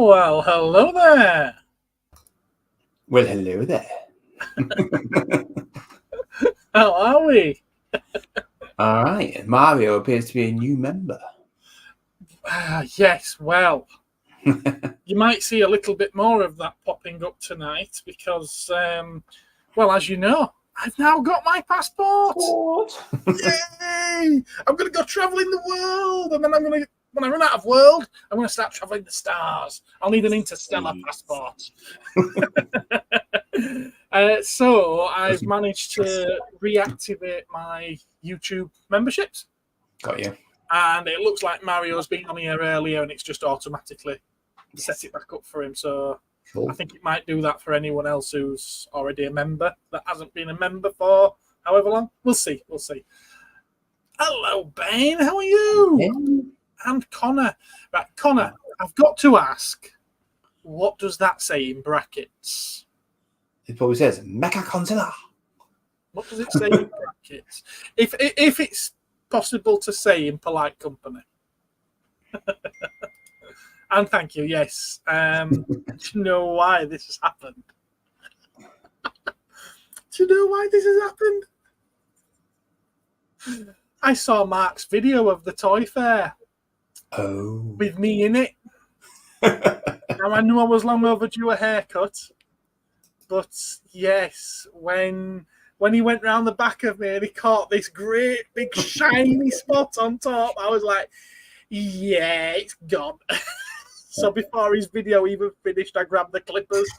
Well, hello there. Well, hello there. How are we? All right. Mario appears to be a new member. Yes, well, you might see a little bit more of that popping up tonight because, well, as you know, I've now got my passport. Yay! I'm going to go traveling the world, and then when I run out of world, I'm going to start traveling the stars. I'll need an interstellar passport. So I've managed to reactivate my YouTube memberships. Got you. And it looks like Mario's been on here earlier and it's just automatically set it back up for him. So cool. I think it might do that for anyone else who's already a member that hasn't been a member for however long. We'll see. Hello, Ben. How are you? Yeah. And Connor. Right, Connor, I've got to ask, what does that say in brackets? It probably says Mechagodzilla. What does it say in brackets? If it's possible to say in polite company. And thank you, yes. Do you know why this has happened? Do you know why this has happened? I saw Mark's video of the toy fair. Oh. With me in it. Now, I knew I was long overdue a haircut. But, yes, when he went round the back of me and he caught this great big shiny spot on top, I was like, yeah, it's gone. So before his video even finished, I grabbed the clippers.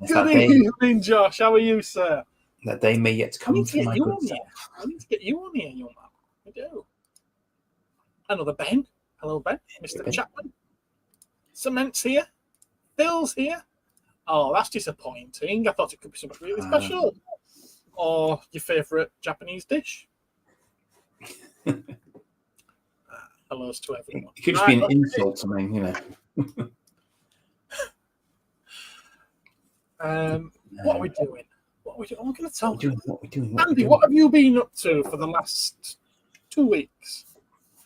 Good evening, Josh. How are you, sir? That day may yet come for my good self. I need to get you on here, young man. I do. Another Ben. Hello, Ben. Mr. Chapman. Cement's here. Phil's here. Oh, that's disappointing. I thought it could be something really special. Or your favourite Japanese dish. Hellos to everyone. It could just be an insult to me, you know. What are we doing? I'm going to tell you. What are we doing? Andy, what have you been up to for the last 2 weeks?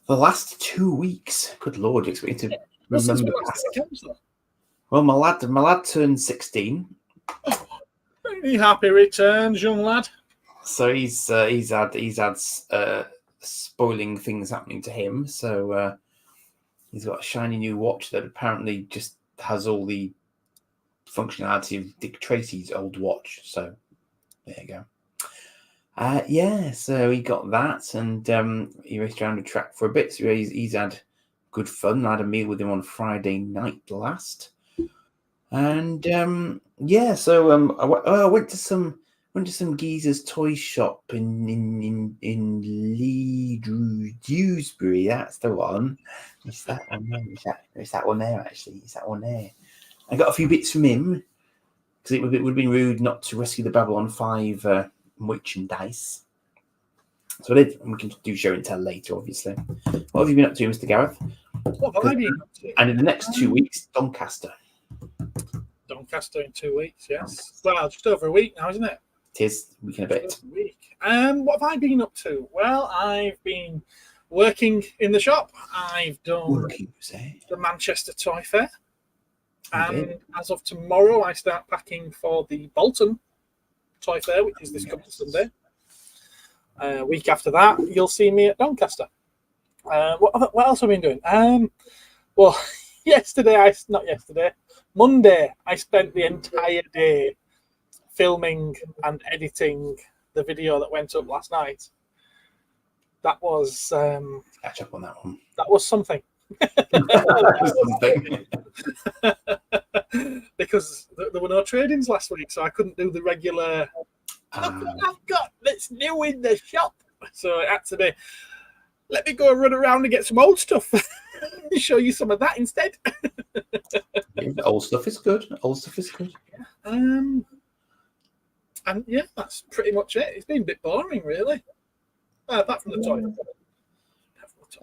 The last 2 weeks? Good Lord, you expect me to remember past. Well, my lad turned 16. Oh, any happy returns, young lad? So he's had spoiling things happening to him. So he's got a shiny new watch that apparently just has all the functionality of Dick Tracy's old watch. So there you go. Yeah, so he got that, and he raced around the track for a bit. So he's had good fun. I had a meal with him on Friday night last. And yeah, so I went to some geezer's toy shop in Dewsbury. That's the one. It's that one there. It's that one there, actually. It's that one there. I got a few bits from him because it would have been rude not to rescue the Babylon 5 merchandise. So I did. And we can do show and tell later, obviously. What have you been up to, Mr. Gareth? What have I been up to? And in the next 2 weeks, Doncaster. Doncaster in 2 weeks, yes. Well, just over a week now, isn't it? It is. A week and a bit. What have I been up to? Well, I've been working in the shop. I've done the Manchester Toy Fair. And as of tomorrow, I start packing for the Bolton Toy Fair, which is this coming Sunday. Week after that, you'll see me at Doncaster. What else have I been doing? Well, Monday, I spent the entire day filming and editing the video that went up last night. That was catch up on that one. That was something. Because there were no trade-ins last week, so I couldn't do the regular. I've got that's new in the shop, so it had to be. Let me go and run around and get some old stuff. Show you some of that instead. Yeah, the old stuff is good. And yeah, that's pretty much it. It's been a bit boring, really. Apart from the toilet.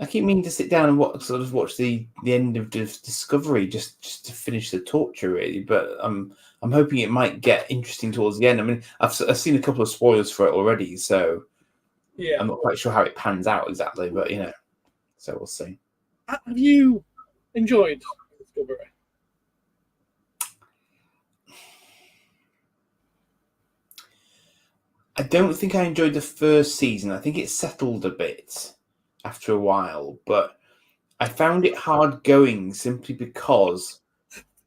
I keep meaning to sit down and watch the end of Discovery just to finish the torture, really. But I'm hoping it might get interesting towards the end. I mean, I've seen a couple of spoilers for it already, so yeah, I'm not quite sure how it pans out exactly. But so we'll see. Have you enjoyed Discovery? I don't think I enjoyed the first season. I think it settled a bit after a while, but I found it hard going simply because,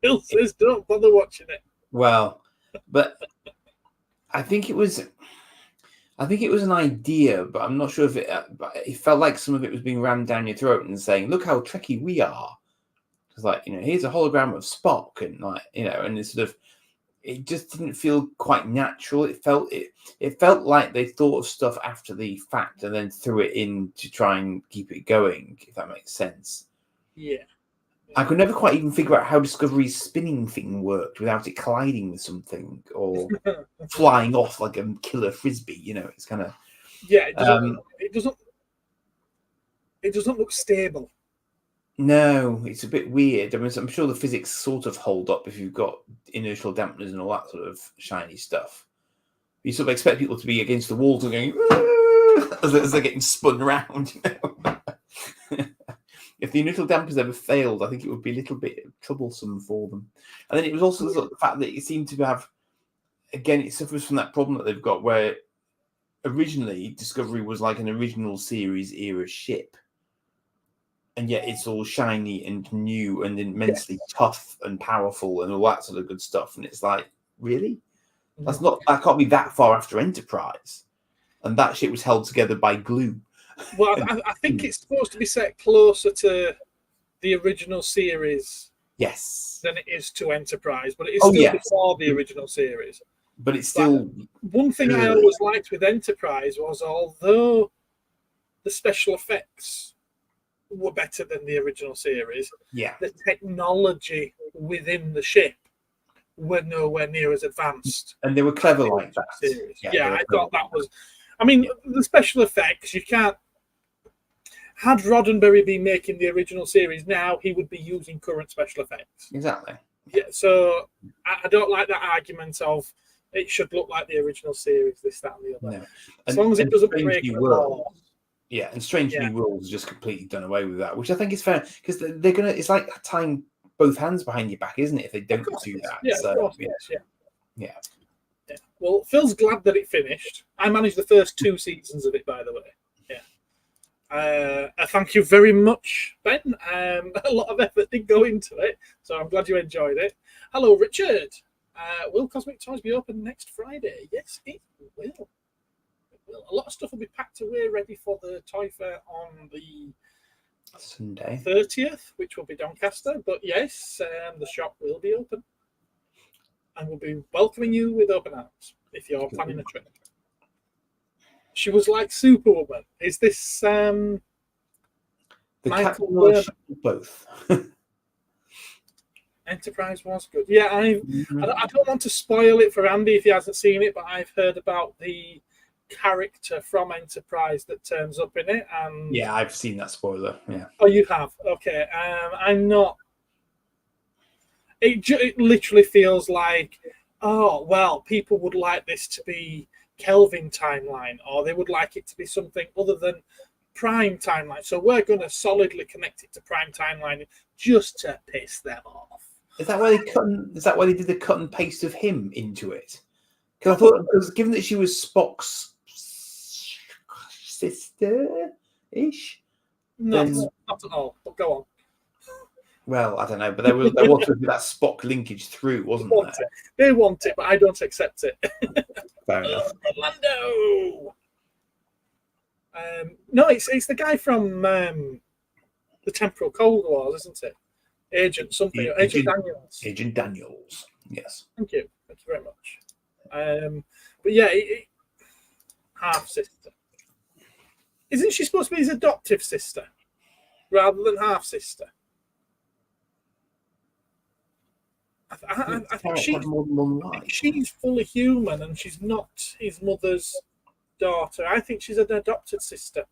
Phil says don't bother watching it. well, but I think it was an idea, but I'm not sure if but it felt like some of it was being rammed down your throat and saying, "Look how tricky we are." It's like, here's a hologram of Spock, and and it's sort of, it just didn't feel quite natural. It felt like they thought of stuff after the fact and then threw it in to try and keep it going, if that makes sense. Yeah. I could never quite even figure out how Discovery's spinning thing worked without it colliding with something or flying off like a killer frisbee. It's kind of It doesn't look stable. No, it's a bit weird. I mean, I'm sure the physics sort of hold up if you've got inertial dampeners and all that sort of shiny stuff. You sort of expect people to be against the walls and going as they're getting spun around. If the inertial dampers ever failed, I think it would be a little bit troublesome for them. And then it was also the fact that it seemed to have, again, it suffers from that problem that they've got where originally Discovery was like an original series era ship. And yet it's all shiny and new and immensely tough and powerful and all that sort of good stuff. And it's like, really? That can't be that far after Enterprise. And that shit was held together by glue. Well, I think it's supposed to be set closer to the original series. Yes. Than it is to Enterprise, but it is still before the original series. But it's still... One thing I always liked with Enterprise was, although the special effects were better than the original series, the technology within the ship were nowhere near as advanced. And they were clever like that. Series. Yeah, I thought that was... I mean, the special effects, you can't... Had Roddenberry been making the original series now, he would be using current special effects. Exactly. Yeah, so I don't like that argument of it should look like the original series, this, that, and the other. No. As long as it doesn't break the law. Yeah, and Strange New Worlds just completely done away with that, which I think is fair because they're gonna. It's like tying both hands behind your back, isn't it? If they don't do that, yeah, so, of course yeah. Well, Phil's glad that it finished. I managed the first 2 seasons of it, by the way. Yeah. Thank you very much, Ben. A lot of effort did go into it, so I'm glad you enjoyed it. Hello, Richard. Will Cosmic Toys be open next Friday? Yes, it will. A lot of stuff will be packed away ready for the Toy Fair on the Sunday 30th, which will be Doncaster. But yes, the shop will be open. And we'll be welcoming you with open arms if you're planning a trip. She was like Superwoman. Is this the Michael both? Enterprise was good. Yeah, I don't want to spoil it for Andy if he hasn't seen it, but I've heard about the character from Enterprise that turns up in it. And yeah, I've seen that spoiler. Yeah. Oh, you have? Okay. I'm not. It literally feels like, oh well, people would like this to be Kelvin timeline, or they would like it to be something other than Prime timeline. So we're going to solidly connect it to Prime timeline just to piss them off. Is that why they did the cut and paste of him into it? Because I thought, given that she was Spock's sister-ish, no, not at all. But go on. Well, I don't know, but there was that Spock linkage through, wasn't there? They want it, but I don't accept it. Fair enough. Orlando. No, it's the guy from the Temporal Cold Wars, isn't it? Agent Daniels. Agent Daniels. Yes. Thank you very much. But yeah, half sister. Isn't she supposed to be his adoptive sister rather than half sister? I think she's fully human and she's not his mother's daughter. I think she's an adopted sister.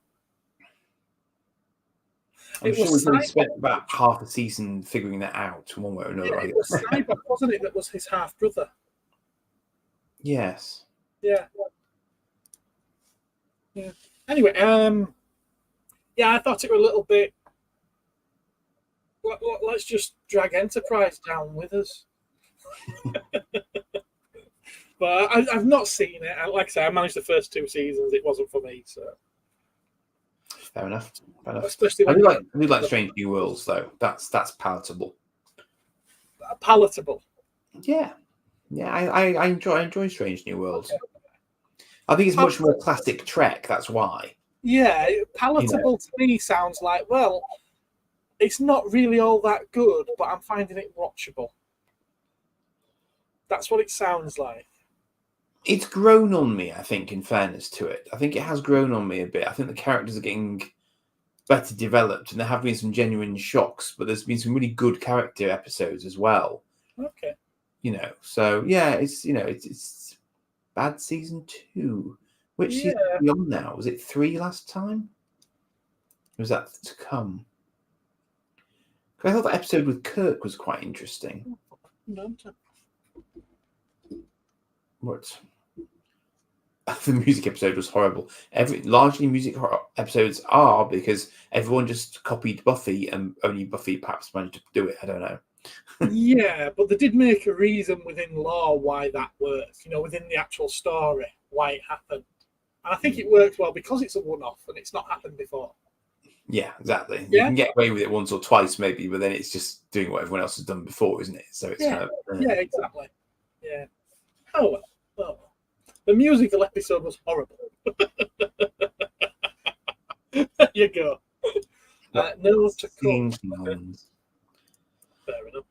I'm sure we could have spent about half a season figuring that out one way or another. Yeah, it was Cyborg, wasn't it? That was his half brother. Yes. Yeah. Anyway, I thought it was a little bit let's just drag Enterprise down with us. But I've not seen it. Like I say, I managed the first 2 seasons. It wasn't for me, so. Fair enough. Especially I when do like Strange New Worlds, though. That's palatable. Palatable. Yeah. I enjoy Strange New Worlds. Okay. I think it's much more classic Trek. That's why. Yeah, palatable to me sounds like, well, it's not really all that good, but I'm finding it watchable. That's what it sounds like. It's grown on me, I think, in fairness to it. I think it has grown on me a bit. I think the characters are getting better developed, and there have been some genuine shocks, but there's been some really good character episodes as well. Okay. So yeah, it's bad season 2. Which season are we on now? Was it 3 last time? Or was that to come? I thought that episode with Kirk was quite interesting. What? The music episode was horrible. Largely music episodes are because everyone just copied Buffy, and only Buffy perhaps managed to do it. I don't know. Yeah, but they did make a reason within lore why that worked. Within the actual story, why it happened. And I think it worked well because it's a one-off and it's not happened before. Yeah, exactly. You can get away with it once or twice, maybe, but then it's just doing what everyone else has done before, isn't it? So it's yeah, exactly. Yeah. Oh well. The musical episode was horrible. There you go. No to come. Fair enough.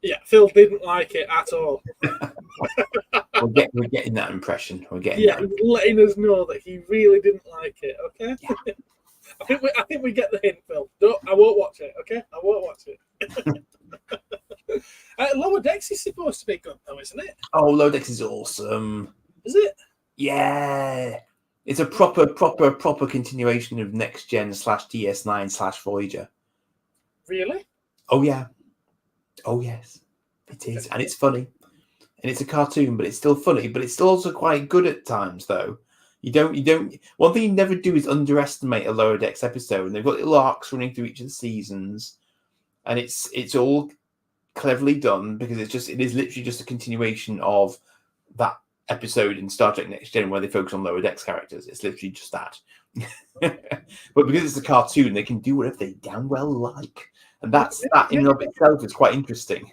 Yeah, Phil didn't like it at all. We're getting that impression. He's letting us know that he really didn't like it. Okay. Yeah. I think we get the hint, Phil. I won't watch it. Okay, I won't watch it. Lower Decks is supposed to be good, though, isn't it? Oh, Lower Decks is awesome. Is it? Yeah, it's a proper continuation of Next Gen / DS9 / Voyager. Really? Oh yeah. Oh yes, it is, and it's funny, and it's a cartoon, but it's still funny, but it's still also quite good at times, though. You don't. One thing you never do is underestimate a Lower Decks episode, and they've got little arcs running through each of the seasons, and it's all cleverly done because it is literally just a continuation of that episode in Star Trek Next Gen where they focus on Lower Decks characters. It's literally just that. But because it's a cartoon, they can do whatever they damn well like, and that in and of itself is quite interesting.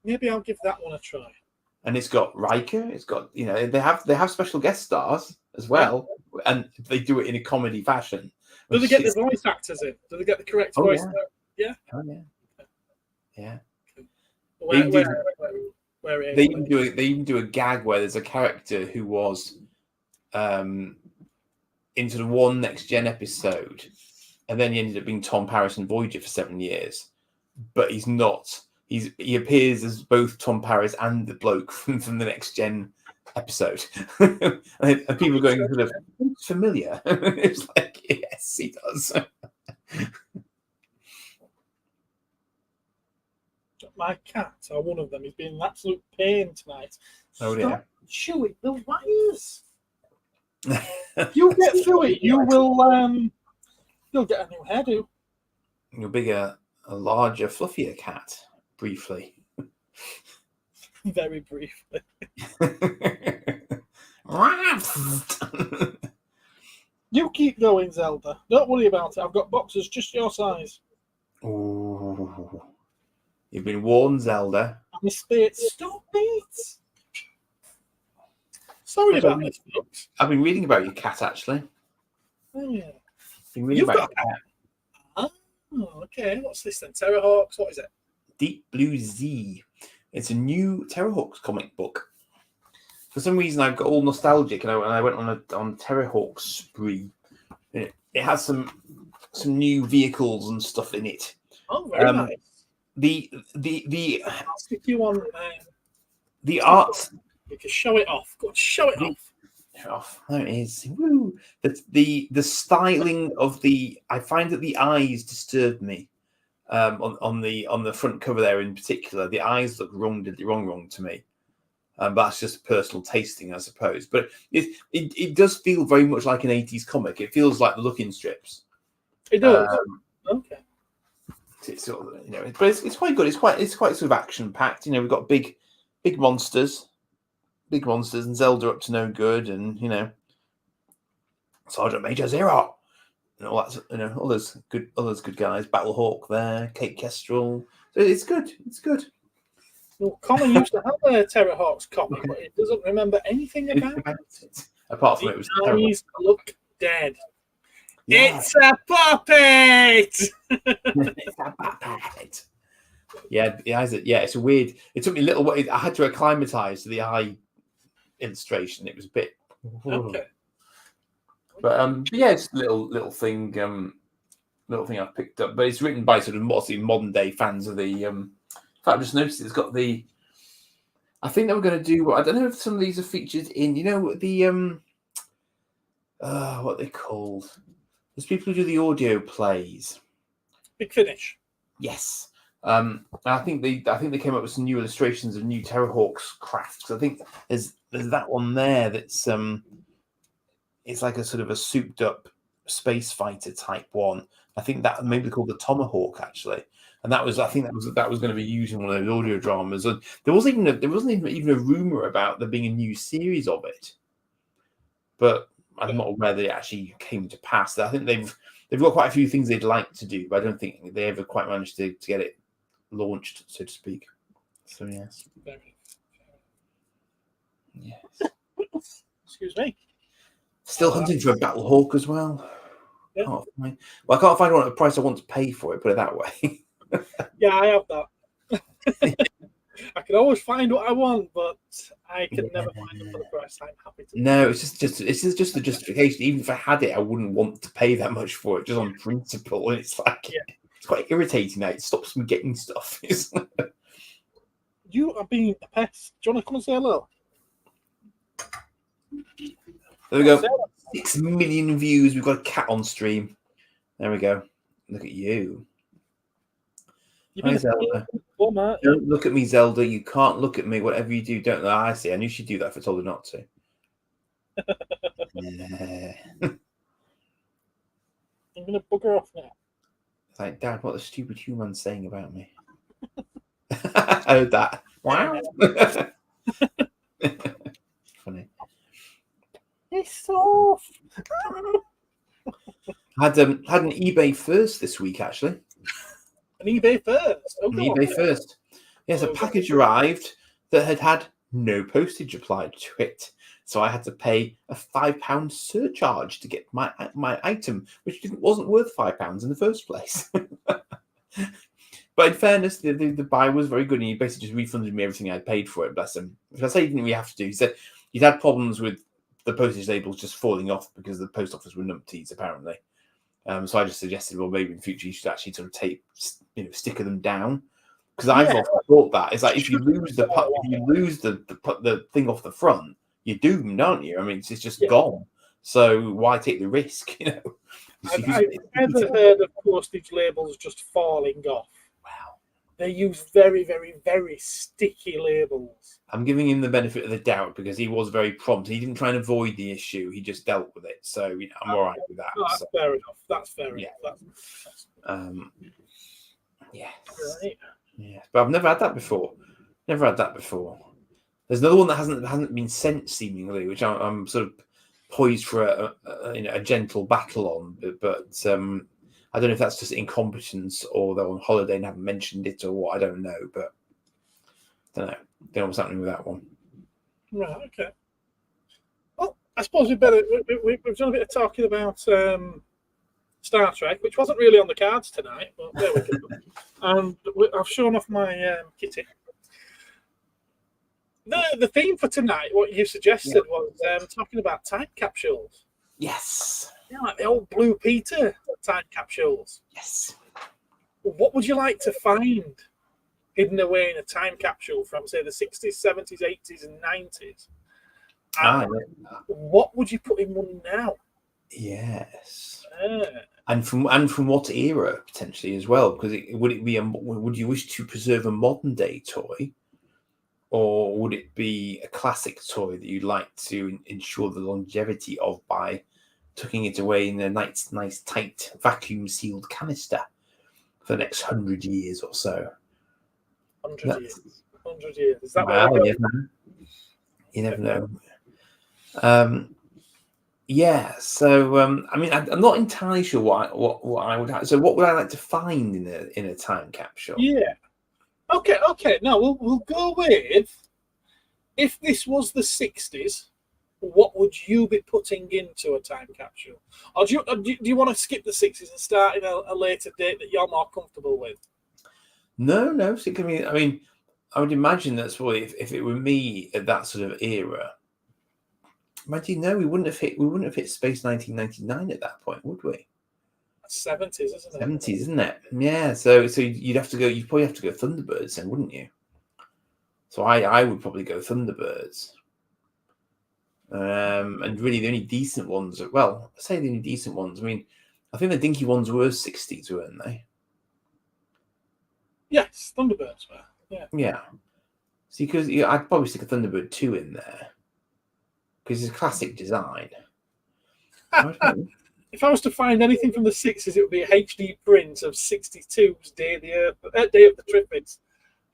Maybe I'll give that one a try. And it's got Riker. It's got they have special guest stars as well, and they do it in a comedy fashion. Do they get the voice actors in? Do they get the correct voice? Yeah. Oh yeah. Yeah. They even do a gag where there's a character who was in sort of one Next Gen episode, and then he ended up being Tom Paris in Voyager for 7 years, but he's not. He appears as both Tom Paris and the bloke from the Next Gen episode, and people are going sort of familiar. It's like, yes, he does. My cat, or one of them, is being an absolute pain tonight. Oh dear! Chewing the wires. You get through it, you'll get a new hairdo. You'll be a larger, fluffier cat. Briefly. Very briefly. You keep going, Zelda. Don't worry about it. I've got boxes just your size. Ooh. You've been warned, Zelda. I'm a spit. Stop it. Sorry about this, folks. I've been reading about your cat, actually. Oh, yeah. Been reading about your cat. Oh, okay. What's this then? Terrahawks? What is it? Deep Blue Z. It's a new Terrahawks comic book. For some reason, I've got all nostalgic, and I went on a Terrahawks spree. It has some new vehicles and stuff in it. Oh, very nice. I'll stick you on. The art. You can show it off. Go on, show it off. Show it off. There it is. Woo! The styling of I find that the eyes disturb me. On the front cover there in particular, the eyes look wrong to me. But that's just personal tasting, I suppose. But it does feel very much like an 80s comic. It feels like the Look-In strips. It does. Okay. It's sort of, but it's quite good. It's quite sort of action packed. We've got big monsters, and Zelda up to no good, and Sergeant Major Zero, and all that. All those good guys. Battlehawk there, Kate Kestrel. So it's good. It's good. Well, Connor used to have a Terrahawks copy, but he doesn't remember anything about it. Apart from it was terrible. Eyes look dead. Yeah. It's a puppet. It's a puppet. Yeah, the eyes. Yeah, it's a weird. It took me a little way. I had to acclimatise to the eye illustration. It was a bit. Okay. But yeah, it's a little thing. Little thing I've picked up, but it's written by sort of mostly modern day fans of the. In fact, I just noticed it's got the. I think they were going to do. I don't know if some of these are featured in. The what they called. There's people who do the audio plays. Big Finish. Yes. I think they came up with some new illustrations of new Terrahawks crafts. I think there's that one there that's it's like a sort of a souped up space fighter type one. I think that maybe called the Tomahawk actually, and that was going to be used in one of those audio dramas. And there wasn't even a rumor about there being a new series of it, but I'm not aware that it actually came to pass. I think they've got quite a few things they'd like to do, but I don't think they ever quite managed to get it launched, so to speak. So yes. Yes. Excuse me. Still hunting for a Battlehawk as well. Yeah. I can't find one at the price I want to pay for it. Put it that way. Yeah, I have that. I can always find what I want, but I can never find it for the price I'm happy to. No, it's just the justification. Even if I had it, I wouldn't want to pay that much for it, just on principle. And it's like it's quite irritating now. It stops me getting stuff. You are being a pest. Do you want to come and say hello? There we go. 6 million views. We've got a cat on stream. There we go. Look at you. Hi, Zelda. Don't look at me, Zelda. You can't look at me. Whatever you do, don't. I see. I knew she'd do that if I told her not to. I'm going to bugger off now. It's like, Dad, what the stupid human's saying about me? I heard that. Wow. Funny. It's soft. Had an eBay first this week, actually. An eBay first? Oh, an eBay first. Yes, a package arrived that had no postage applied to it. So I had to pay a £5 surcharge to get my item, which wasn't worth £5 in the first place. But in fairness, the buyer was very good, and he basically just refunded me everything I'd paid for it, bless him. Which I say he didn't really have to do. He said he'd had problems with the postage labels just falling off because the post office were numpties, apparently. So I just suggested, well, maybe in future you should actually sort of sticker them down. Because I've often thought that. It's like if you lose the thing off the front, you're doomed, aren't you? I mean, it's just gone. So why take the risk, I've never heard of postage labels just falling off. Wow. They use very, very, very sticky labels. I'm giving him the benefit of the doubt because he was very prompt. He didn't try and avoid the issue. He just dealt with it. So I'm all right with that. No, that's fair enough. That's fair enough. Yes. Right. Yeah, but I've never had that before. There's another one that hasn't been sent seemingly, which I'm sort of poised for a gentle battle on. But I don't know if that's just incompetence or they're on holiday and haven't mentioned it or what. I don't know, but I don't know what's happening with that one. Right. Okay. Well, I suppose we've done a bit of talking about Star Trek, which wasn't really on the cards tonight, but there we go. And I've shown off my kitty. The theme for tonight, what you suggested, was talking about time capsules. Yes. Yeah, like the old Blue Peter time capsules. Yes. What would you like to find hidden away in a time capsule from, say, the 60s, 70s, 80s, and 90s? What would you put in one now? Yes. And from what era potentially as well? Because would you wish to preserve a modern day toy, or would it be a classic toy that you'd like to ensure the longevity of by tucking it away in a nice tight vacuum sealed canister? for the next 100 years or so. 100 years. 100 years. Is that Wow, where we're you going? never know. Yeah, so I mean, I'm not entirely sure what I would have. So, what would I like to find in a time capsule? Yeah. Okay. No, we'll go with, if this was the 60s, what would you be putting into a time capsule? Or do you want to skip the 60s and start in a later date that you're more comfortable with? No. So, I mean, I would imagine that's what if it were me at that sort of era. Imagine, no, we wouldn't have hit Space 1999 at that point, would we? 70s, isn't it? 70s, isn't it? Yeah. So you'd have to go. You'd probably have to go Thunderbirds then, wouldn't you? So I would probably go Thunderbirds. And really the only decent ones. Well, I say the only decent ones. I mean, I think the dinky ones were 60s, weren't they? Yes, Thunderbirds were. Yeah. Yeah. See, because I'd probably stick a Thunderbird 2 in there because it's a classic design. If I was to find anything from the 60s, it would be a HD print of 62's Day of the Triffids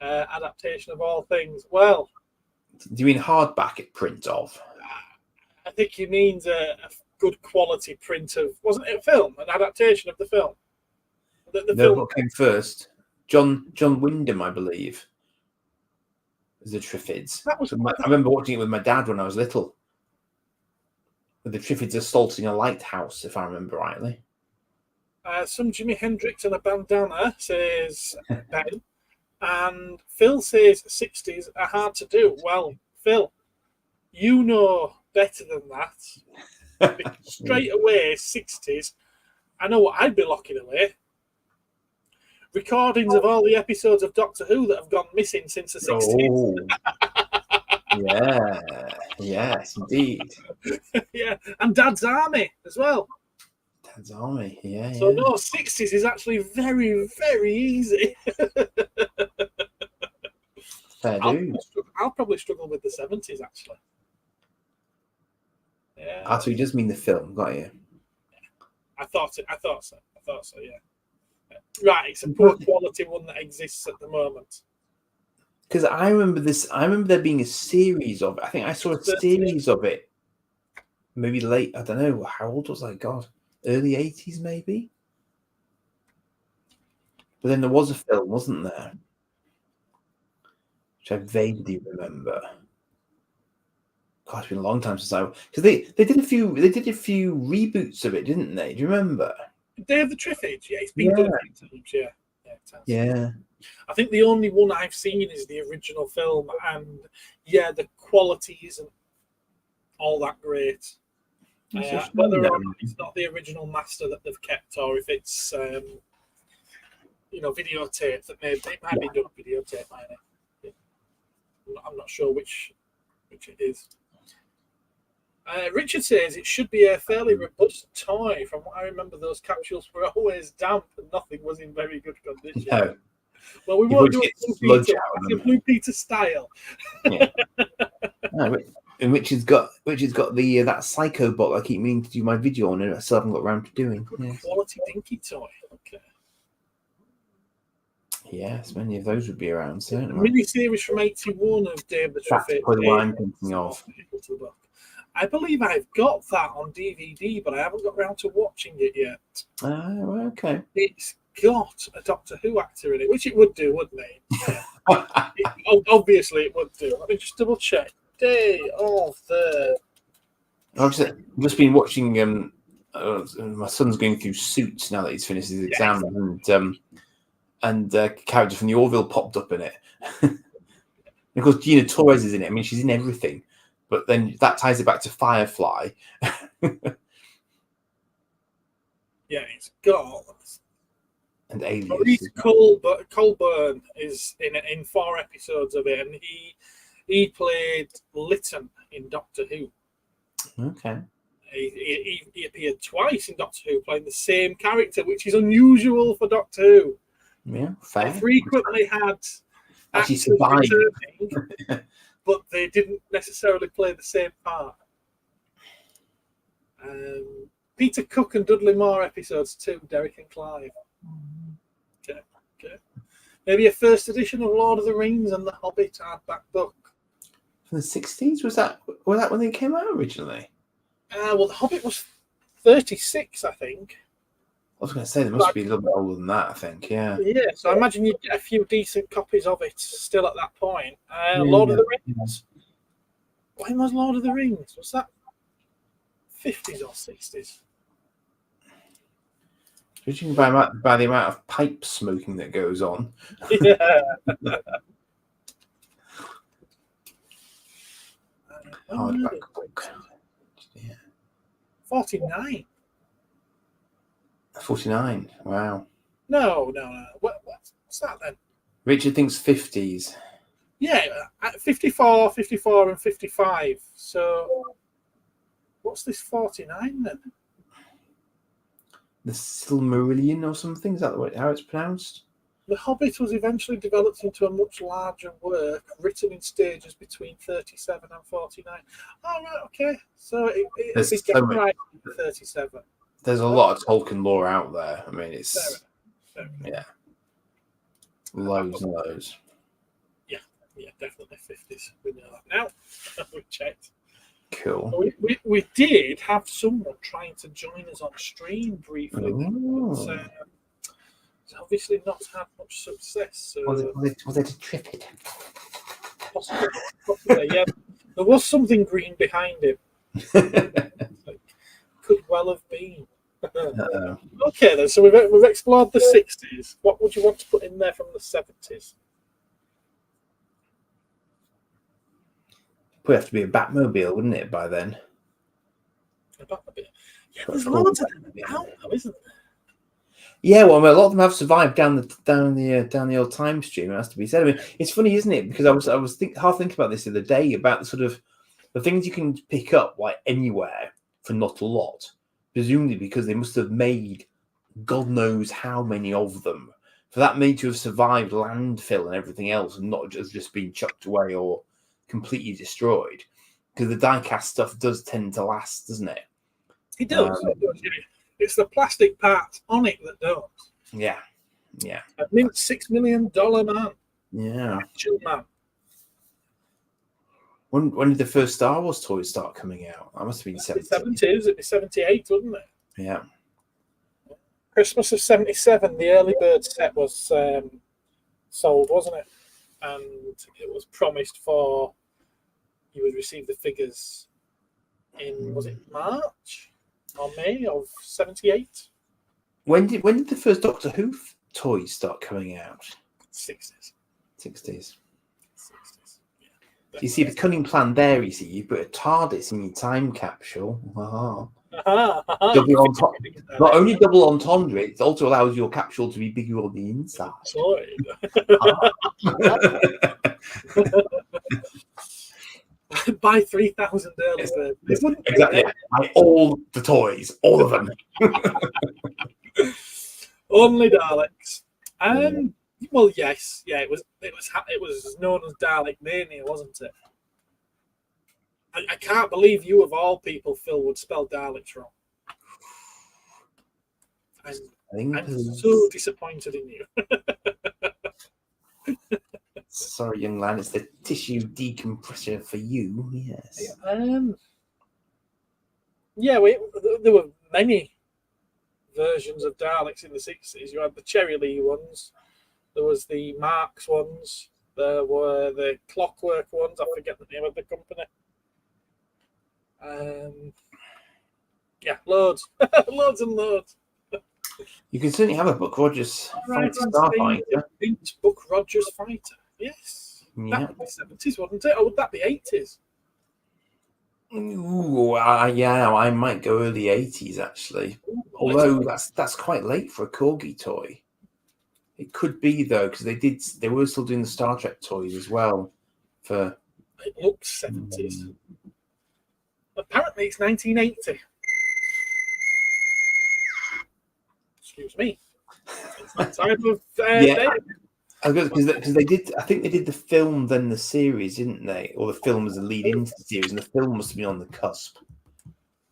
adaptation of all things. Well, do you mean hardback print of? I think he means a good quality print of, wasn't it a film, an adaptation of the film? The film. What came first? John Wyndham, I believe, was the Triffids. I remember watching it with my dad when I was little. With the Triffids assaulting a lighthouse, if I remember rightly. Some Jimi Hendrix and a bandana, says Ben. And Phil says 60s are hard to do. Well, Phil, you know better than that. Straight away, 60s. I know what I'd be locking away. Recordings of all the episodes of Doctor Who that have gone missing since the 60s. Yeah. Yes, indeed. Yeah, and Dad's Army as well. Dad's Army, yeah. So no, 60s is actually very, very easy. Fair dues. I'll probably struggle with the 70s, actually. Yeah. So he does mean the film, got you? I thought so, yeah. Right, it's a poor quality one that exists at the moment. Because I remember there being a series of it. I think I saw a series of it. Maybe late, I don't know. How old was I? God, early 80s maybe? But then there was a film, wasn't there? Which I vaguely remember. God, it's been a long time since because they did a few reboots of it, didn't they? Do you remember? Day of the Triffids, yeah, it's been done a few times, yeah. I think the only one I've seen is the original film, and yeah, the quality isn't all that great. Whether or not it's not the original master that they've kept, or if it's videotape that it might be done videotape, might it? I'm not sure which it is. Richard says it should be a fairly robust toy. From what I remember, those capsules were always damp and nothing was in very good condition. No. Well, we won't do it Blue Peter style. Yeah. And Richard's got the that Psycho bot I keep meaning to do my video on, and I still haven't got around to doing. Good quality dinky toy. Okay. Yes, many of those would be around, certainly. Mini series from '81 of Day of the Triffids. That's probably what I'm thinking of. I believe I've got that on DVD, but I haven't got around to watching it yet. Okay. It's got a Doctor Who actor in it, which it would do, wouldn't it? Obviously, it would do. Let me just double check. Day of the. I've just been watching. My son's going through Suits now that he's finished his exam, and character from the Orville popped up in it. Of course, Gina Torres is in it. I mean, she's in everything. But then that ties it back to Firefly. Yeah, it's got. And Alias. Maurice Colburn is in 4 episodes of it, and he played Lytton in Doctor Who. Okay. He appeared twice in Doctor Who, playing the same character, which is unusual for Doctor Who. Yeah, fair. They frequently had actually survived. But they didn't necessarily play the same part. Peter Cook and Dudley Moore episodes too, Derek and Clive. Okay. Okay. Maybe a first edition of Lord of the Rings and The Hobbit hardback book. From the 60s? Was that when they came out originally? Well, The Hobbit was 36, I think. I was going to say, they must be a little bit older than that, I think, yeah. Yeah, so I imagine you'd get a few decent copies of it still at that point. Yeah, Lord of the Rings. When was Lord of the Rings? Was that 50s or 60s? Judging by the amount of pipe smoking that goes on. Yeah. Hardback book. Yeah. 49. 49. Wow. No. What's that then? Richard thinks 50s. Yeah, 54, 54, and 55. So, what's this 49 then? The Silmarillion or something? Is that how it's pronounced? The Hobbit was eventually developed into a much larger work, written in stages between 37 and 49. Oh, right, okay. So it began right in 37. There's a lot of Tolkien lore out there. I mean, it's... Fair enough. Yeah. Loads and loads. Yeah, definitely 50s. We know that now. We checked. Cool. We did have someone trying to join us on stream briefly. But, it's obviously not had much success. So was it a triplet? Possibly, yeah. There was something green behind him. Could well have been. Okay, then. So we've explored the 60s. What would you want to put in there from the 70s? Would have to be a Batmobile, wouldn't it, by then? A Batmobile. Yeah, there's loads of them out though, isn't there? Yeah, well, I mean, a lot of them have survived down the old time stream. It has to be said. I mean, it's funny, isn't it? Because I was half thinking about this the other day about the sort of the things you can pick up like anywhere for not a lot, presumably because they must have made God knows how many of them for that made to have survived landfill and everything else, and not just been chucked away or completely destroyed. Because the die-cast stuff does tend to last, doesn't it? It does. It's the plastic parts on it that don't. Yeah. A mint $6 million man. Yeah. Actual man. When did the first Star Wars toys start coming out? That must have been 70s. It'd be 78, wouldn't it? Yeah. Christmas of 77, the early bird set was sold, wasn't it? And it was promised for you would receive the figures in, was it March or May of 78? When did the first Doctor Who toys start coming out? 60s. 60s. Yeah, You see the cunning plan there. You see, you put a TARDIS in your time capsule. Not only double entendre, it also allows your capsule to be bigger on the inside. Buy 3,000 early birds. Exactly. Buy all the toys, all of them. Only Daleks. Well, yes, yeah, it was known as Dalek Mania, wasn't it? I can't believe you, of all people, Phil, would spell Daleks wrong. I'm so disappointed in you. Sorry, young lad, it's the tissue decompressor for you. Yes. There were many versions of Daleks in the 60s. You had the Cherry Lee ones. There was the Marx ones. There were the Clockwork ones. I forget the name of the company. Loads. Loads and loads. You can certainly have a Buck Rogers Starfighter. Buck Rogers Fighter. Yes. Yeah. That would be 70s, wouldn't it? Or would that be 80s? Ooh, yeah, I might go early 80s, actually. Although that's quite late for a Corgi toy. It could be, though, because they were still doing the Star Trek toys as well. It looks 70s. Apparently, it's 1980. Excuse me. It's that time of day. Because they did. I think they did the film, then the series, didn't they? Or the film was the lead into the series, and the film must have been on the cusp.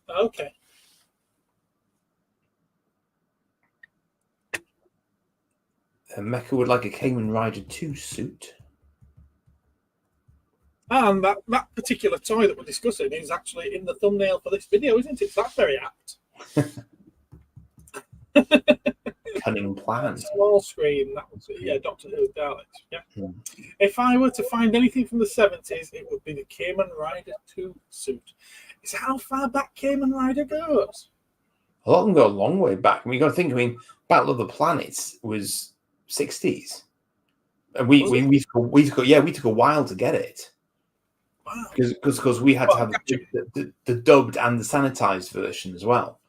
Okay. Mecha would like a Kamen Rider 2 suit. And that particular toy that we're discussing is actually in the thumbnail for this video, isn't it? So that's very apt. Cunning plan. Small screen. That was Doctor Who Daleks. Yeah. Hmm. If I were to find anything from the 70s, it would be the Kamen Rider 2 suit. Is that how far back Kamen Rider goes? A lot of them go a long way back. I mean, you got to think. I mean, Battle of the Planets was 60s, and we took a while to get it. Wow. Because we had to have the dubbed and the sanitized version as well.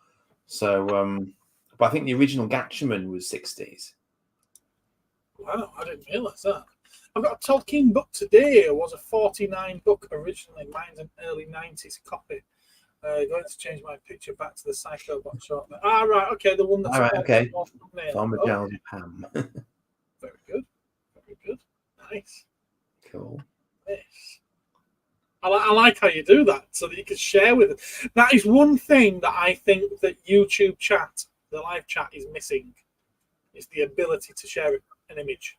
So, but I think the original Gatchaman was 60s. Wow, I didn't realise that. I've got a Tolkien book today. It was a 49 book originally. Mine's an early 90s copy. Going to change my picture back to the Psychobot shortly. Ah, right, okay, the one that's okay. Farmer Giles Pam. Very good, very good, nice, Cool. Nice. I like how you do that, so that you can share with them. That is one thing that I think that YouTube chat, the live chat, is missing. Is the ability to share an image.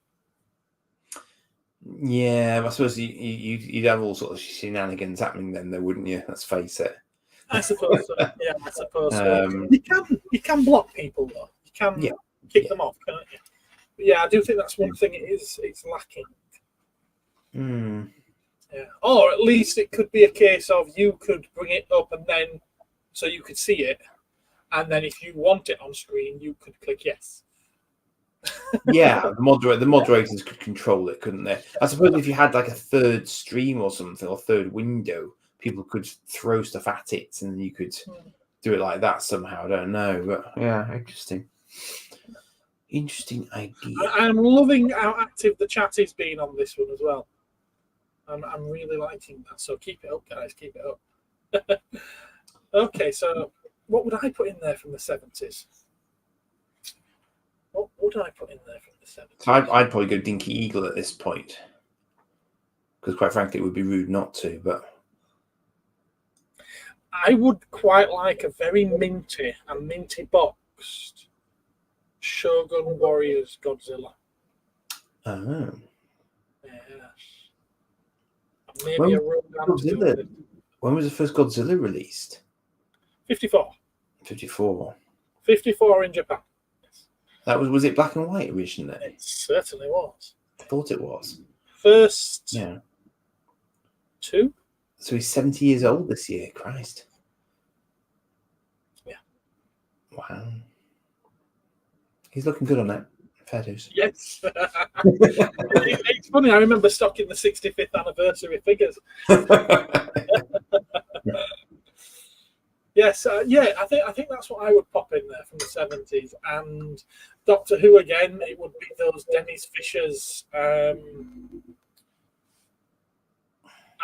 Yeah, I suppose you'd have all sorts of shenanigans happening then, though, wouldn't you? Let's face it. I suppose so. Yeah, I suppose so. You can block people though. You can kick them off, can't you? But yeah, I do think that's one thing. It's lacking. Hmm. Yeah. Or at least it could be a case of you could bring it up and then so you could see it, and then if you want it on screen, you could click yes. Yeah, the moderators could control it, couldn't they? I suppose if you had like a third stream or something, or third window, people could throw stuff at it, and you could do it like that somehow. I don't know, but yeah, interesting idea. I'm loving how active the chat has been on this one as well. I'm really liking that. So keep it up, guys. Keep it up. Okay, so what would I put in there from the 70s? What would I put in there from the 70s? So I'd probably go Dinky Eagle at this point, because quite frankly, it would be rude not to. But I would quite like a very minty boxed Shogun Warriors Godzilla. oh, Yes. And maybe when was the first Godzilla released? 54. 54. 54 in Japan. That was it black and white originally? It certainly was. I thought it was. First 2. So he's 70 years old this year. Christ. Yeah. Wow. He's looking good on that. Fair dues. Yes. It's funny. I remember stocking the 65th anniversary figures. Yes, I think that's what I would pop in there from the 70s. And Doctor Who again, it would be those Dennis Fisher's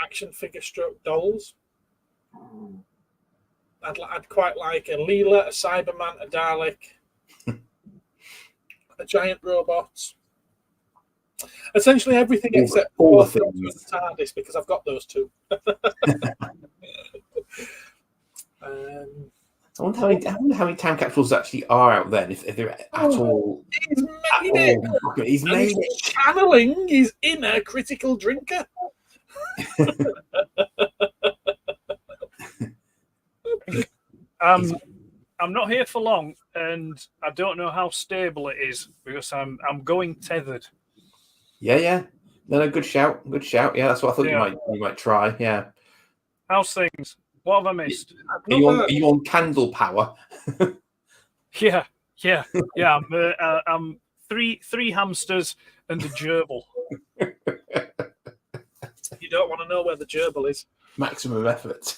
action figure stroke dolls. I'd quite like a Leela, a Cyberman, a Dalek, a giant robot. Essentially everything except all the things. The TARDIS, because I've got those two. I wonder how many time capsules actually are out there, if they're at all. He's made it. Channeling his inner critical drinker. I'm not here for long, and I don't know how stable it is because I'm going tethered. Yeah. No, good shout. Yeah, that's what I thought you might try. Yeah. How's things? What have I missed? Are you on candle power? Yeah. I'm three hamsters and a gerbil. You don't want to know where the gerbil is. Maximum effort.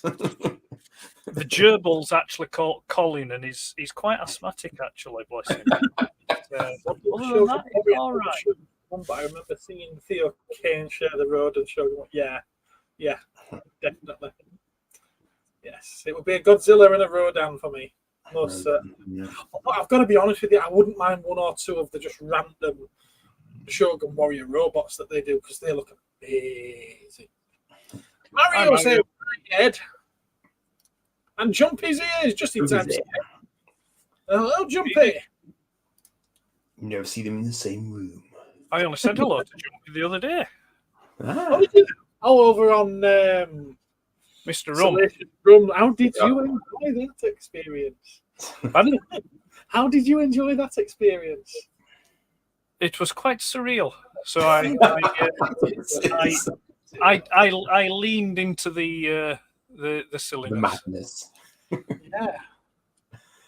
The gerbil's actually called Colin, and he's quite asthmatic, actually, bless him. Other than that, it's all right. But I remember seeing Theo Kane share the road and showing yeah, definitely. Yes, it would be a Godzilla and a Rodan for me. Most certainly. But I've got to be honest with you, I wouldn't mind one or two of the just random Shogun Warrior robots that they do, because they look amazing. Mario's here, Ed. And Jumpy's here, just in time. Hello, Jumpy. You never see them in the same room. I only said hello to Jumpy the other day. Ah. Over on Mr. Rum. Rum. How did you enjoy that experience? Pardon? How did you enjoy that experience? It was quite surreal. So I leaned into the silliness. The madness. Yeah.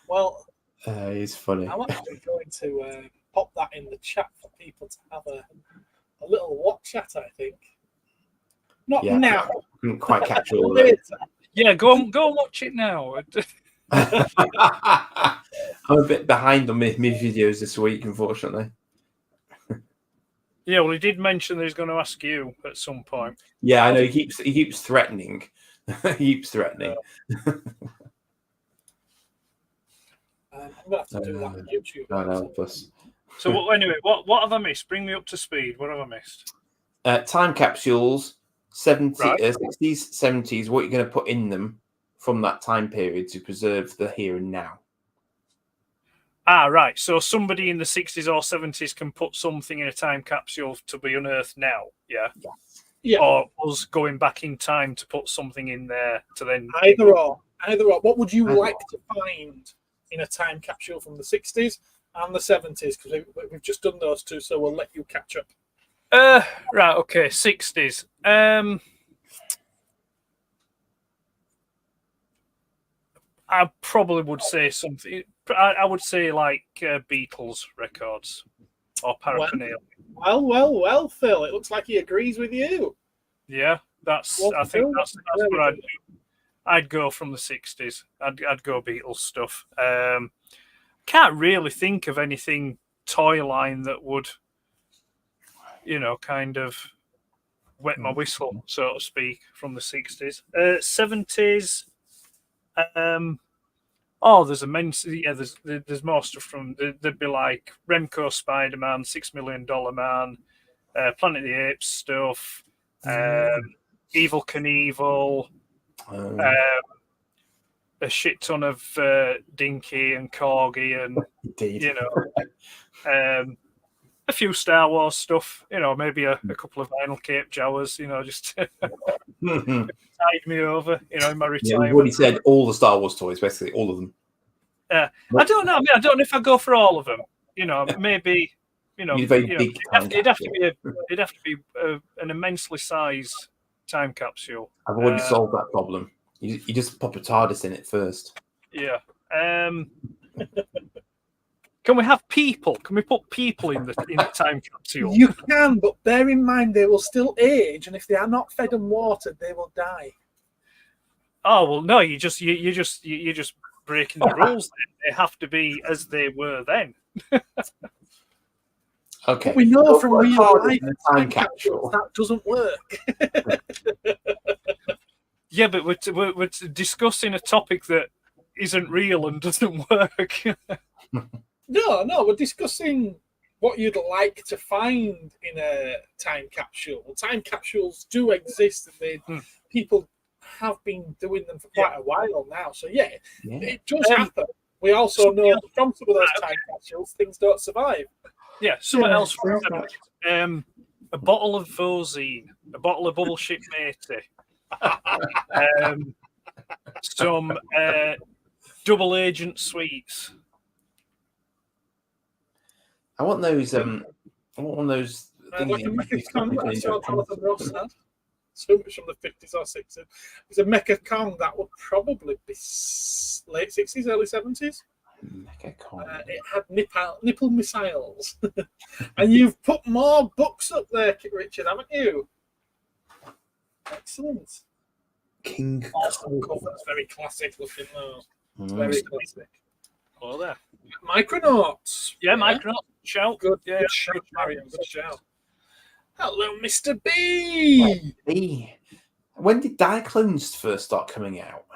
Well, it's funny. I'm actually going to pop that in the chat for people to have a little watch at, I think. Not now. Couldn't quite catch all of it. Yeah, go and watch it now. I'm a bit behind on my videos this week, unfortunately. Yeah, well, he did mention that he's going to ask you at some point. Yeah, I know. He keeps threatening. He keeps threatening. I'm going to have to do that on YouTube. God help us. So anyway, what have I missed? Bring me up to speed. What have I missed? Time capsules, 60s, 70s. What you're going to put in them from that time period to preserve the here and now. Ah, right. So somebody in the 60s or 70s can put something in a time capsule to be unearthed now, yeah? Yeah. Or us going back in time to put something in there to then... Either or. What would you like to find in a time capsule from the 60s and the 70s? Because we've just done those two, so we'll let you catch up. Right, okay, 60s. I probably would say something. I would say like Beatles records or paraphernalia. Well, Phil. It looks like he agrees with you. Yeah, I think that's what I'd do. I'd go from the 60s. I'd go Beatles stuff. Can't really think of anything toy line that would, kind of wet my whistle, so to speak, from the 60s. 70s. There's immense. Yeah, there's more stuff from. There'd be like Remco Spider-Man, $6 Million Man, Planet of the Apes stuff, Evil Knievel, a shit ton of Dinky and Corgi, and Indeed. a few Star Wars stuff. Maybe a couple of vinyl cape Jawas. Just tide me over. In my retirement. Yeah, we've already said all the Star Wars toys, basically all of them. I don't know. I don't know if I go for all of them. Maybe. It'd have to be an immensely sized time capsule. I've already solved that problem. You just pop a TARDIS in it first. Yeah. Can we have people? Can we put people in the time capsule? You can, but bear in mind they will still age, and if they are not fed and watered, they will die. Oh well, no. You're just breaking the rules. They have to be as they were then. Okay. But we know from real life time capsule that doesn't work. Yeah, but we're discussing a topic that isn't real and doesn't work. No, we're discussing what you'd like to find in a time capsule. Well, time capsules do exist, and people have been doing them for quite a while now. So yeah. It does happen. We also know that from some of those time capsules, things don't survive. Yeah, something else. A bottle of Vosine, a bottle of Bubble Ship Matey, some double agent sweets. I want those. I want one of those things. Like a Mecha Kong that I saw Jonathan Ross had. So much from the 50s or 60s. It's a Mecha Kong that would probably be late 60s, early 70s. Mecha Kong. It had nipple missiles. And you've put more books up there, Richard, haven't you? Excellent. King Awesome covers. Very classic looking, though. Very classic. Oh, there. Micronauts. Yeah, Micronauts. Shout. Good. Yeah, shout, Marion. Good shout. Hello, Mr. B. When did Diaclones first start coming out?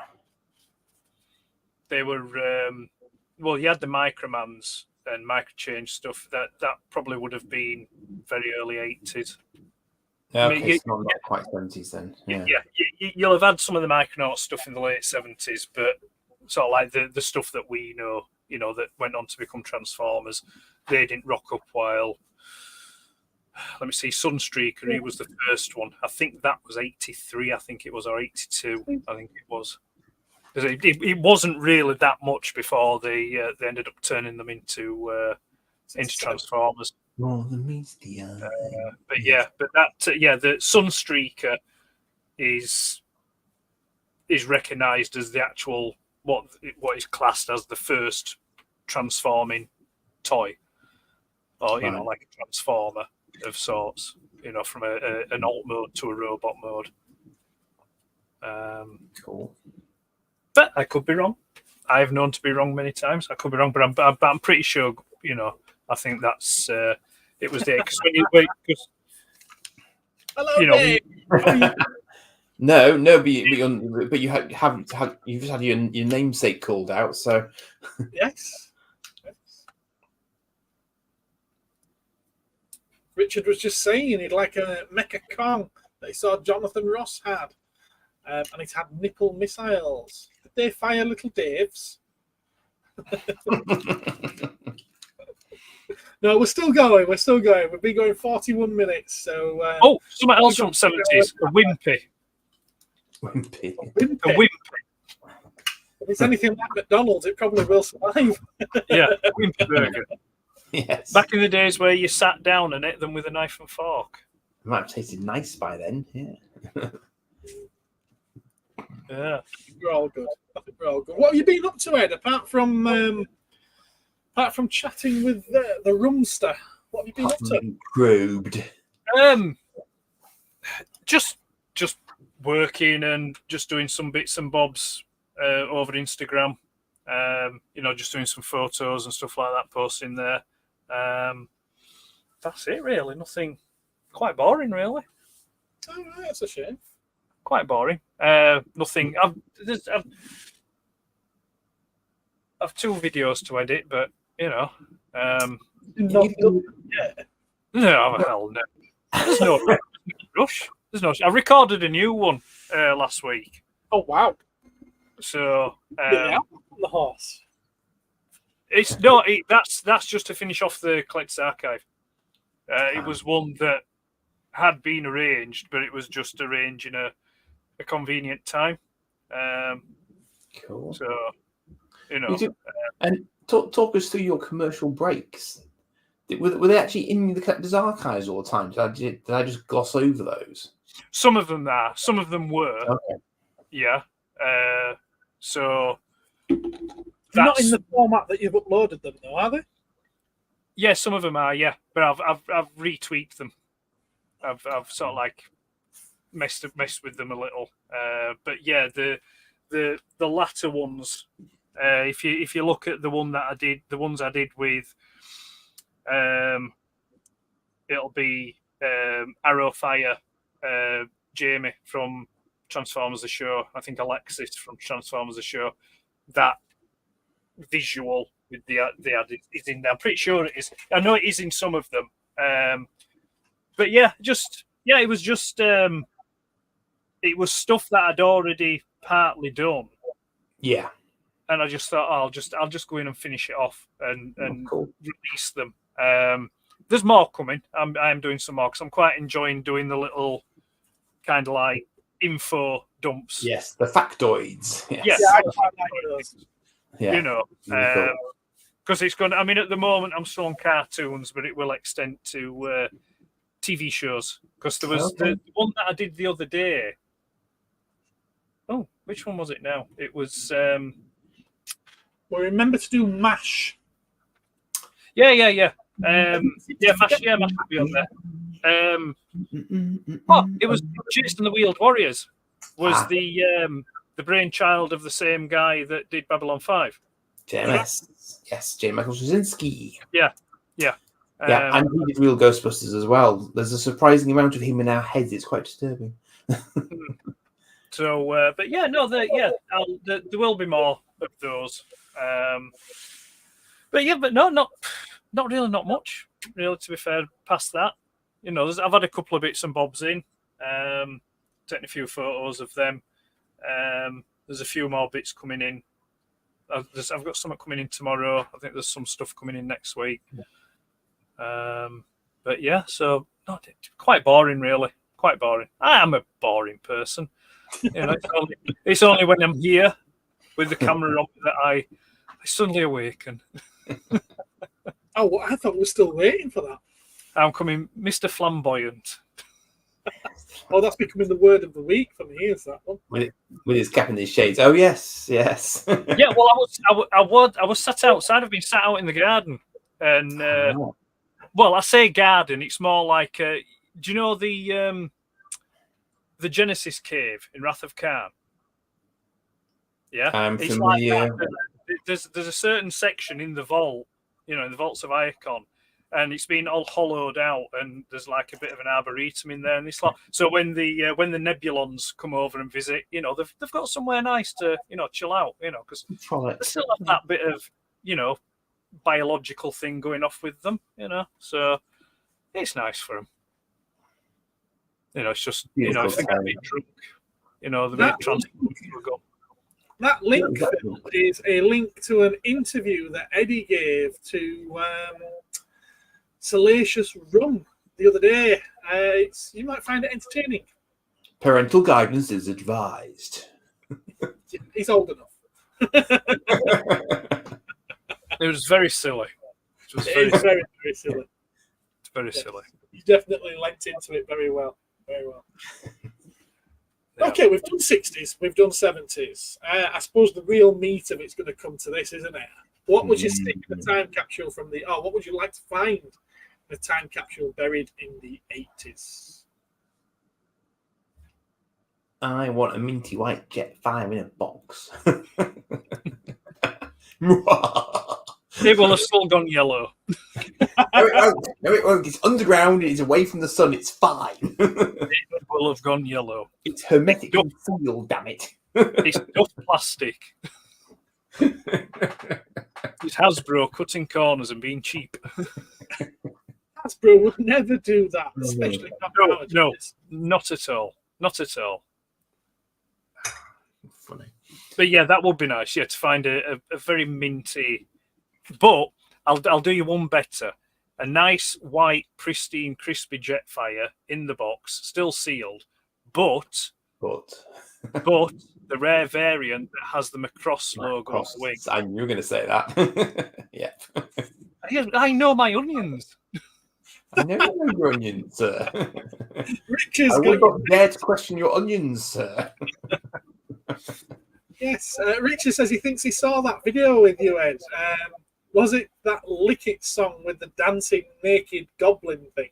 They were you had the Micromans and Microchange stuff. That probably would have been very early 80s. Okay, it's not quite 70s then. Yeah, you'll have had some of the Micronauts stuff in the late 70s, but sort of like the stuff that we know that went on to become Transformers. They didn't rock up while, let me see, Sunstreaker, he was the first one. I think that was 83, I think it was, or 82, I think it was. It wasn't really that much before they ended up turning them into Transformers. More than meets the eye. The Sunstreaker is recognised as the actual what is classed as the first transforming toy, or like a transformer of sorts, from an alt mode to a robot mode. Cool. But I could be wrong. I've known to be wrong many times. I could be wrong, but I'm pretty sure. I think that's it was there because hello, Dave. No, but you haven't had you've just had your namesake called out, so Yes. Richard was just saying he'd like a Mecha Kong that he saw Jonathan Ross had, and it's had nipple missiles. Did they fire little Daves? No, we're still going. We've been going 41 minutes. So. Something else from 70s. A Wimpy. Wimpy. A Wimpy. If it's anything like McDonald's, it probably will survive. Yeah, a Wimpy burger. Yes. Back in the days where you sat down and ate them with a knife and fork. It might have tasted nice by then. Yeah. Yeah. We're all good. I think we're all good. What have you been up to, Ed? Apart from chatting with the Rumster, what have you been up to? Probed. Just working and just doing some bits and bobs over Instagram. Just doing some photos and stuff like that, posting there. That's it, really. Nothing. Quite boring, really. Oh, right, that's a shame. Quite boring. Nothing. I've 2 videos to edit, but No, hell no. There's no rush. There's no. I recorded a new one last week. Oh wow! So On the horse. it's no. That's just to finish off the Collector's Archive. It was one that had been arranged, but it was just arranging a convenient time. Cool. So and talk us through your commercial breaks. Were they actually in the Collector's Archives all the time? Did I just gloss over those? some of them are. Some of them were. Okay. Yeah. So They're not in the format that you've uploaded them, though, are they? Yeah, some of them are. Yeah, but I've retweaked them. I've sort of like messed with them a little. But yeah, the latter ones. If you look at the ones I did with, it'll be Arrowfire, Jamie from Transformers the Show. I think Alexis from Transformers the Show. That visual with the ad is in there. I'm pretty sure it is. I know it is in some of them. But yeah, it was just it was stuff that I'd already partly done. Yeah. And I just thought, I'll just go in and finish it off and cool. release them. There's more coming. I'm doing some more because I'm quite enjoying doing the little kind of like info dumps. Yes, the factoids. Yes. Yes. Yeah, I quite like those. Yeah. You know, Really cool. because it's going. I mean, at the moment, I'm still on cartoons, but it will extend to TV shows. Because there was the one that I did the other day. Oh, which one was it now? It was. Well, remember to do MASH. Yeah. MASH will be on there. It was Jason the Wheeled Warriors. Was the brainchild of the same guy that did Babylon 5. JMS. Yes, J. Michael Straczynski. Yeah. And he did Real Ghostbusters as well. There's a surprising amount of him in our heads. It's quite disturbing. So, but yeah, no, there will be more of those. But yeah, but no, not really, not much. Really, to be fair, past that, you know, I've had a couple of bits and bobs in, taking a few photos of them. There's a few more bits coming in I've got something coming in tomorrow. I think there's some stuff coming in next week. But yeah, so not quite boring, really. Quite boring. I am a boring person. It's only when I'm here with the camera on that I suddenly awaken. Oh, I thought we were still waiting for that. I'm coming, Mr. Flamboyant. Oh, that's becoming the word of the week for me. Is that one? With his cap and his shades. Oh yes. Yeah, well, I was sat outside. I've been sat out in the garden, and well, I say garden. It's more like, do you know the Genesis cave in Wrath of Khan? Yeah, I'm it's familiar. like that. There's a certain section in the vault, in the vaults of Iacon, and it's been all hollowed out, and there's like a bit of an arboretum in there, and it's like, so when the Nebulons come over and visit, they've got somewhere nice to chill out, because they still have that bit of biological thing going off with them, so it's nice for them. It's just if they get a bit drunk, the bit transport will go. That link is a link to an interview that Eddie gave to Salacious Rum the other day. You might find it entertaining. Parental guidance is advised. He's old enough. It was very silly. It was very, very silly. It's very silly. You definitely lent into it very well. Very well. Yeah. Okay, we've done 60s, we've done 70s. I suppose the real meat of it's going to come to this, isn't it? What would you stick in the time capsule what would you like to find in a time capsule buried in the 80s? I want a minty white Jet 5 in a box. It will have still gone yellow. No, it won't. It's underground. It's away from the sun. It's fine. It will have gone yellow. It's hermetically sealed, damn it. It's tough plastic. It's Hasbro cutting corners and being cheap. Hasbro would never do that, especially No, not at all. Not at all. Funny. But yeah, that would be nice. Yeah, to find a very minty. But I'll do you one better. A nice white, pristine, crispy Jetfire in the box, still sealed, but the rare variant that has the Macross logo on the wing. I knew you were going to say that. Yeah. I know my onions. I know your onions, sir. Richard's I would not dare to question your onions, sir. Yes, Richard says he thinks he saw that video with you, Ed. Was it that Lick It song with the dancing naked goblin thing?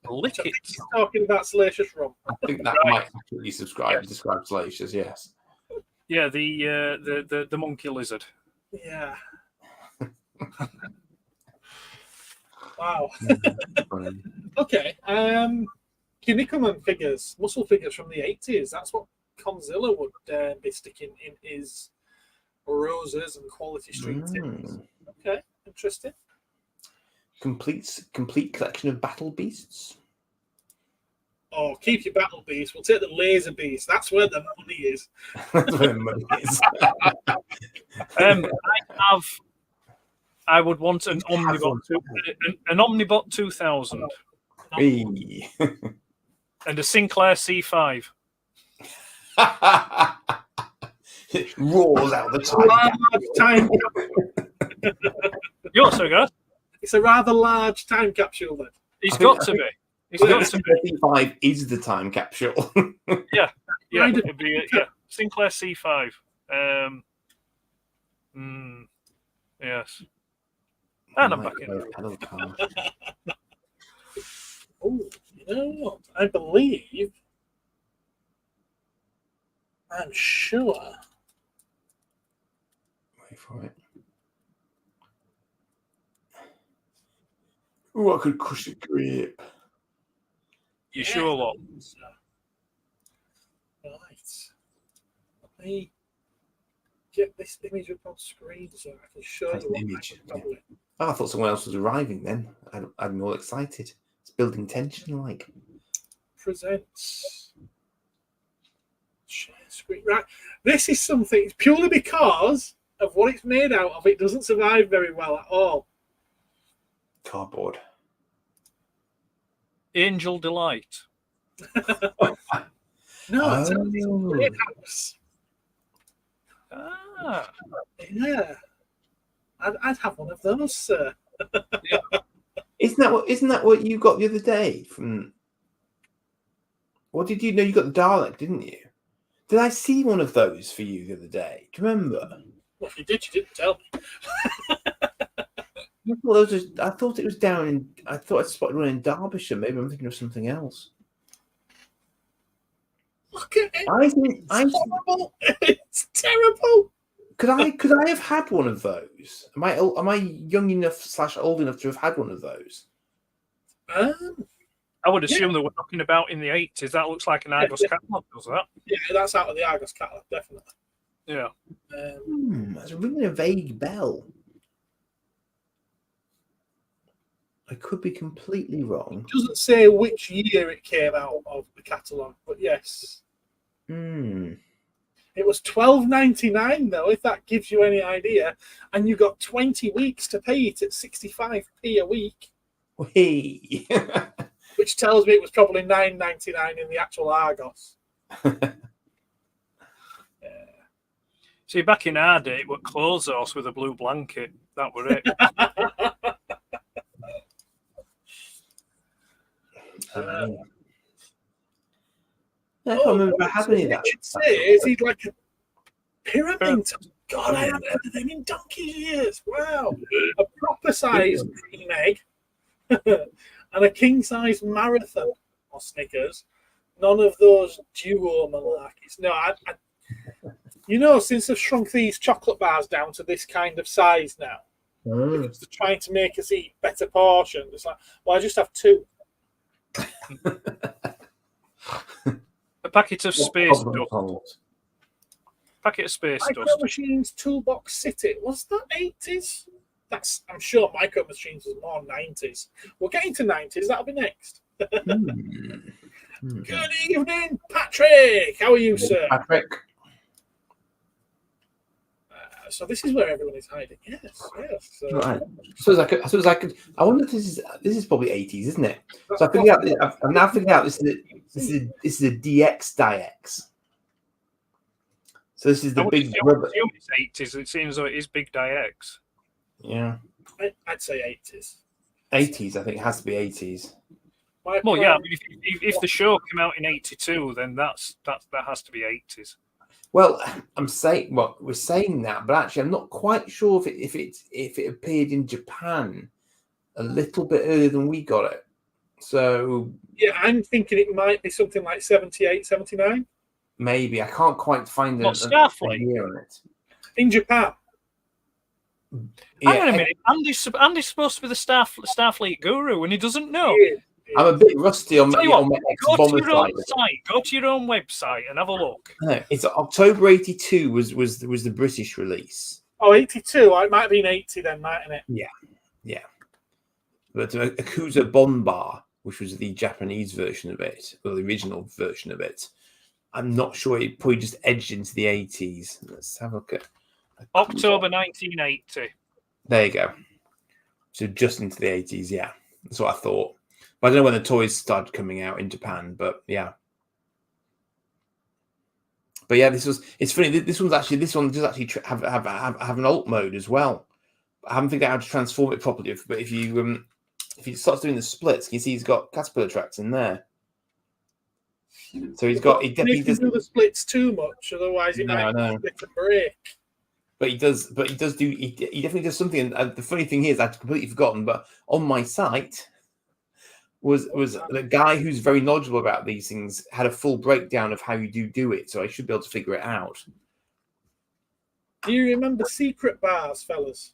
Lick It? He's talking about Salacious Rum. I think that might actually describe Salacious, yes. Yeah, the monkey lizard. Yeah. Wow. Okay. Kinnikuman figures, muscle figures from the 80s. That's what Conzilla would be sticking in his Roses and Quality Street tins. Okay, interesting. Complete collection of battle beasts. Oh, keep your battle beast. We'll take the laser beast. That's where the money is. That's where the money is. I would want an Omnibot 2000. Hey. And a Sinclair C5. It roars out the time. You also got? It's a rather large time capsule then. He's got to be. He's got to be. C5 is the time capsule. Yeah. It'd be Sinclair C5. Yes. And I'm back in. Oh, you know what? I believe. I'm sure. Wait for it. Oh, I could crush a grape. You sure what? Right. Let me get this image up on screen so I can show That's you an what image. I can probably... Oh, I thought someone else was arriving then. I'm all excited. It's building tension, like. Presents. Share screen. Right. This is something purely because of what it's made out of, it doesn't survive very well at all. Cardboard. Angel Delight. No, it's a playhouse. Ah. Yeah. I'd have one of those, sir. Isn't that what you got the other day from? What did you know? You got the Dalek, didn't you? Did I see one of those for you the other day? Do you remember? Well, if you did, you didn't tell me. I thought it was down in. I thought I spotted one in Derbyshire. Maybe I'm thinking of something else. Look at it. It's horrible. It's terrible. Could I have had one of those? Am I young enough / old enough to have had one of those? I would assume they were talking about in the 80s. That looks like an Argos catalogue, does that? Yeah, that's out of the Argos catalogue, definitely. Yeah. That's ringing a vague bell. I could be completely wrong. It doesn't say which year it came out of the catalogue, but yes. It was $12.99 though, if that gives you any idea, and you got 20 weeks to pay it at 65p a week. Hey. Which tells me it was probably $9.99 in the actual Argos. See, back in our day, it was clothes horse with a blue blanket. That were it. I can't remember if I had any of that. Is he like a pyramid? God, I haven't heard of them in donkey's years. Wow. A proper size cream egg and a king size marathon or Snickers. None of those duo malarkeys. No, since I've shrunk these chocolate bars down to this kind of size now, because they're trying to make us eat better portions. It's like, well, I just have two. A packet of space dust. Packet of space Micro dust. Machines Toolbox City. Was that 80s? I'm sure Micro Machines was more 90s. We'll get into 90s. That'll be next. Good evening, Patrick. How are you, sir? Patrick. So this is where everyone is hiding. Yes. Right. I suppose I could. I wonder if this is probably 80s, isn't it? So I figured out. I've now figured out this is a DX DX. So this is the big rubber. It's 80s. It seems like it is big DX. Yeah. I'd say 80s. 80s. I think it has to be 80s. Well, yeah. If the show came out in 82, then that has to be 80s. Well, we're saying that, but actually, I'm not quite sure if it appeared in Japan a little bit earlier than we got it. So yeah, I'm thinking it might be something like 78, 79. Maybe I can't quite find a year on it. In Japan. Hang on a minute. Andy's supposed to be the Starfleet guru, and he doesn't know. I'm a bit rusty on my go to your own site. Go to your own website and have a look. No, it's October '82 was the British release. Oh, 82. It might have been 80 then, mightn't it? Yeah. But Akuta Bonbar, which was the Japanese version of it, or the original version of it, I'm not sure. It probably just edged into the 80s. Let's have a look at October 1980. There you go. So just into the 80s, yeah. That's what I thought. But I don't know when the toys started coming out in Japan, but yeah. But yeah, it's funny. This one does actually have an alt mode as well. I haven't figured out how to transform it properly. But if you starts doing the splits, you see he's got caterpillar tracks in there. So he definitely doesn't do the splits too much, otherwise it might split and break. But he definitely does something. And the funny thing is, I'd completely forgotten. But on my site was the guy who's very knowledgeable about these things had a full breakdown of how you do it. So I should be able to figure it out. Do you remember secret bars, fellas?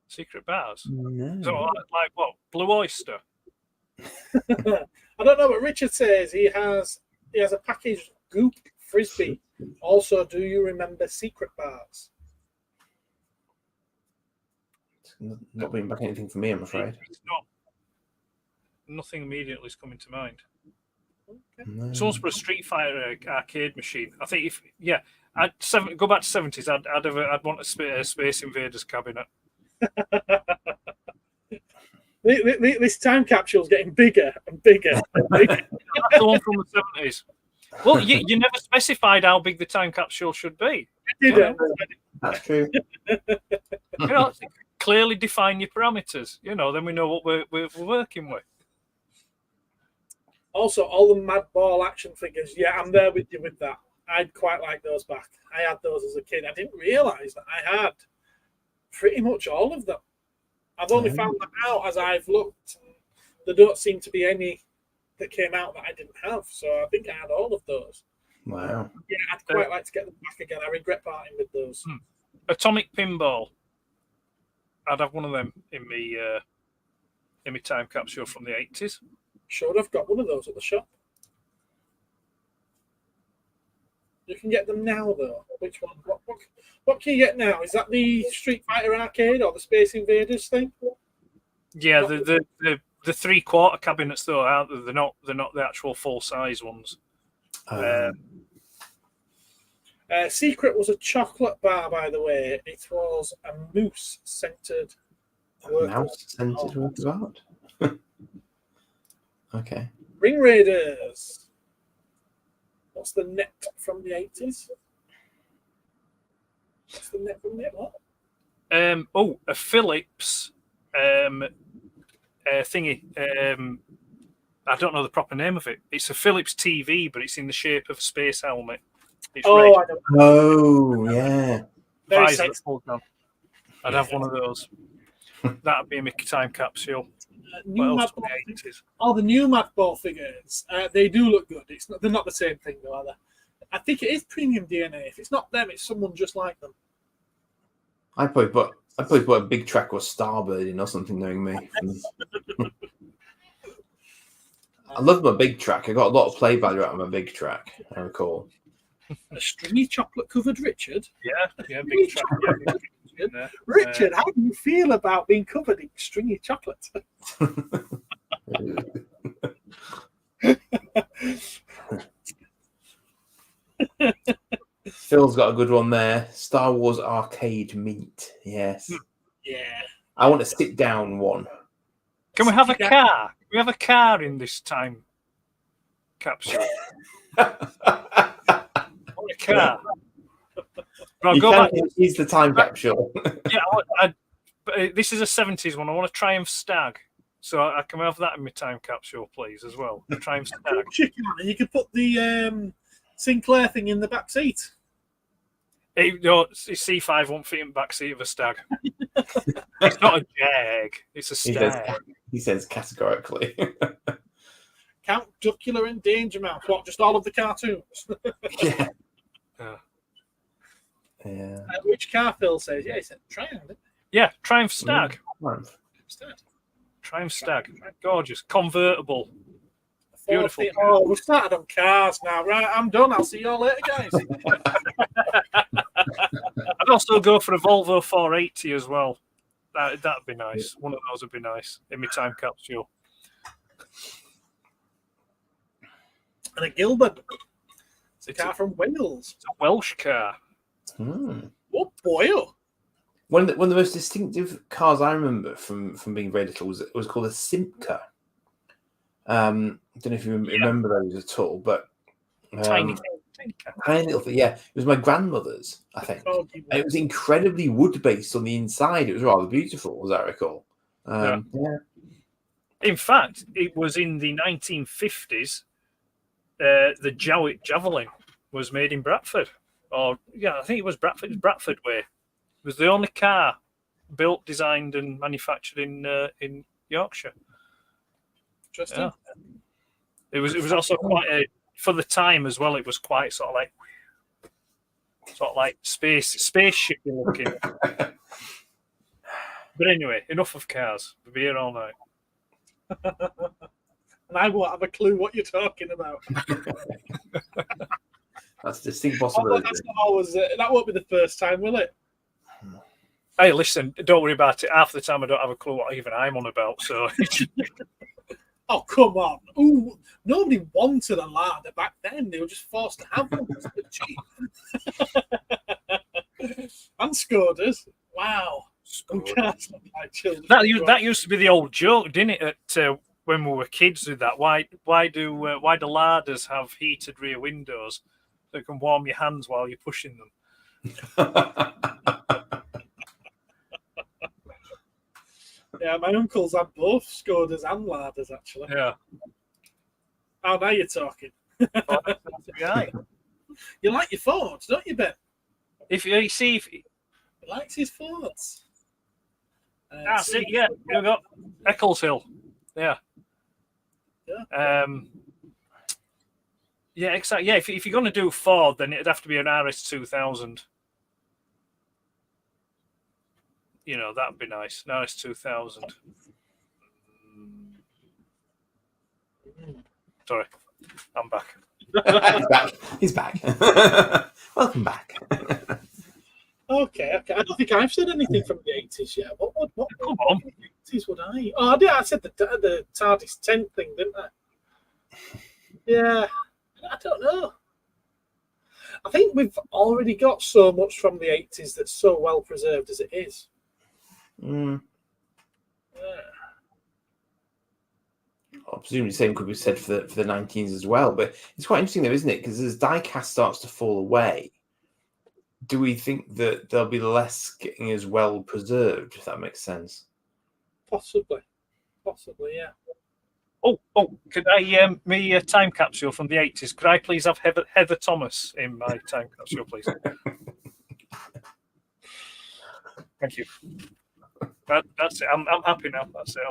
Secret bars? No. So like what? Blue Oyster? I don't know, but Richard says he has a packaged Goop Frisbee. Also, do you remember secret bars? It's not bringing back anything for me, I'm afraid. It's not. Nothing immediately is coming to mind. No. Someone's put a Street Fighter arcade machine. I think I'd go back to 70s. I'd want a Space Invaders cabinet. This time capsule's getting bigger and bigger and bigger. That's the one from the 70s. Well, you never specified how big the time capsule should be. That's true. Clearly define your parameters. Then we know what we're working with. Also, all the Mad Ball action figures. Yeah, I'm there with you with that. I'd quite like those back. I had those as a kid. I didn't realise that I had pretty much all of them. I've only found that out as I've looked. There don't seem to be any that came out that I didn't have. So I think I had all of those. Wow. Yeah, I'd quite like to get them back again. I regret parting with those. Atomic Pinball. I'd have one of them in my time capsule from the 80s. Sure, I've got one of those at the shop. You can get them now, though. Which one? What can you get now? Is that the Street Fighter arcade or the Space Invaders thing? Yeah, the 3/4 cabinets though, aren't they? They're not the actual full size ones. Secret was a chocolate bar, by the way. It was a mouse-centered. Mouse-centered work of art. Okay. Ring Raiders. What's the net from the 80s? What's the net from the what? A Philips thingy. I don't know the proper name of it. It's a Philips TV, but it's in the shape of a space helmet. It's red. I don't yeah. Visor that's pulled down. I'd have one of those. That'd be a Mickey time capsule. New Mad Ball figures. Oh, the new Mad Ball figures. They do look good. They're not the same thing, though, are they? I think it is Premium DNA. If it's not them, it's someone just like them. I probably put a Big Track or Starbird in or something, knowing me. I love my Big Track. I got a lot of play value out of my Big Track, I recall. A stringy chocolate covered Richard? Yeah, Big Track. Yeah. Richard, how do you feel about being covered in stringy chocolate? Phil's got a good one there. Star Wars arcade meat. Yes. Yeah. I want a sit down one. Can we have a car? Can we have a car in this time capsule? I want a car. But He's the time capsule. This is a 70s one. I want a Triumph Stag. So I can have that in my time capsule, please, as well. The Triumph Stag. You could put the Sinclair thing in the back seat. C5 won't fit in the back seat of a Stag. It's not a Jag. It's a Stag. He says categorically. Count Duckula and Danger Mouse. What? Just all of the cartoons? Yeah. Which car Phil says? Yeah, he said Triumph. Yeah, Triumph Stag. Triumph Stag. Gorgeous. Convertible. Beautiful. Oh, we started on cars now. Right, I'm done. I'll see you all later, guys. I'd also go for a Volvo 480 as well. That'd be nice. One of those would be nice in my time capsule. And a Gilbert. It's a car from Wales. It's a Welsh car. Oh boy! One of the most distinctive cars I remember from being very little was called a Simca. I don't know if you remember those at all, but tiny little thing. Yeah, it was my grandmother's, I think. And it was incredibly wood based on the inside. It was rather beautiful, as I recall. Yeah. In fact, it was in the 1950s. The Jowett Javelin was made in Bradford. I think it was Bradford. Bradford Way. It was the only car built, designed, and manufactured in Yorkshire. Interesting. Yeah. It was also quite for the time as well. It was quite sort of like spaceship looking. But anyway, enough of cars. We'll be here all night. And I won't have a clue what you're talking about. That's a distinct possibility. That won't be the first time, will it? Hey, listen, don't worry about it. Half the time I don't have a clue what even I'm on about. So, Oh, come on. Ooh, nobody wanted a Lada back then. They were just forced to have one because they were cheap. And Skodas. Wow. Skodas. Like children. That used to be the old joke, didn't it? When we were kids with that. Why do Ladas have heated rear windows so you can warm your hands while you're pushing them? Yeah, my uncles had both Skodas and Ladas, actually. Yeah. Oh, now you're talking. Right. You like your Fords, don't you, Ben? If you see, He likes his Fords. that's it. Yeah, you got Eccleshill. Yeah. Yeah, exactly. Yeah, if you're going to do Ford, then it'd have to be an RS 2000. You know, that'd be nice. An RS 2000. Sorry, I'm back. He's back. Welcome back. Okay. I don't think I've said anything from the 80s yet. What Come on. from the 80s would I? Oh, I did. I said the TARDIS tent thing, didn't I? Yeah. I don't know. I think we've already got so much from the 80s that's so well preserved as it is. Mm. Yeah. Well, presumably the same could be said for the 19s as well. But it's quite interesting, though, isn't it? Because as diecast starts to fall away, do we think that there'll be less getting as well preserved, if that makes sense? Possibly, yeah. Oh, could I me time capsule from the 80s? Could I please have Heather Thomas in my time capsule, please? Thank you. That's it. I'm happy now. That's it.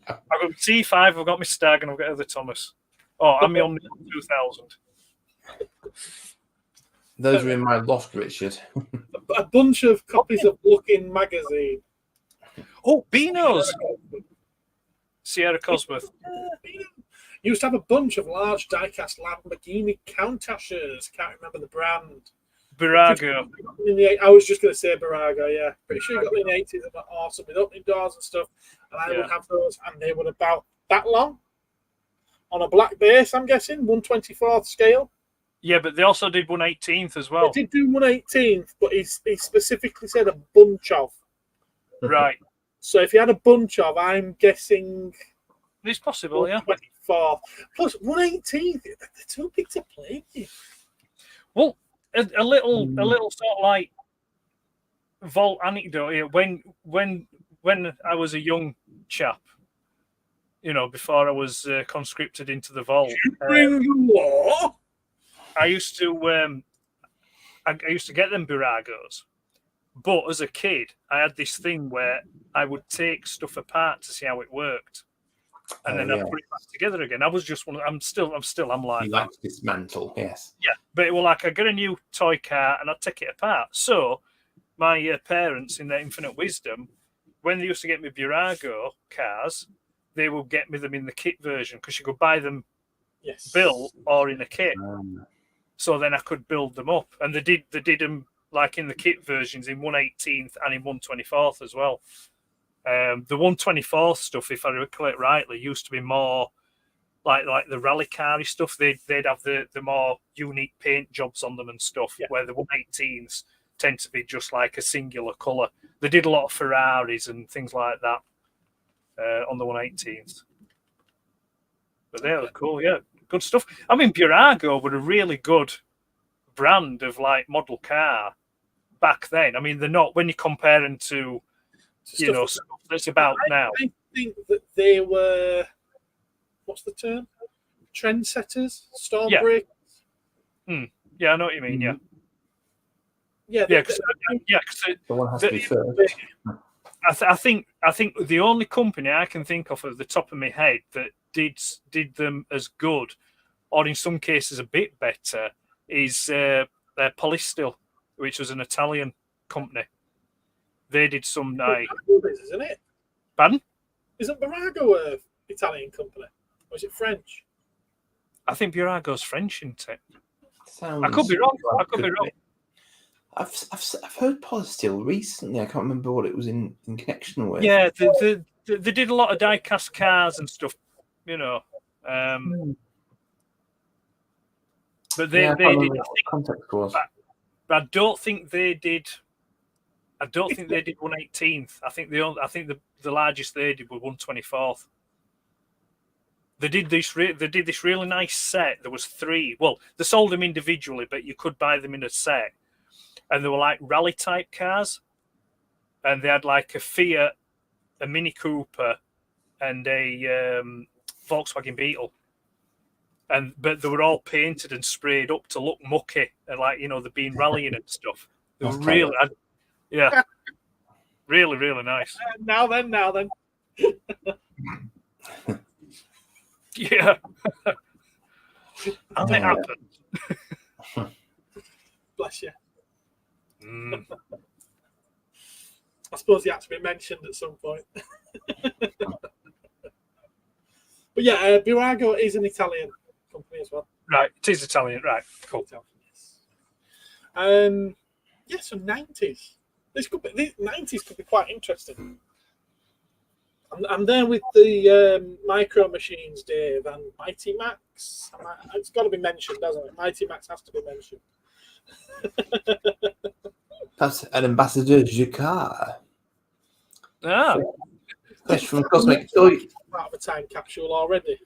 I've got T5. I've got my Stag, and I've got Heather Thomas. Oh, I'm on 2000. Those are in my loft, Richard. A bunch of copies of Looking magazine. Oh, Beano's. Sierra Cosworth. Used to have a bunch of large diecast Lamborghini Countachers. Can't remember the brand. Birago. I was just going to say Birago, yeah. Pretty sure you got them in the 80s and they're awesome with opening doors and stuff. And I would have those, and they were about that long on a black base, I'm guessing, 1/24th scale. Yeah, but they also did 1/18th as well. They did do 1/18th, but he specifically said a bunch of. Right. So if you had a bunch of, I'm guessing. It's possible, yeah. 1/24th. Plus 1/18th, they're too big to play with. Well, a little sort of like vault anecdote here. When I was a young chap, you know, before I was conscripted into the vault, Bring the war. I used to get them Biragos, but as a kid, I had this thing where I would take stuff apart to see how it worked, and then I'd put it back together again. I was just one. I'm like You like to dismantle, yes. Yeah, but it was like I get a new toy car and I'd take it apart. So my parents, in their infinite wisdom, when they used to get me Birago cars, they would get me them in the kit version because you could buy them built or in a kit. So then I could build them up, and they did them like in the kit versions in 1/18th and in 1/24th as well. The 1/24th stuff, if I recall it rightly, used to be more like the rally car stuff. They'd have the more unique paint jobs on them and stuff, where the 1/18ths tend to be just like a singular colour. They did a lot of Ferraris and things like that on the 1/18ths. But they were cool, yeah. Good stuff. I mean, Birago were a really good brand of like model car back then. I mean, they're not when you compare them to stuff that's about now. I think that they were, what's the term? Trendsetters, stormbreakers. Yeah, I know what you mean. Yeah. Yeah. Because one has to be first. I think the only company I can think of at the top of my head that did them as good, or in some cases a bit better, is Polistil, which was an Italian company. They did some nice. Isn't it? Pardon? Isn't Birago an Italian company? Or is it French? I think Birago's French, isn't it? Sounds I could be wrong. I've heard Polistil recently. I can't remember what it was in connection with. Yeah, they did a lot of die-cast cars and stuff, you know. Hmm. But they I can't did. remember what the context was. But I don't think they did. I don't think they did 1/18th. I think the largest they did was 1/24th. They did this. They did this really nice set. There was 3. Well, they sold them individually, but you could buy them in a set, and they were like rally type cars, and they had like a Fiat, a Mini Cooper, and a Volkswagen Beetle. But they were all painted and sprayed up to look mucky, and like, you know, they've been rallying and stuff. They were really, yeah, really, really nice. Now then. Yeah, and it happened. Bless you. Mm. I suppose he had to be mentioned at some point. But yeah, Burago is an Italian company as well. Right, it is Italian. Right, cool. Yeah, so 90s. These 90s could be quite interesting. I'm there with the Micro Machines, Dave, and Mighty Max. It's got to be mentioned, doesn't it? Mighty Max has to be mentioned. That's an Ambassador Jacquard. Ah, Fresh from Cosmic Toy. Out of a time capsule already.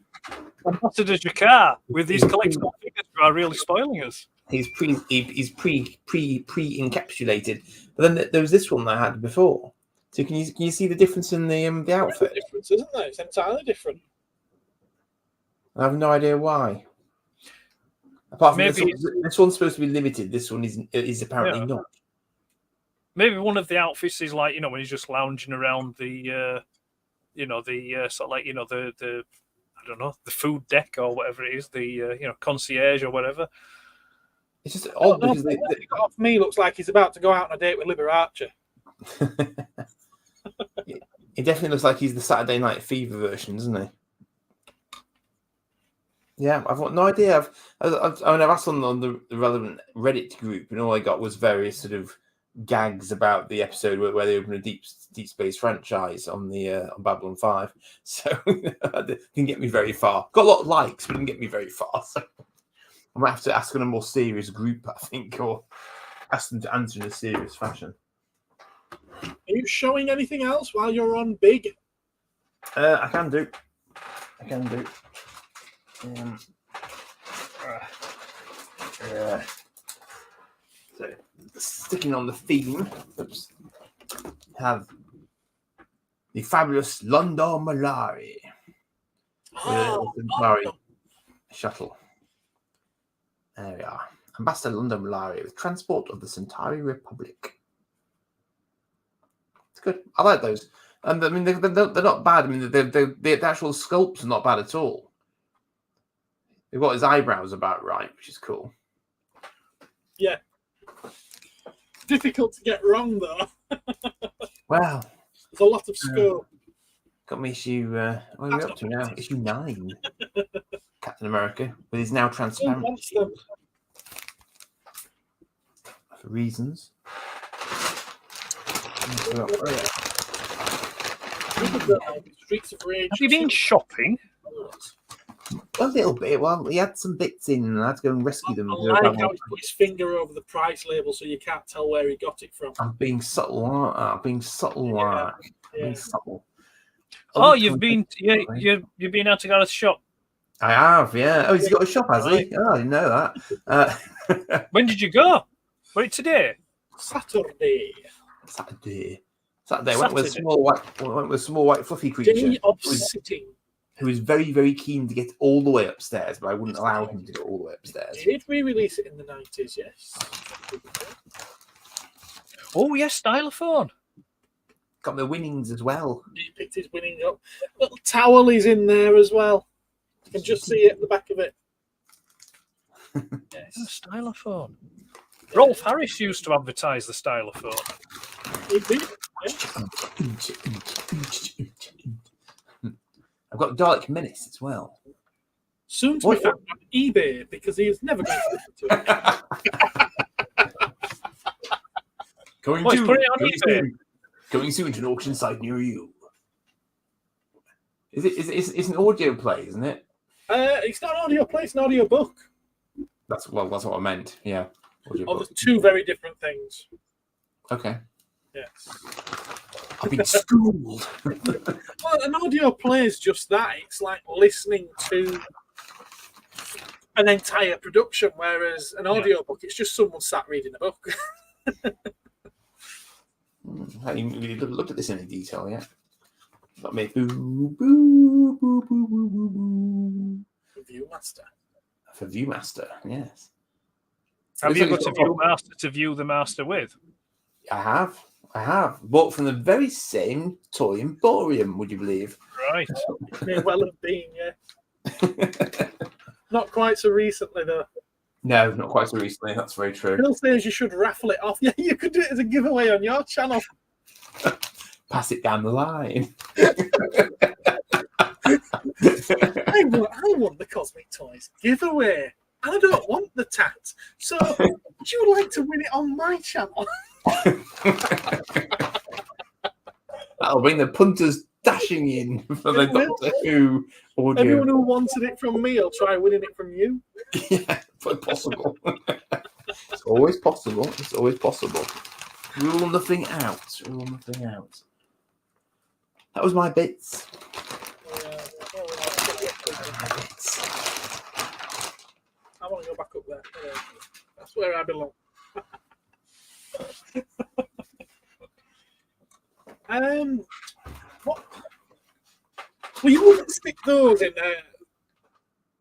Ambassador Jacquard with these collectible figures who are really spoiling us. He's pre encapsulated. But then there was this one that I had before. So can you see the difference in the outfit? Difference, isn't there? It's entirely different. I have no idea why. Apart from Maybe this one's supposed to be limited. This one is apparently not. Maybe one of the outfits is like, you know, when he's just lounging around the, sort of like, you know, the I don't know, the food deck or whatever it is, the concierge or whatever. It's just odd because for me looks like he's about to go out on a date with Libby Archer. It definitely looks like he's the Saturday Night Fever version, doesn't he? Yeah, I've got no idea. I've asked on the relevant Reddit group, and all I got was various sort of gags about the episode where they open a Deep Space franchise on the on Babylon 5. So it didn't get me very far. Got a lot of likes, but didn't get me very far. So I might have to ask on a more serious group, I think, or ask them to answer in a serious fashion. Are you showing anything else while you're on Big? I can do. So, sticking on the theme, have the fabulous London Malari. Malari shuttle. There we are. Ambassador London Malari with transport of the Centauri Republic. It's good. I like those. And I mean, they're not bad. I mean, the actual sculpts are not bad at all. They've got his eyebrows about right, which is cool. Yeah. Difficult to get wrong, though. Wow. There's a lot of scope. Got me issue... what are we up to now? Issue 9. Captain America, with his now transparent shield. For reasons. Streets of Rage. Have you been shopping? A little bit. Well, he had some bits in, and I had to go and rescue them. I like how he put his finger over the price label so you can't tell where he got it from. I'm being subtle. I'm being subtle. Oh, you've been out to go to the shop. I have, yeah. Oh, he's got a shop, has he? Oh, I didn't know that. When did you go? Was it today? Saturday. Went with a small white fluffy creature. Day of sitting. Who was very, very keen to get all the way upstairs, but I wouldn't allow him to go all the way upstairs. Did we release it in the 90s? Yes. Oh, yes, Stylophone. Got the winnings as well. He picked his winning up. Little towel is in there as well. You can just see it at the back of it. Yes, Stylophone. Rolf Harris used to advertise the Stylophone. He did. Yeah. I've got Dalek Menace as well. Soon to be found on eBay because he is never going to listen to it. Going soon to an auction site near you. It's an audio play, isn't it? It's not an audio play, it's an audio book. That's what I meant. Yeah. Audio Oh, book. there's two very different things. Okay. Yes. I've been schooled. Well, an audio play is just that. It's like listening to an entire production, whereas an audio book, it's just someone sat reading a book. I haven't really looked at this in any detail yet. Not me. Boo, boo, boo, boo, boo, boo, boo. Viewmaster. For Viewmaster, yes. Have Looks you like got it's a Viewmaster to view the Master with? I have. Bought from the very same toy emporium, would you believe? Right. May well have been, yeah. Not quite so recently, though. No, not quite so recently. That's very true. Phil says you should raffle it off. Yeah, you could do it as a giveaway on your channel. Pass it down the line. I want the Cosmic Toys giveaway. And I don't want the tat. So, would you like to win it on my channel? That'll bring the punters dashing in for the It will. Doctor Who audio. Everyone who wanted it from me will try winning it from you. Yeah, but possible. It's always possible. It's always possible. Rule nothing out. Rule nothing out. That was my bits. I want to go back up there. That's where I belong. What? Well, you wouldn't stick those in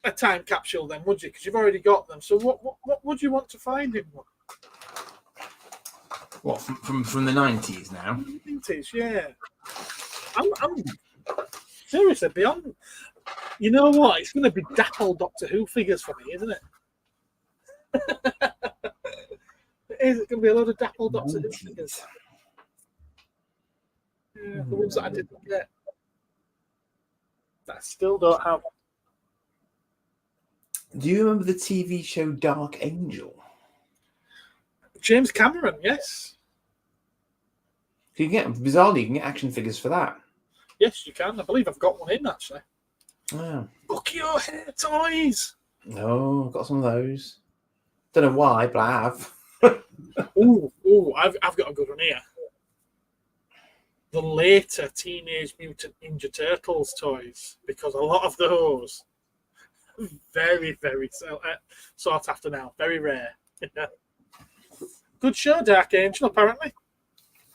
a time capsule, then, would you? Because you've already got them. So, what would you want to find in one? What from the 90s now? It is, yeah. I'm seriously beyond. You know what? It's going to be dapple Doctor Who figures for me, isn't it? It is. It's going to be a lot of dapple Doctor Who figures. Yeah, the ones that I didn't get. That I still don't have. Do you remember the TV show Dark Angel? James Cameron, yes. Bizarrely, you can get action figures for that. Yes, you can. I believe I've got one in, actually. Oh. Look your hair toys. No, I've got some of those. Don't know why, but I have. Ooh, I've got a good one here. The later Teenage Mutant Ninja Turtles toys, because a lot of those very, very sought after now. Very rare. Good show, Dark Angel, apparently.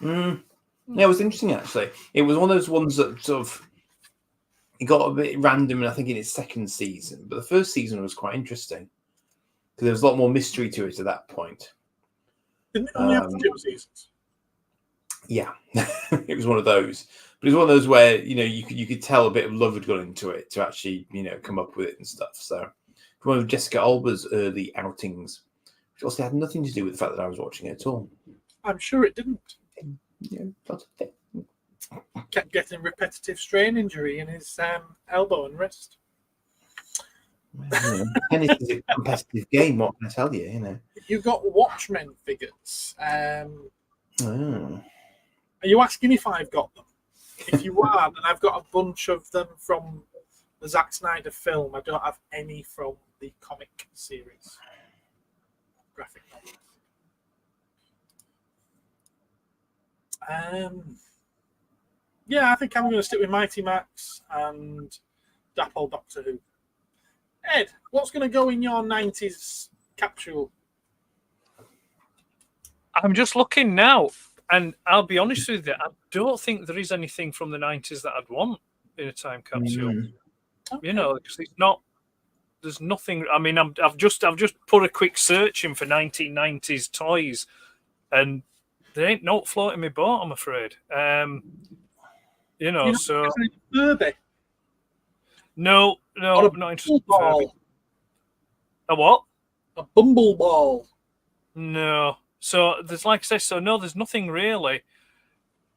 Yeah, it was interesting, actually. It was one of those ones that sort of it got a bit random, I think, in its second season. But the first season was quite interesting because there was a lot more mystery to it at that point. Didn't it only have 2 seasons? Yeah, it was one of those. But it was one of those where you could tell a bit of love had gone into it to actually come up with it and stuff. So one of Jessica Alba's early outings, which also had nothing to do with the fact that I was watching it at all. I'm sure it didn't. Yeah, not a bit. Kept getting repetitive strain injury in his elbow and wrist. Well, tennis is a competitive game. What can I tell you? You got Watchmen figures. Oh. Are you asking if I've got them? If you are, then I've got a bunch of them from the Zack Snyder film. I don't have any from the comic series. Graphic novel. Yeah, I think I'm going to stick with Mighty Max and Dapple Doctor Who. Ed, what's going to go in your 90s capsule? I'm just looking now, and I'll be honest with you, I don't think there is anything from the 90s that I'd want in a time capsule. Okay. Because it's not. There's nothing. I mean, I've just put a quick search in for 1990s toys, and there ain't no floating my boat, I'm afraid. So Furby. no, Or a not interested in bumbleball. Furby. A what? A bumbleball. No. So there's there's nothing really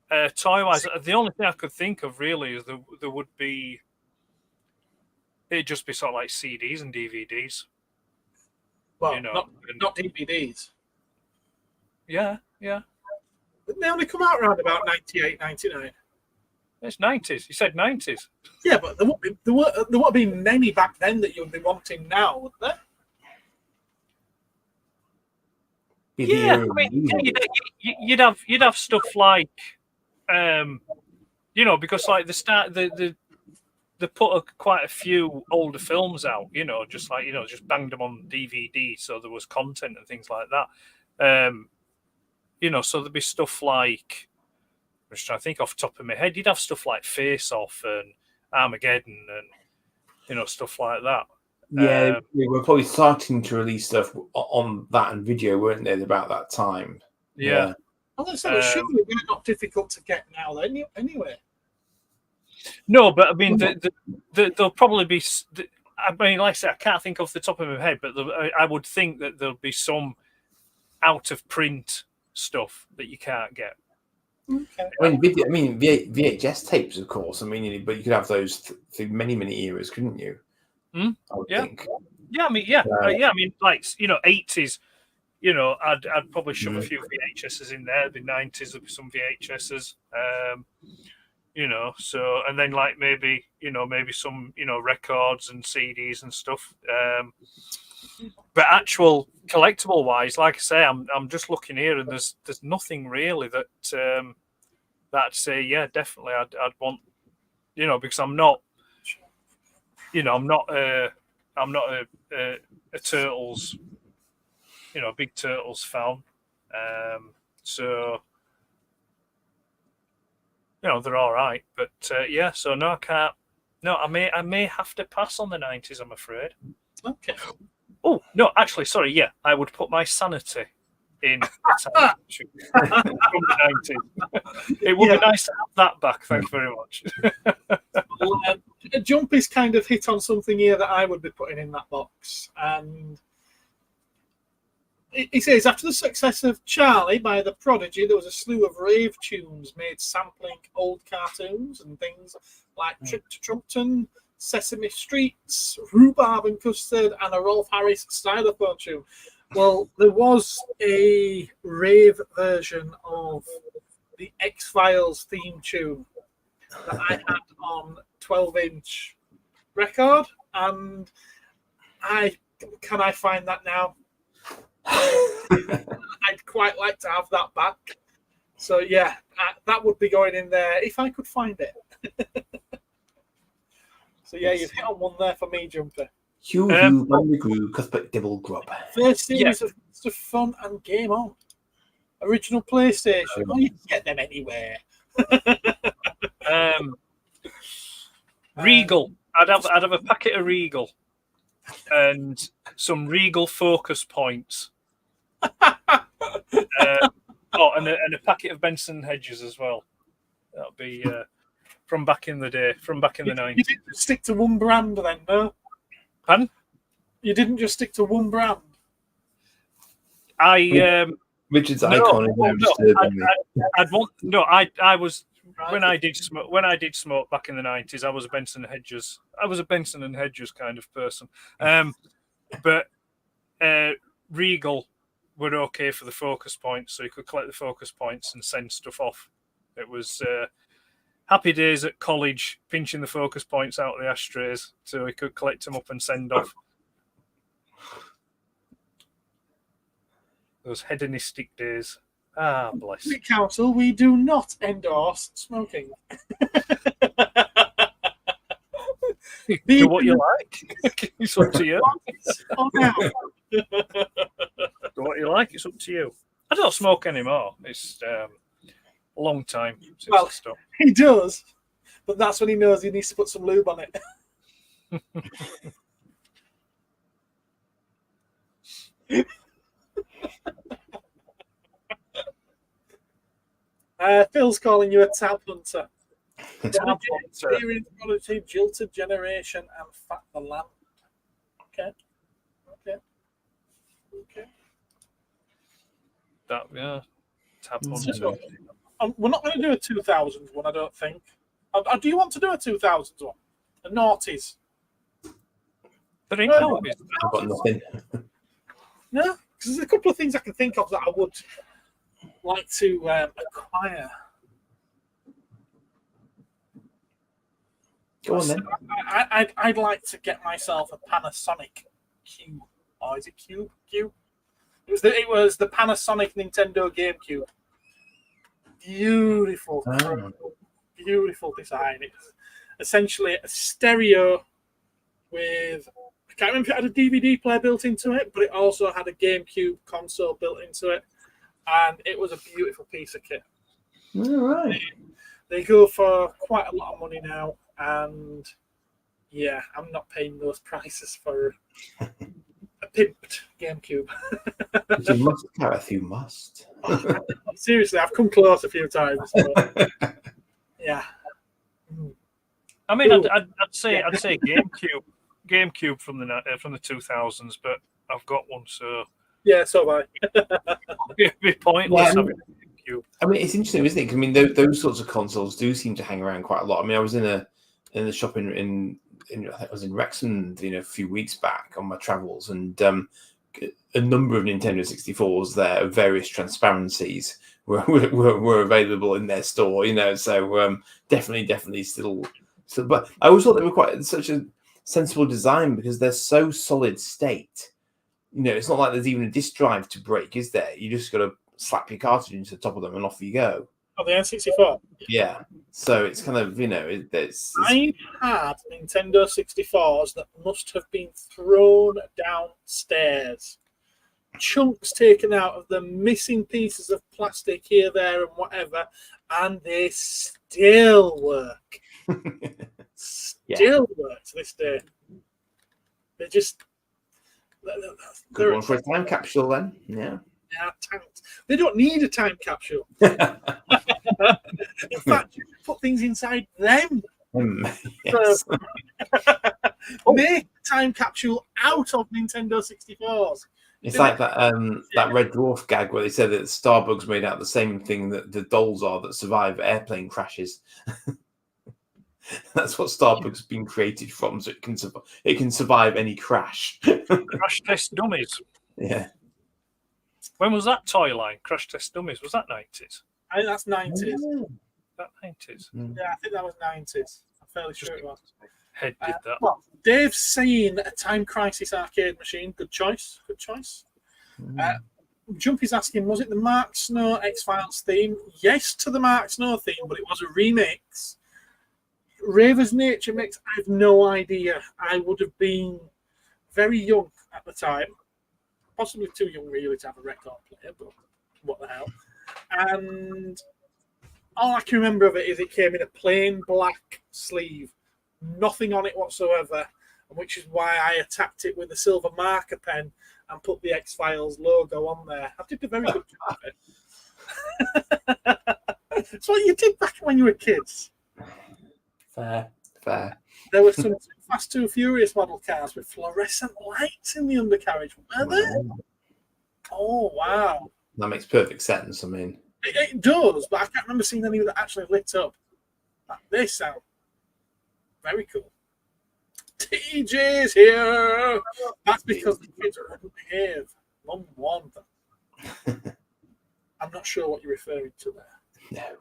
toy-wise. The only thing I could think of really is there would be. It'd just be sort of like CDs and DVDs. Well, not DVDs. Yeah. Didn't they only come out around about 98, 99? It's 90s. You said 90s. Yeah, but there won't be many back then that you'll be wanting now, would there? Yeah, I mean, you'd have stuff like, because like they put quite a few older films out, just like just banged them on DVD, so there was content and things like that. So there'd be stuff like, I'm just trying to think off the top of my head, you'd have stuff like Face Off and Armageddon and stuff like that. Yeah, they were probably starting to release stuff on that and video, weren't they, about that time? Yeah. Well, that's surely they're not difficult to get now, then, anyway. No, but I mean, there'll probably be. I mean, like I said, I can't think off the top of my head, but I would think that there'll be some out of print stuff that you can't get. Okay. I mean, VHS tapes, of course. I mean, but you could have those through many eras, couldn't you? I would think. Yeah, I mean, I mean, like 80s. I'd probably shove a few VHSs in there. The 90s there'll be some VHSs. So and then like maybe some records and CDs and stuff. But actual collectible wise, like I say, I'm just looking here, and there's nothing really that I'd say, yeah, definitely I'd want, because I'm not a Turtles, big Turtles fan. So they're all right, but so no, I can't. No, I may have to pass on the 90s, I'm afraid. Okay. Oh no, actually, sorry. Yeah, I would put my sanity in the from the 90s. It would be nice to have that back. Thank you very much. Well, Jumpy's kind of hit on something here that I would be putting in that box, and he says, after the success of Charlie by The Prodigy, there was a slew of rave tunes made sampling old cartoons and things like Trip to Trumpton, Sesame Streets, Rhubarb and Custard, and a Rolf Harris Stylophone tune. Well, there was a rave version of the X-Files theme tune that I had on 12-inch record, and can I find that now? I'd quite like to have that back. So yeah, that would be going in there if I could find it. So yeah, you've hit on one there for me, Jumper. Hugh, Cuthbert Dibble Grub. First series of fun and game on. Original PlayStation. Oh, you can get them anywhere. Regal. I'd have a packet of Regal and some Regal focus points. And a packet of Benson Hedges as well. That'll be from back in the day, from back in the 90s. You didn't stick to one brand then, no? Pardon? You didn't just stick to one brand. Richard's icon is now disturbing me. I was when I did smoke back in the 90s. I was a Benson and Hedges kind of person. But Regal were okay for the focus points, so you could collect the focus points and send stuff off. It was happy days at college, pinching the focus points out of the ashtrays so we could collect them up and send off. Those hedonistic days. Ah, bless. Council, we do not endorse smoking. Do what you like. It's up to you. Do what you like. It's up to you. I don't smoke anymore. It's a long time since I stopped. He does, but that's when he knows he needs to put some lube on it. Phil's calling you a tab hunter. Experience, quality, jilted generation, and fat the land. Okay. Tab hunter. We're not going to do a 2000s one, I don't think. Do you want to do a 2000s one? A noughties? There ain't noughties. I've got nothing. No, because there's a couple of things I can think of that I would like to acquire. Go on then. I'd like to get myself a Panasonic Cube. Or is it Cube? Cube? It was the Panasonic Nintendo GameCube. Beautiful, beautiful design. It's essentially a stereo with, I can't remember if it had a DVD player built into it, but it also had a GameCube console built into it, and it was a beautiful piece of kit. All right. They go for quite a lot of money now, and yeah, I'm not paying those prices for a pimped GameCube. You must, Gareth. You must. Seriously, I've come close a few times. But yeah. I mean, I'd say GameCube from the 2000s, but I've got one, so yeah, so have I. it'd be pointless having a GameCube. I mean, it's interesting, isn't it? 'Cause, I mean, those sorts of consoles do seem to hang around quite a lot. I mean, I was in the shop in I think it was in Wrexham, a few weeks back on my travels, and a number of Nintendo 64s there of various transparencies were available in their store. So definitely still. But I always thought they were quite such a sensible design because they're so solid state. It's not like there's even a disk drive to break, is there? You just got to slap your cartridge into the top of them and off you go. Oh, the N64? Yeah. So it's kind of, it's I had Nintendo 64s that must have been thrown downstairs. Chunks taken out of them, missing pieces of plastic here, there, and whatever, and they still work. Still work to this day. They're just... Good one for a time capsule then. Yeah. They don't need a time capsule. In fact, you can put things inside them. Yes. So, make a time capsule out of Nintendo 64s. It's like that Red Dwarf gag where they said that Starbucks made out the same thing that the dolls are that survive airplane crashes. That's what Starbucks has been created from, so it can survive any crash. Crash Test Dummies. Yeah. When was that toy line? Crash Test Dummies. Was that 90s? I think that's 90s. That 90s. Yeah, I think that was 90s. I'm fairly sure it was. Head did that. Well, Dave's saying a Time Crisis arcade machine. Good choice. Good choice. Jumpy's asking, was it the Mark Snow X-Files theme? Yes, to the Mark Snow theme, but it was a remix. Raver's Nature Mix, I have no idea. I would have been very young at the time. Possibly too young, really, to have a record player, but what the hell. And all I can remember of it is it came in a plain black sleeve, nothing on it whatsoever, which is why I attacked it with a silver marker pen and put the X-Files logo on there. I did a very good job of it. It's what you did back when you were kids. Fair. There were some Fast 2 Furious model cars with fluorescent lights in the undercarriage, were there? Oh, wow. That makes perfect sense. I mean, it does, but I can't remember seeing any that actually lit up. They sound very cool. TJ's here. That's because the kids wouldn't behave. Mum warned them. I'm not sure what you're referring to there.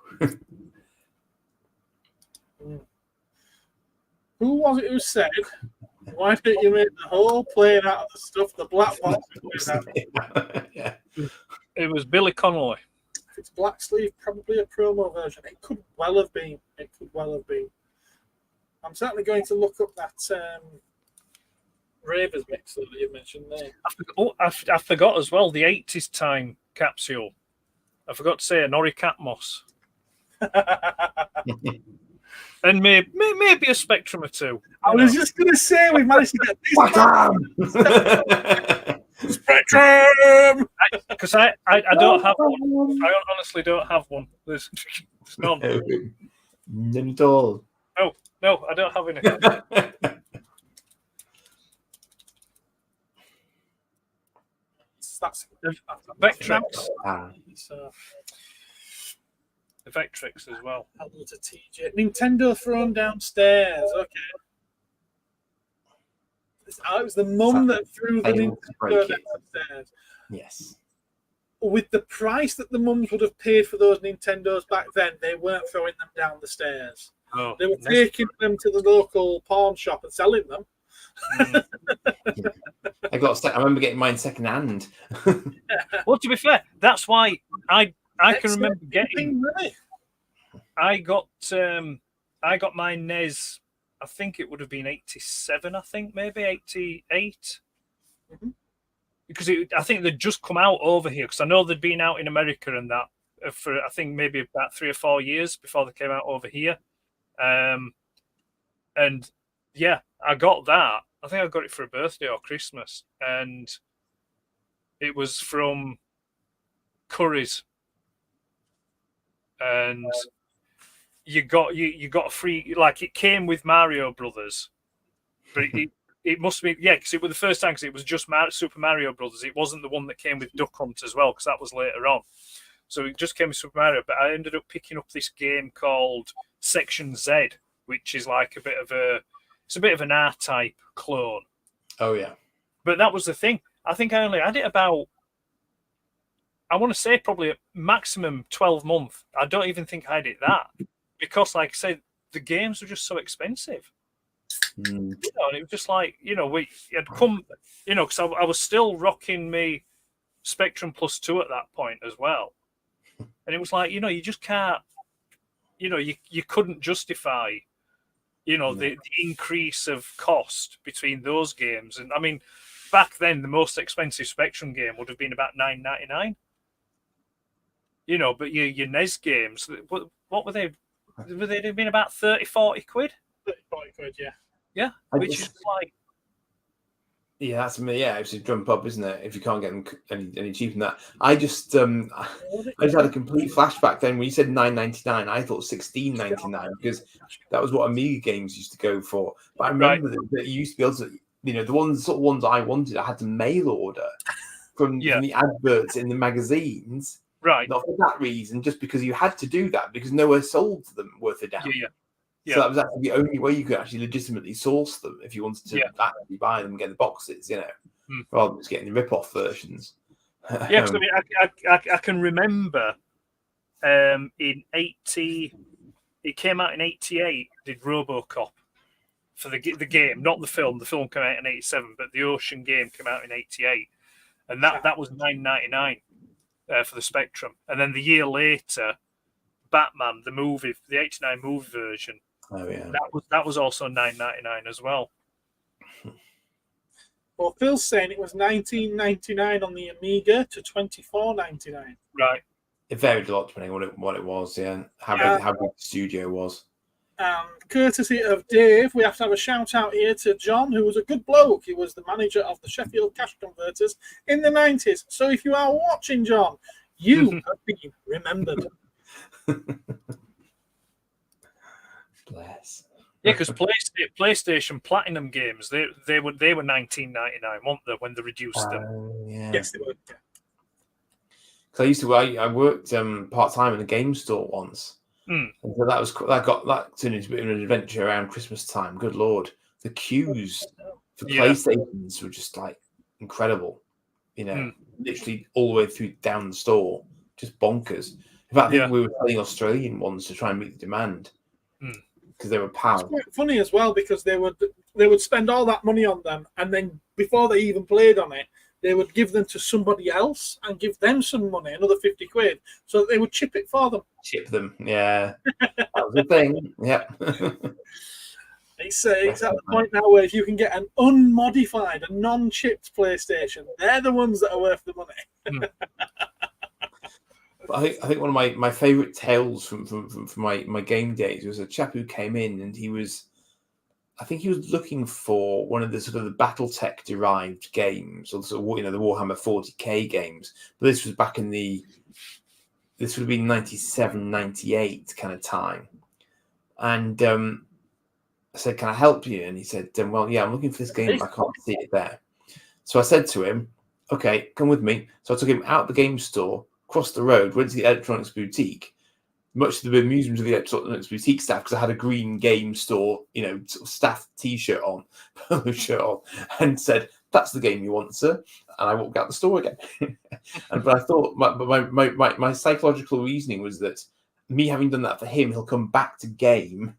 No. Who was it who said, why don't you make the whole plane out of the stuff the black box is out? Yeah. It was Billy Connolly. If it's black sleeve, probably a promo version. It could well have been. I'm certainly going to look up that Ravers mix that you mentioned there. I forgot as well the 80s time capsule. I forgot to say an Ori Catmos. And maybe a Spectrum or two. I was just going to say we've managed to get this Spectrum! Because I don't have one. I honestly don't have one. There's none. None at all. No, I don't have any. That's Vectrex. So, The Vectrex as well. hello to TJ. Nintendo thrown downstairs. Okay. It was the mum that threw the Nintendo downstairs. Yes. With the price that the mums would have paid for those Nintendos back then, they weren't throwing them down the stairs. Oh, They were taking them to the local pawn shop and selling them. I remember getting mine second hand. Well, to be fair, that's why I can Excellent. remember getting. Really? I got my NES. I think it would have been 87. I think maybe 88. Mhm. Because I think they'd just come out over here. Because I know they'd been out in America and that for I think maybe about 3 or 4 years before they came out over here. And yeah, I got that. I think I got it for a birthday or Christmas, and it was from Curry's, and you got a free, like, it came with Mario Brothers, but it must be, yeah, because it was the first time, because it was just Super Mario Brothers. It wasn't the one that came with Duck Hunt as well, because that was later on. So it just came with Super Mario, but I ended up picking up this game called Section Z, which is like a bit of an R-type clone. Oh yeah. But that was the thing. I think I only had it about, I want to say probably a maximum 12 months. I don't even think I had it that, because like I said, the games were just so expensive. Mm. You know, and it was just like, you know, we had come, you know, because I was still rocking me Spectrum Plus 2 at that point as well. And it was like, you know, you just can't, you know, you couldn't justify, you know, the increase of cost between those games. And I mean, back then, the most expensive Spectrum game would have been about $9.99. You know, but your NES games, what were they? Were they been about 30, 40 quid? 30, 40 quid, yeah. Yeah, which is like, yeah, that's me. Yeah, it's a drum pub, isn't it? If you can't get them any cheaper than that, I just had a complete flashback. Then when you said $9.99, I thought $16.99 because that was what Amiga games used to go for. But I remember that you used to be able to, you know, the sort of ones I wanted, I had to mail order from the adverts in the magazines. Right. Not for that reason, just because you had to do that because nowhere sold them worth a damn. Yeah. So that was actually the only way you could actually legitimately source them if you wanted to actually buy them and get the boxes, you know, rather than just getting the rip-off versions. Yeah, because I mean, I can remember in 80, it came out in 88, did RoboCop for the game, not the film. The film came out in 87, but the Ocean game came out in 88. And that was $9.99 for the Spectrum. And then the year later, Batman, the movie, the 89 movie version, that was also $9.99 as well. Well, Phil's saying it was $19.99 on the Amiga to $24.99. Right. It varied a lot depending on what it was, yeah. How big the studio was. Courtesy of Dave, we have to have a shout out here to John, who was a good bloke. He was the manager of the Sheffield Cash Converters in the 90s. So if you are watching, John, you have been remembered. Bless. Yeah, because PlayStation Platinum games, they were $19.99, weren't they, when they reduced them? Yeah. Yes, they were. Because I worked part time in a game store once. And so that turned into a bit of an adventure around Christmas time. Good Lord. The queues for PlayStations were just like incredible. You know, literally all the way through down the store. Just bonkers. In fact, I think we were selling Australian ones to try and meet the demand. Because they were power. It's quite funny as well because they would spend all that money on them, and then before they even played on it, they would give them to somebody else and give them some money, another 50 quid, so that they would chip it for them. Chip them, yeah. That was the thing, yeah. It's at the point now where if you can get an unmodified, a non-chipped PlayStation, they're the ones that are worth the money. I think one of my favourite tales from my game days was a chap who came in and he was looking for one of the sort of the BattleTech derived games, or sort of, you know, the Warhammer 40k games. But this was back in this would have been 97, 98 kind of time. And I said, "Can I help you?" And he said, "Well, yeah, I'm looking for this game, but I can't see it there." So I said to him, "Okay, come with me." So I took him out the game store, across the road, went to the electronics boutique, much to the amusement of the electronics boutique staff, because I had a green game store, you know, sort of staff t-shirt on, polo shirt on, and said, "That's the game you want, sir." And I walked out the store again. But I thought my psychological reasoning was that me having done that for him, he'll come back to game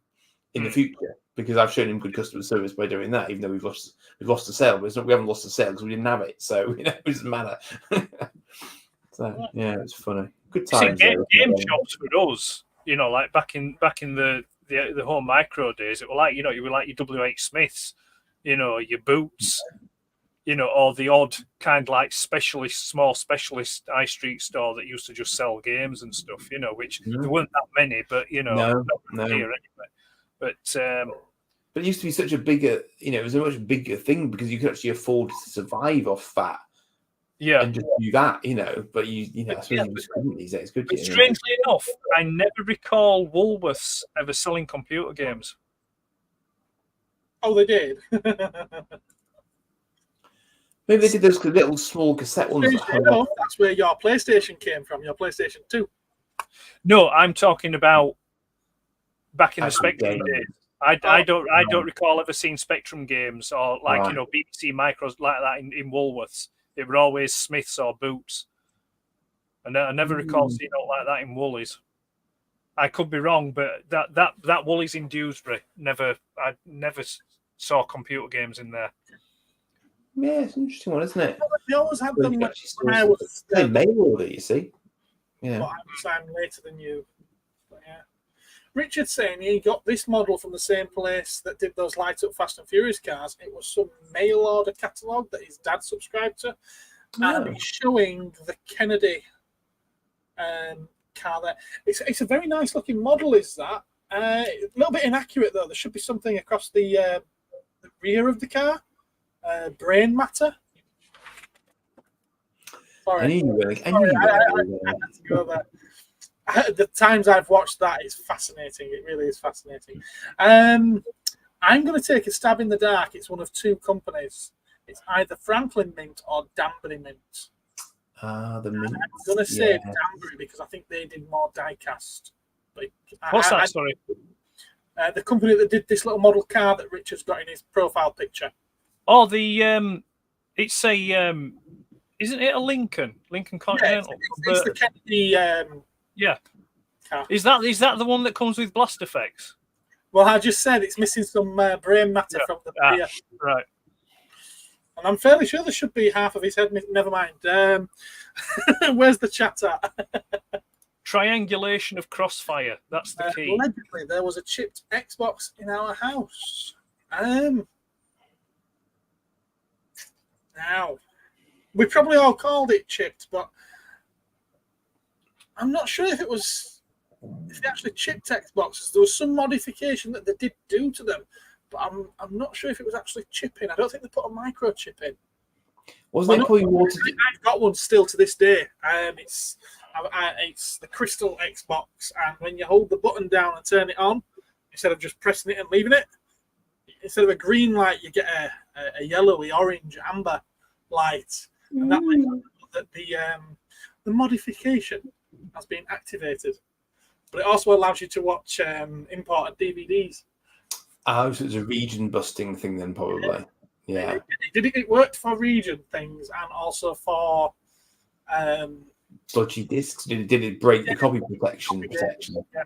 in the future, because I've shown him good customer service by doing that, even though we've lost the sale. But we haven't lost the sale because we didn't have it, so it doesn't matter. So yeah, it's funny. Good times. Game shops for us, like back in the home micro days, it were like, you were like your WH Smiths, your Boots, or the odd kind of like small specialist high street store that used to just sell games and stuff, which there weren't that many, but no. Here anyway. But it used to be such a bigger, it was a much bigger thing because you could actually afford to survive off that. Yeah, and just do that, But I suppose you just couldn't these days, could you? But strangely enough, I never recall Woolworths ever selling computer games. Oh, they did. Maybe they did those little small cassette ones. That's where your PlayStation came from. Your PlayStation 2. No, I'm talking about back in the Spectrum days. I don't recall ever seeing Spectrum games or BBC Micros like that in Woolworths. They were always Smiths or Boots. And I never recall seeing it like that in Woolies. I could be wrong, but that Woolies in Dewsbury, I never saw computer games in there. Yeah, it's an interesting one, isn't it? They always had them when I was mail order, you see. Yeah. But I'm later than you. But yeah. Richard's saying he got this model from the same place that did those light up Fast and Furious cars. It was some mail order catalogue that his dad subscribed to. And he's showing the Kennedy car there. It's a very nice looking model, is that? A little bit inaccurate, though. There should be something across the rear of the car. Brain matter. Sorry. I knew you were I had to go there. The times I've watched that is fascinating. It really is fascinating. I'm going to take a stab in the dark. It's one of two companies. It's either Franklin Mint or Danbury Mint. The Mint. I'm going to say Danbury because I think they did more die-cast. What's that, sorry? The company that did this little model car that Richard's got in his profile picture. Oh, it's a, isn't it a Lincoln Continental? Yeah, it's the Kennedy car. Is that the one that comes with blast effects? Well, I just said it's missing some brain matter from the rear. Right. And I'm fairly sure there should be half of his head. Never mind. Where's the chat at? Triangulation of crossfire. That's the key. Allegedly, there was a chipped Xbox in our house. Now, we probably all called it chipped, but I'm not sure if they actually chipped Xboxes. There was some modification that they did do to them, but I'm not sure if it was actually chipping. I don't think they put a microchip in. Wasn't it probably water? I've got one still to this day. It's the Crystal Xbox, and when you hold the button down and turn it on, instead of just pressing it and leaving it, instead of a green light, you get a yellowy, orange, amber light, and that means that the modification has been activated. But it also allows you to watch imported DVDs. Oh, so it's a region busting thing then, probably. Yeah. It worked for region things and also for dodgy discs. Did it break the copy protection?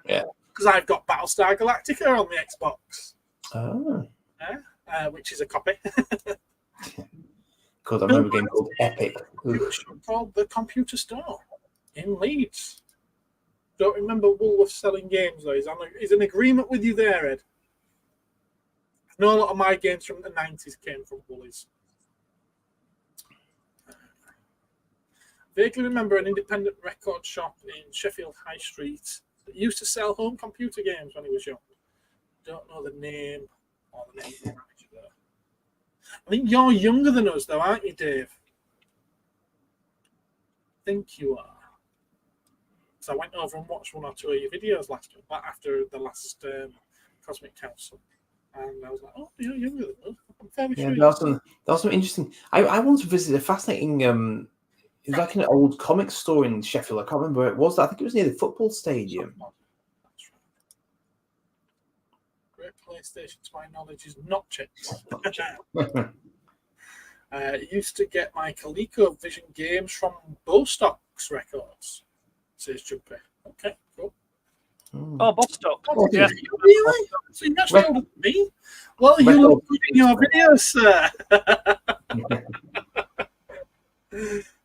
Yeah. Because I've got Battlestar Galactica on the Xbox. Oh. Which is a copy. Because I remember a game called Epic. Called the Computer Store in Leeds. Don't remember Woolworths selling games though. He's in agreement with you there, Ed. I know a lot of my games from the 90s came from Woolies. Vaguely remember an independent record shop in Sheffield High Street that used to sell home computer games when he was young. Don't know the name or the name of the manager there. I think you're younger than us though, aren't you, Dave? I think you are. So I went over and watched one or two of your videos after the last Cosmic Council. And I was like, oh, you're younger than us. I'm fairly sure. That was some interesting. I once visited a fascinating. It was like an old comic store in Sheffield. I can't remember where it was. I think it was near the football stadium. That's right. Great PlayStation, to my knowledge, is not chipped. Used to get my ColecoVision games from Bowstocks Records, says Jumpy. Okay, cool. Oh, Bostock. Oh, Yeah. really? So you're actually older than me? Well, you look good in your videos, sir.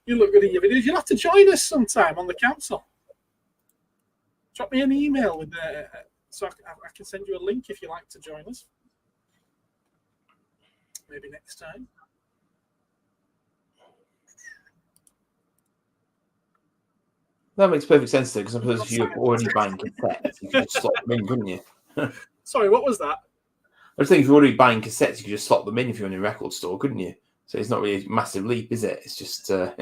You look good in your videos. You'll have to join us sometime on the council. Drop me an email with so I can send you a link if you like to join us. Maybe next time. That makes perfect sense, though, because I suppose if you're already buying cassettes, you could just slot them in, couldn't you? Sorry, what was that? I was thinking if you're already buying cassettes, you could just slot them in if you're in a record store, couldn't you? So it's not really a massive leap, is it? It's just. Right,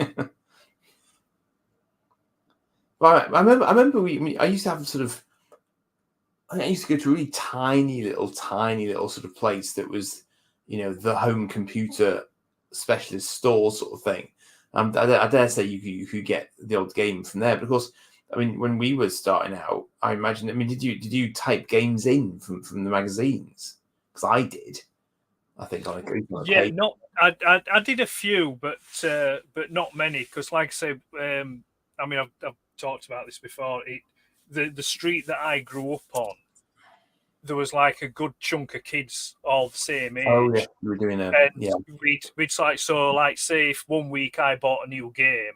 I remember. I used to have sort of. I used to go to a really tiny little sort of place that was, the home computer specialist store sort of thing. I dare say you could get the old game from there. But of course, I mean, when we were starting out, I imagine. I mean, did you type games in from the magazines? Because I did. I think on a yeah, not. I did a few, but not many. Because, like I say, I mean, I've talked about this before. The street that I grew up on, there was like a good chunk of kids all the same age. Oh yeah, we were doing that. Yeah, we'd say if 1 week I bought a new game,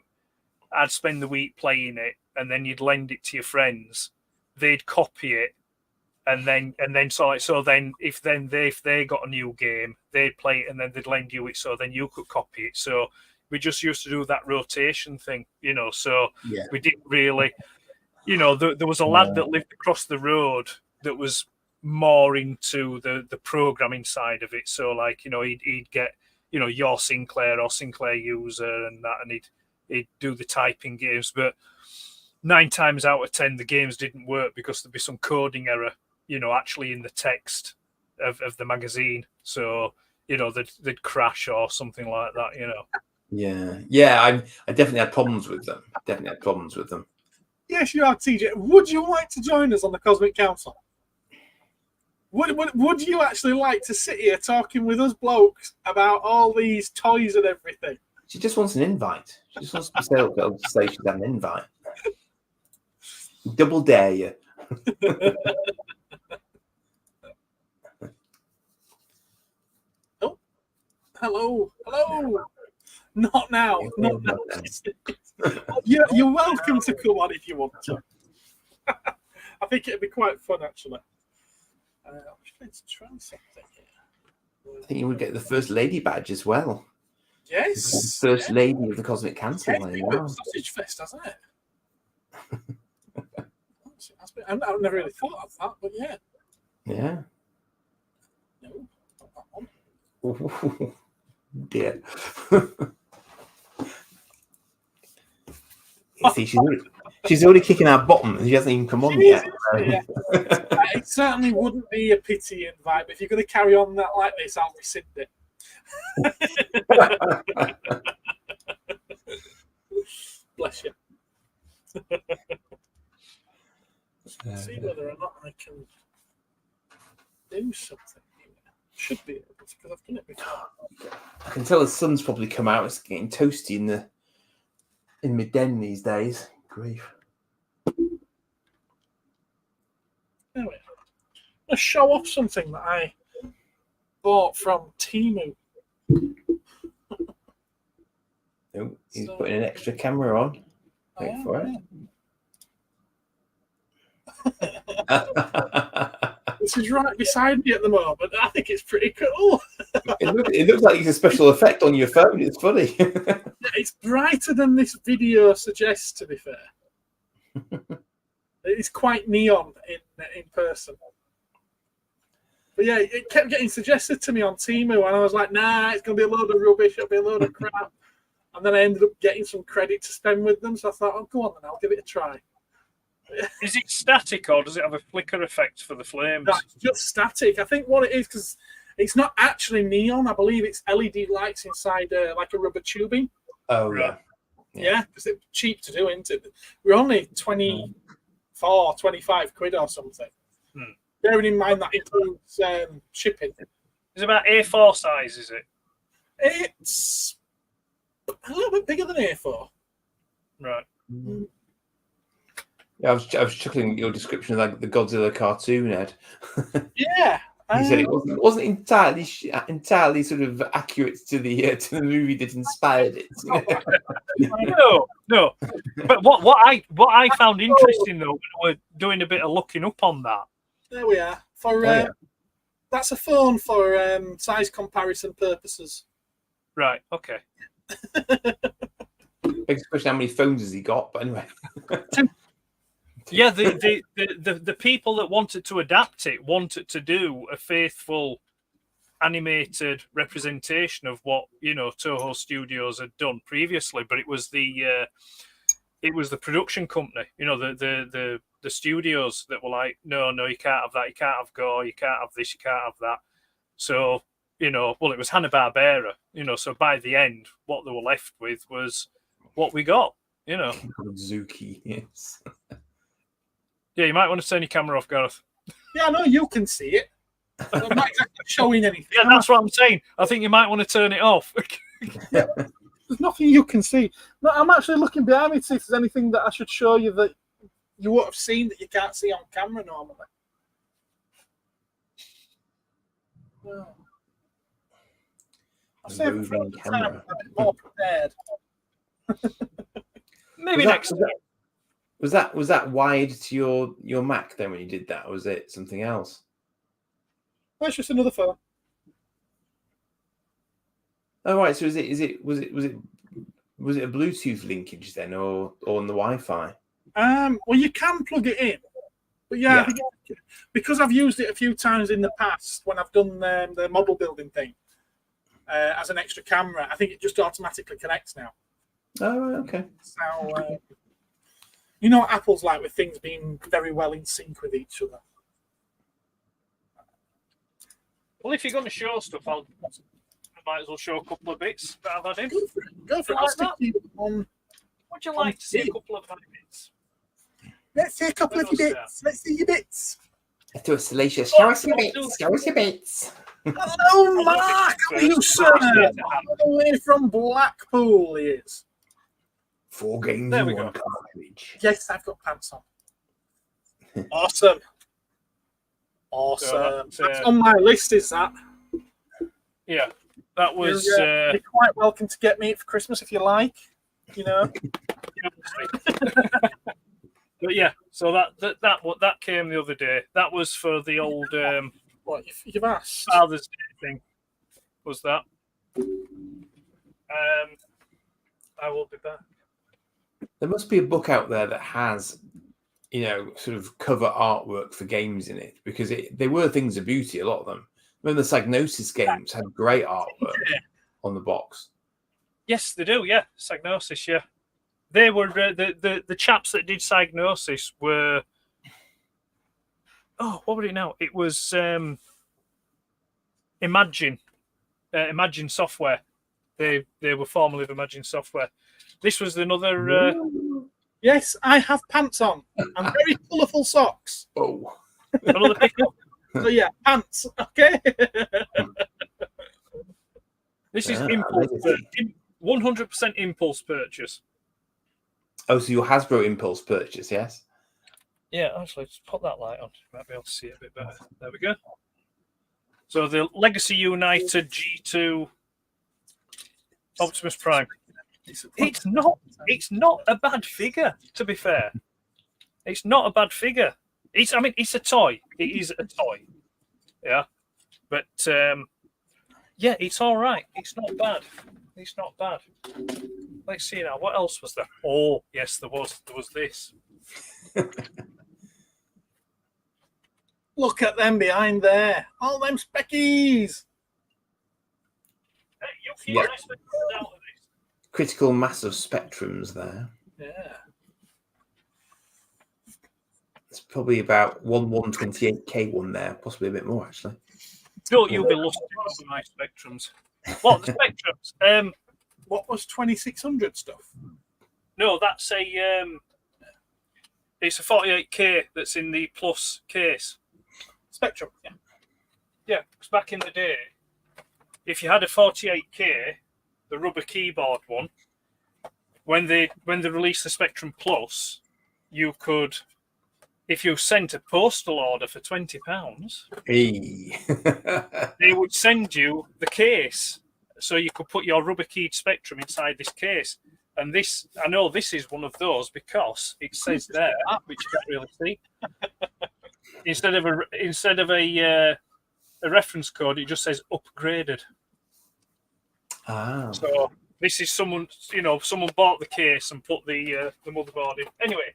I'd spend the week playing it, and then you'd lend it to your friends. They'd copy it, and then if they got a new game, they'd play it, and then they'd lend you it, so then you could copy it. So we just used to do that rotation thing, So yeah. We didn't really, there was a lad that lived across the road that was more into the programming side of it. So like, he'd get, your Sinclair or Sinclair user and that, and he'd do the typing games. But 9 times out of 10, the games didn't work because there'd be some coding error, actually in the text of the magazine. So, they'd crash or something like that, Yeah. I definitely had problems with them. Yes, you are, TJ. Would you like to join us on the Cosmic Council? Would you actually like to sit here talking with us blokes about all these toys and everything? She just wants an invite. She just wants to say she's had an invite. Double dare you. Oh, hello. Not now. Not now. You're welcome to come on if you want to. I think it'd be quite fun, actually. I'm just going to try something here. I think you would get the first lady badge as well. Yes. First lady of the Cosmic Council. Sausage Fest, hasn't it? I've never really thought of that, but yeah. Yeah. No, not that one. Oh, dear. See, she's already kicking our bottom and she hasn't even come on yet. Yeah. It certainly wouldn't be a pity invite, but if you're going to carry on that like this, I'll rescind it. Bless you. See whether or not I can do something here. Should be able to, because I've done it before. I can tell the sun's probably come out. It's getting toasty in my den these days. Grief. Anyway, I'm going to show off something that I bought from Temu. Oh, he's putting an extra camera on. Wait for it. This is right beside me at the moment. I think it's pretty cool. It looks like it's a special effect on your phone. It's funny. It's brighter than this video suggests, to be fair. It's quite neon in person. But yeah, it kept getting suggested to me on Temu, and I was like, nah, it's going to be a load of rubbish. It'll be a load of crap. And then I ended up getting some credit to spend with them, so I thought, oh, go on then, I'll give it a try. Is it static or does it have a flicker effect for the flames? No, it's just static. I think what it is, because it's not actually neon. I believe it's LED lights inside like a rubber tubing. Oh, yeah. Yeah, because it's cheap to do, isn't it? We're only 24, 25 quid or something. Bearing in mind that includes shipping. It's about A4 size, is it? It's a little bit bigger than A4. Right. Yeah, I was chuckling at your description of like the Godzilla cartoon, Ed. Yeah. You said it wasn't entirely sort of accurate to the movie that inspired it. No. But what I found interesting though, when we're doing a bit of looking up on that. There we are. That's a phone for size comparison purposes. Right. Okay. Begs the question, how many phones has he got? But anyway. Yeah, the people that wanted to adapt it wanted to do a faithful animated representation of what Toho Studios had done previously, but it was the production company, the studios that were like, no, you can't have that, you can't have gore, you can't have this, you can't have that. So it was Hanna-Barbera, so by the end, what they were left with was what we got, Zuki, yes. Yeah, you might want to turn your camera off, Gareth. Yeah, I know you can see it. I'm not exactly showing anything. Yeah, that's what I'm saying. I think you might want to turn it off. There's nothing you can see. No, I'm actually looking behind me to see if there's anything that I should show you that you would have seen that you can't see on camera normally. No. I'll say for the time, I'm a bit more prepared. Maybe next time. Was that wide to your Mac then when you did that, or was it something else? Well, it's just another phone. Oh right, so was it a Bluetooth linkage then, or on the Wi-Fi? Well, you can plug it in, but yeah. I think because I've used it a few times in the past when I've done the model building thing as an extra camera, I think it just automatically connects now. Oh, okay. So. You know what Apple's like with things being very well in sync with each other. Well, if you're going to show stuff, I might as well show a couple of bits that I've had in. Go for it. I'll stick you on. Would you like to see a couple of my bits? Let's see a couple of your bits. Let's see your bits. Let's do a salacious. Show us your bits. Show us your bits. Hello, Mark. How are you, sir? All the way from Blackpool, he is. 4 games there in we one go. Cartridge. Yes, I've got pants on. Awesome. That's on my list, is that? Yeah, that was. You're quite welcome to get me it for Christmas if you like. But yeah, so that came the other day. That was for the old. What you've asked? Father's Day thing. Was that? I will be back. There must be a book out there that has, sort of cover artwork for games in it, because they were things of beauty, a lot of them. Remember the Psygnosis games had great artwork on the box. Yes, they do, yeah. Psygnosis, yeah. They were, the chaps that did Psygnosis were, what were it now? It was Imagine Software. They were formerly of Imagine Software. This was another. Yes, I have pants on and very colourful socks. Oh, another pickup. So yeah, pants. Okay. This is impulse. 100% impulse purchase. Oh, so your Hasbro impulse purchase, yes? Yeah, actually, just put that light on. You might be able to see it a bit better. There we go. So the Legacy United G2 Optimus Prime. It's not a bad figure, to be fair. It's not a bad figure. It's a toy. It is a toy. Yeah. But yeah, it's all right. It's not bad. It's not bad. Let's see now. What else was there? Oh, yes, there was this. Look at them behind there. All them speckies. Hey, you keep nice spectrums out of this. Critical mass of spectrums there. Yeah. It's probably about 128K one there, possibly a bit more actually. Don't you be lost in my spectrums. What, the spectrums? What was 2600 stuff? No, that's it's a 48K that's in the plus case. Spectrum, yeah. Yeah, because back in the day, if you had a 48K, the rubber keyboard one, when they released the Spectrum Plus, you could if you sent a postal order for £20, Hey. they would send you the case, so you could put your rubber keyed Spectrum inside this case. And this, I know this is one of those because it says there, which you can't really see. Instead of a reference code, it just says upgraded. Ah. So this is someone bought the case and put the motherboard in. Anyway,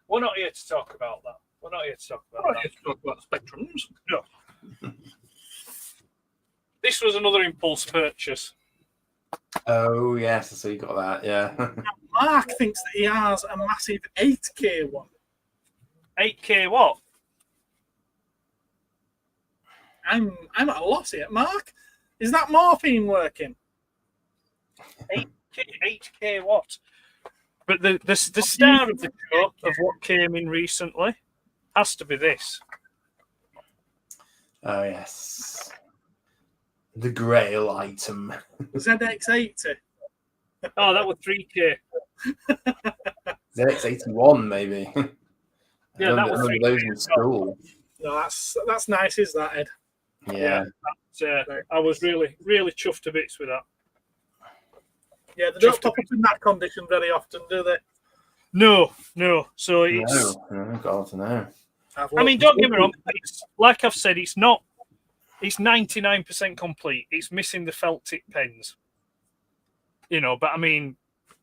we're not here to talk about that. We're not here to talk about We're that. not here to talk about Spectrums. No. This was another impulse purchase. Oh yes, so you got that, yeah. Mark thinks that he has a massive 8K one. 8K what? I'm at a loss here. Mark, is that morphine working? 8K what? But the star of the show of what came in recently has to be this. Oh yes. The grail item. ZX80. Oh, that was 3K. ZX81 maybe. Yeah, that was I remember those in school. No, that's nice, is that, Ed? Yeah. I was really, really chuffed to bits with that. Yeah, they don't pop up in that condition very often, do they? No. So it's. No. Oh, God, no. I mean, don't get me wrong. It's, like I've said, it's not. It's 99% complete. It's missing the felt tip pens. But I mean,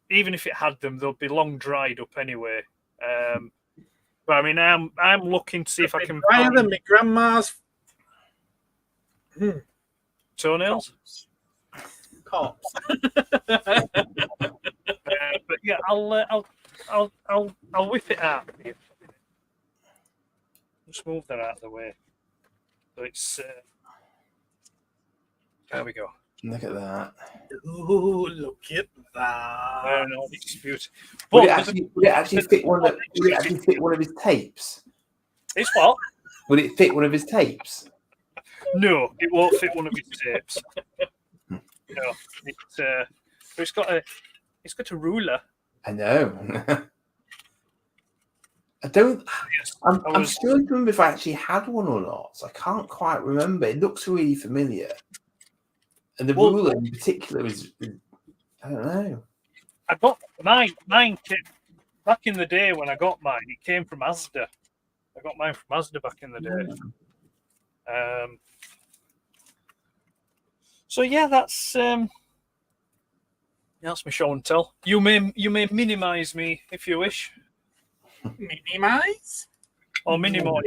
even if it had them, they'll be long dried up anyway. But I mean, I'm looking to see if I can buy them. My grandma's toenails. Cops. But yeah, I'll whip it out. Just move that out of the way. So it's there we go. Look at that. Ooh, look at that. No, it's beautiful. Would it actually fit one of his tapes? It's what? Would it fit one of his tapes? No, it won't fit one of his tapes. No, it's got a ruler. I know. I'm struggling to remember if I actually had one or not. So I can't quite remember. It looks really familiar. And the ruler in particular is, I don't know. I got mine back in the day when I got mine. It came from Asda. I got mine from Asda back in the day. So yeah, that's my show and tell. You may minimize me if you wish. Minimize? Or minimize.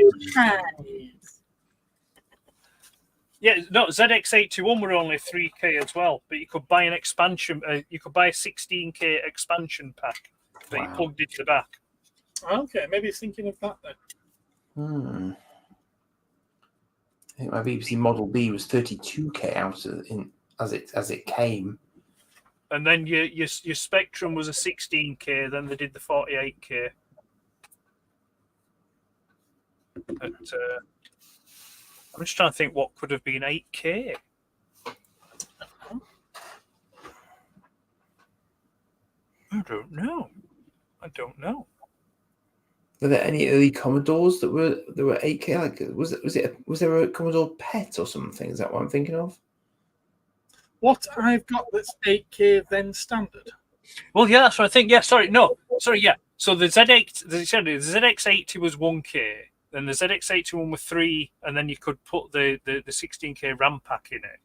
Yeah, no, ZX81 were only 3K as well, but you could buy an expansion. You could buy a 16K expansion pack that you plugged into the back. Okay, maybe he's thinking of that then. I think my BBC Model B was 32K as it came. And then your Spectrum was a 16K. Then they did the 48K. But, I'm just trying to think what could have been 8K. I don't know. Were there any early Commodores that were 8K? Like was there a Commodore PET or something? Is that what I'm thinking of? What I've got that's 8K then standard. Well, yeah, that's what I think. Yeah, sorry, yeah. So the ZX80 was 1K. Then the ZX81 was 3, and then you could put the 16K RAM pack in it.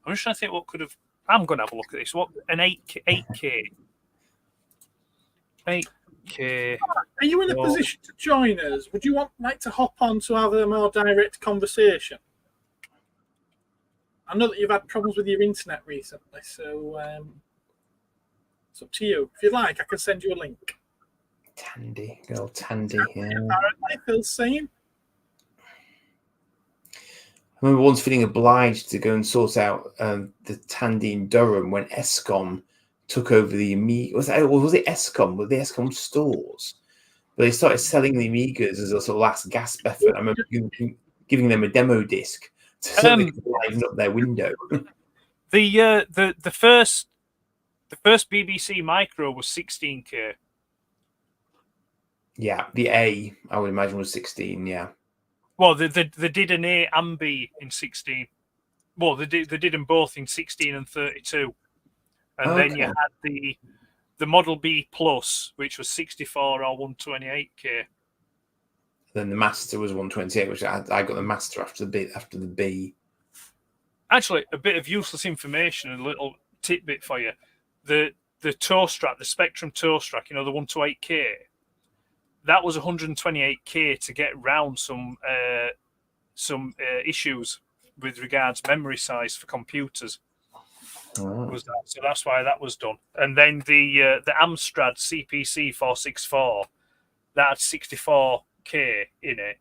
I'm just trying to think what could have. I'm going to have a look at this. What an 8K. 8K. Are you in a position to join us? Would you like to hop on to have a more direct conversation? I know that you've had problems with your internet recently, so it's up to you. If you'd like, I can send you a link. Tandy, girl, Tandy. Yeah. Apparently, Phil's saying. I remember once feeling obliged to go and sort out the Tandy in Durham when Escom took over the Amiga. Was it Escom? Were the Escom stores? But they started selling the Amigas as a sort of last gasp effort. I remember giving them a demo disc so they could liven up their window. The first BBC Micro was 16K. Yeah, the A, I would imagine, was 16. Yeah. Well, they did an A and B in 16. Well, they did them both in 16 and 32, and then you Okay. had the Model B Plus, which was 64 or 128k. Then the Master was 128, which I got the Master after the B. Actually, a bit of useless information, a little tidbit for you. The toe strap, the Spectrum toe strap, the 128k, that was 128k to get around some issues with regards memory size for computers. Was that. So that's why that was done. And then the Amstrad CPC 464, that had 64k in it.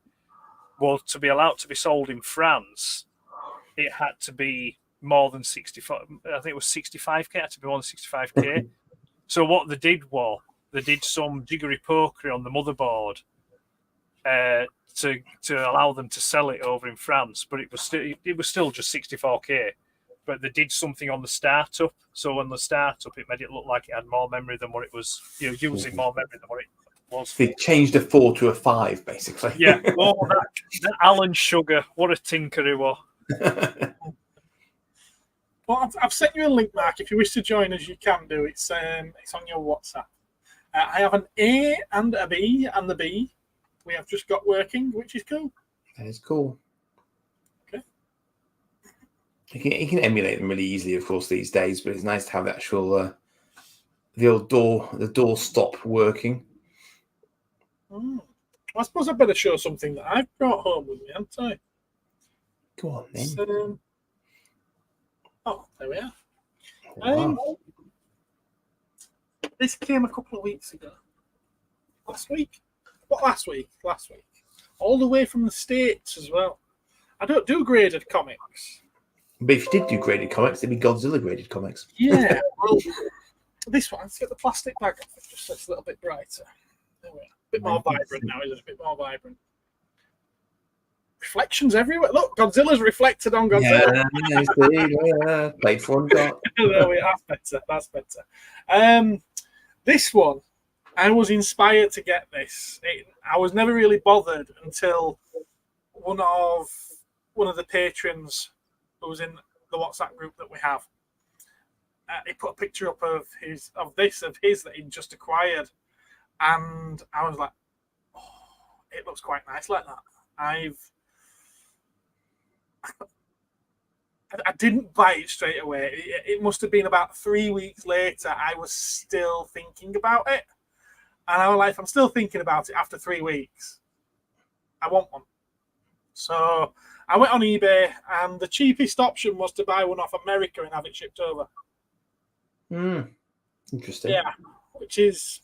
Well, to be allowed to be sold in France, it had to be more than 65. I think it was 65k. It had to be more than 65k. So what they did was they did some jiggery pokery on the motherboard to allow them to sell it over in France, but it was still just 64k. But they did something on the startup. So on the startup, it made it look like it had more memory than what it was. Using more memory than what it was. They changed a 4 to a 5, basically. Yeah. Oh, that Alan Sugar, what a tinker he was. Well, I've sent you a link, Mark. If you wish to join us, you can do. It's on your WhatsApp. I have an A and a B, and the B we have just got working, which is cool. That is cool. Okay. You can emulate them really easily, of course, these days. But it's nice to have the actual the old door stop working. I suppose I better show something that I've brought home with me, haven't I? Go on then. So, there we are. Wow. This came a couple of weeks ago. Last week? What, last week? Last week. All the way from the States as well. I don't do graded comics. But if you did do graded comics, it'd be Godzilla graded comics. Yeah, well, this one, let's get the plastic bag off it just so it's a little bit brighter. There we are. A bit more vibrant now, isn't it? A bit more vibrant. Reflections everywhere. Look, Godzilla's reflected on Godzilla. Yeah, played for and got. There we are. That's better. This one, I was inspired to get this. I was never really bothered until one of the patrons who was in the WhatsApp group that we have. He put a picture up of his that he'd just acquired, and I was like, "Oh, it looks quite nice like that." I didn't buy it straight away. It must have been about 3 weeks later. I was still thinking about it, and I was like, "If I'm still thinking about it after 3 weeks, I want one." So I went on eBay, and the cheapest option was to buy one off America and have it shipped over. Interesting. Yeah, which is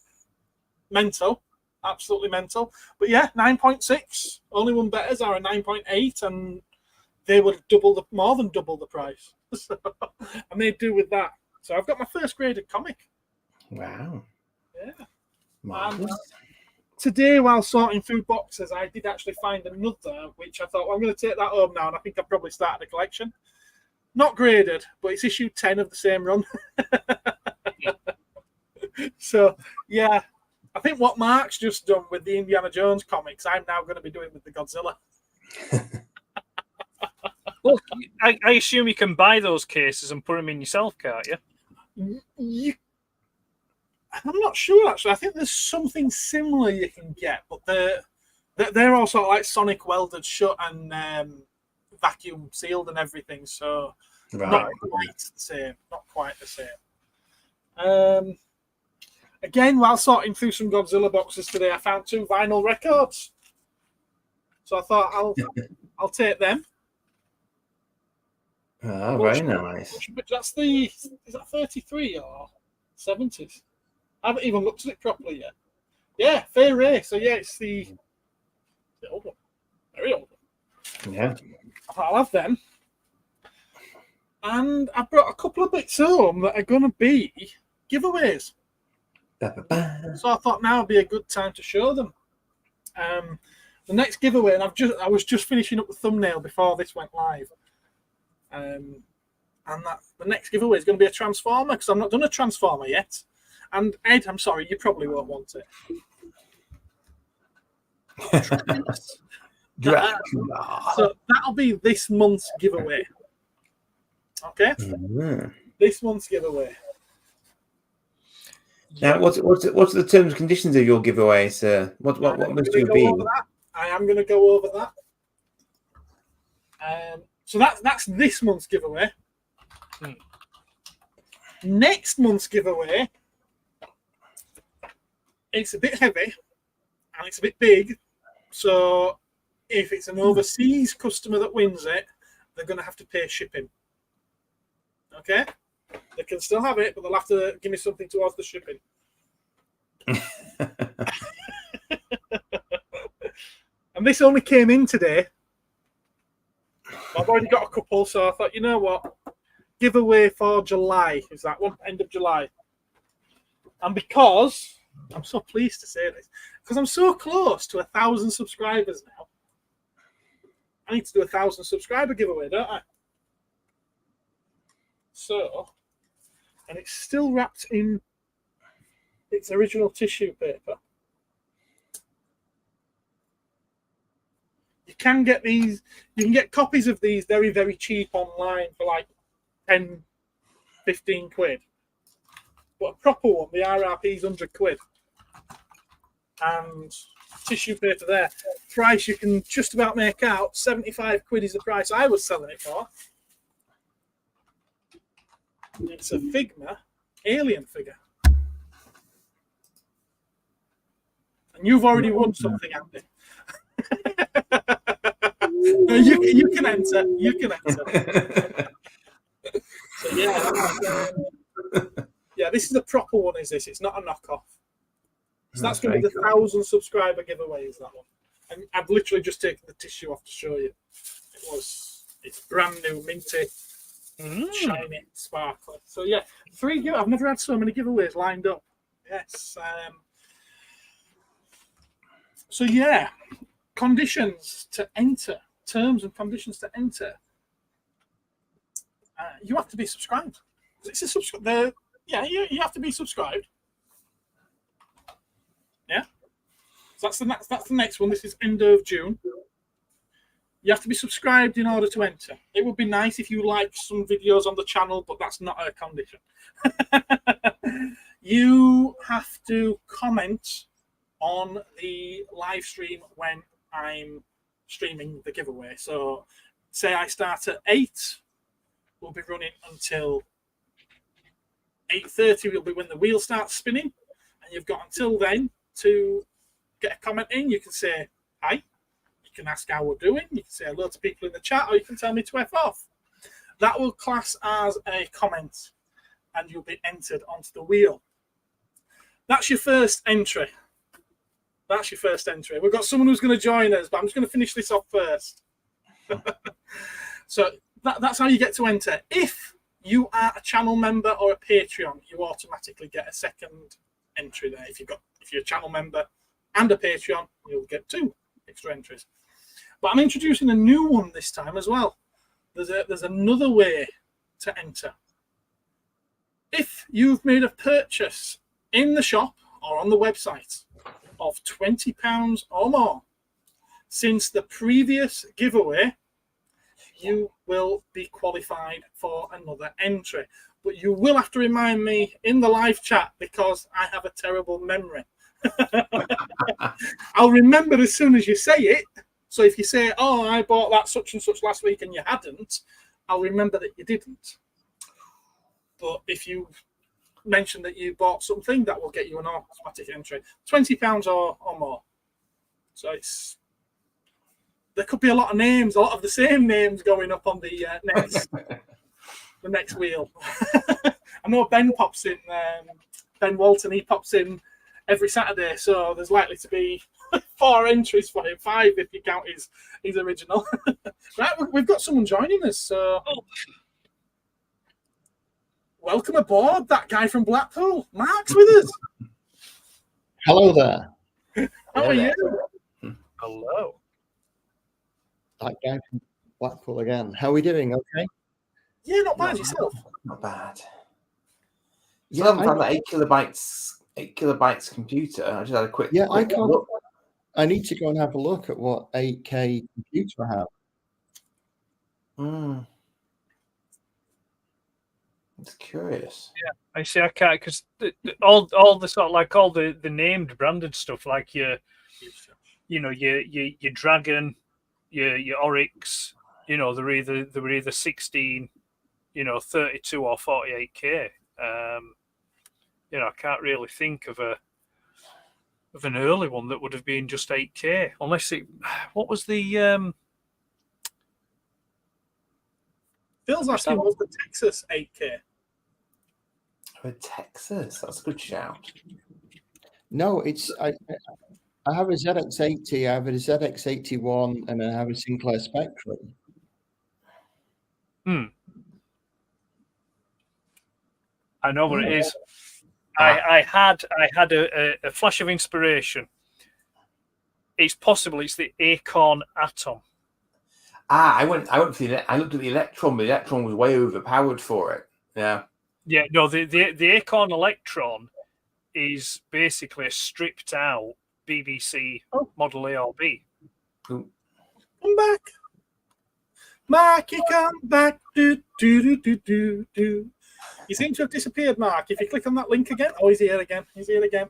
mental, absolutely mental. But yeah, 9.6. Only one betters are a 9.8, and they were more than double the price. So, and they do with that. So I've got my first graded comic. Wow. Yeah. Marvelous. Today, while sorting through boxes, I did actually find another, which I thought, well, I'm going to take that home now, and I think I've probably started a collection. Not graded, but it's issue 10 of the same run. So, yeah, I think what Mark's just done with the Indiana Jones comics, I'm now going to be doing with the Godzilla. Well, I assume you can buy those cases and put them in yourself, can't you? I'm not sure, actually. I think there's something similar you can get, but they're all sort of like sonic welded shut and vacuum sealed and everything, so not quite the same. Not quite the same. Again, while sorting through some Godzilla boxes today, I found 2 vinyl records. So I thought I'll take them. Oh, very nice. Is that 33 or 70s? I haven't even looked at it properly yet. Yeah, Fair Ray. So yeah, it's the old one. Very old one. Yeah. I'll have them. And I brought a couple of bits home that are going to be giveaways. So I thought now would be a good time to show them. The next giveaway, and I was just finishing up the thumbnail before this went live. And the next giveaway is going to be a Transformer, because I've not done a Transformer yet. And Ed, I'm sorry, you probably won't want it. Dracula. So that'll be this month's giveaway. Okay? Mhm. This month's giveaway. Now, what's the terms and conditions of your giveaway, sir? What I'm must gonna you go be? over that. I am going to go over that. So that's this month's giveaway. Next month's giveaway, it's a bit heavy and it's a bit big. So if it's an overseas customer that wins it, they're going to have to pay shipping. Okay? They can still have it, but they'll have to give me something towards the shipping. And this only came in today. I've already got a couple, so I thought, you know what? Giveaway for July is that one, end of July. And because I'm so pleased to say this, because I'm so close to 1,000 subscribers now, I need to do 1,000 subscriber giveaway, don't I? So, and it's still wrapped in its original tissue paper. You can get these, you can get copies of these very, very cheap online for like 10, 15 quid. But a proper one, the RRP is 100 quid. And tissue paper there. Price you can just about make out, 75 quid is the price I was selling it for. It's a Figma alien figure. And you've already won something, Andy. You can enter. You can enter. So yeah, this is a proper one. Is this? It's not a knockoff. So that's going to be the 1,000 subscriber giveaway. Is that one? And I've literally just taken the tissue off to show you. It's brand new, minty, shiny, sparkly. So yeah, 3 I've never had so many giveaways lined up. Yes. So yeah, conditions to enter. Terms and conditions to enter. You have to be subscribed. It's a you have to be subscribed. Yeah. So that's the next one. This is end of June. You have to be subscribed in order to enter. It would be nice if you like some videos on the channel, but that's not a condition. You have to comment on the live stream when I'm streaming the giveaway. So say I start at 8, we'll be running until 8:30 will be when the wheel starts spinning, and you've got until then to get a comment in. You can say hi, you can ask how we're doing, you can say hello to people in the chat, or you can tell me to F off. That will class as a comment and you'll be entered onto the wheel. That's your first entry. That's your first entry. We've got someone who's going to join us, but I'm just going to finish this off first. So that's how you get to enter. If you are a channel member or a Patreon, you automatically get a second entry there. If you're a channel member and a Patreon, you'll get 2 extra entries. But I'm introducing a new one this time as well. There's another way to enter. If you've made a purchase in the shop or on the website of £20 or more since the previous giveaway, you will be qualified for another entry. But you will have to remind me in the live chat because I have a terrible memory. I'll remember as soon as you say it. So if you say, oh, I bought that such and such last week and you hadn't, I'll remember that you didn't. But if you mention that you bought something, that will get you an automatic entry. £20 or more. So there could be a lot of names, a lot of the same names going up on the next wheel. I know Ben pops in, Ben Walton, he pops in every Saturday, so there's likely to be 4 entries for him, 5 if you count his original. Right, we've got someone joining us, so welcome aboard, that guy from Blackpool. Mark's with us. Hello there. How are you? Hello. That guy from Blackpool again. How are we doing? Okay. Yeah, not bad yourself. Not bad. Yeah, I haven't found that 8 kilobytes computer. I just had a quick I quick can't. look. I need to go and have a look at what 8K computer I have. It's curious. I see. I can't because all the sort of like all the named branded stuff, like your Dragon, your Oryx, they were either 16, 32 or 48K. I can't really think of an early one that would have been just 8K, unless it. What was the? Phil's asking, was the Texas 8K? Oh, Texas, that's a good shout. No, it's I have a ZX80, I have a ZX81, and I have a Sinclair Spectrum. I know what it is. I had a flash of inspiration. It's possible it's the Acorn Atom. I looked at the Electron, but the Electron was way overpowered for it. Yeah. Yeah, no, the Acorn Electron is basically a stripped out BBC Model A or B. Come back. Marky, come back. Do, do, do, do, do, do. You seem to have disappeared, Mark. If you click on that link again, he's here again. He's here again.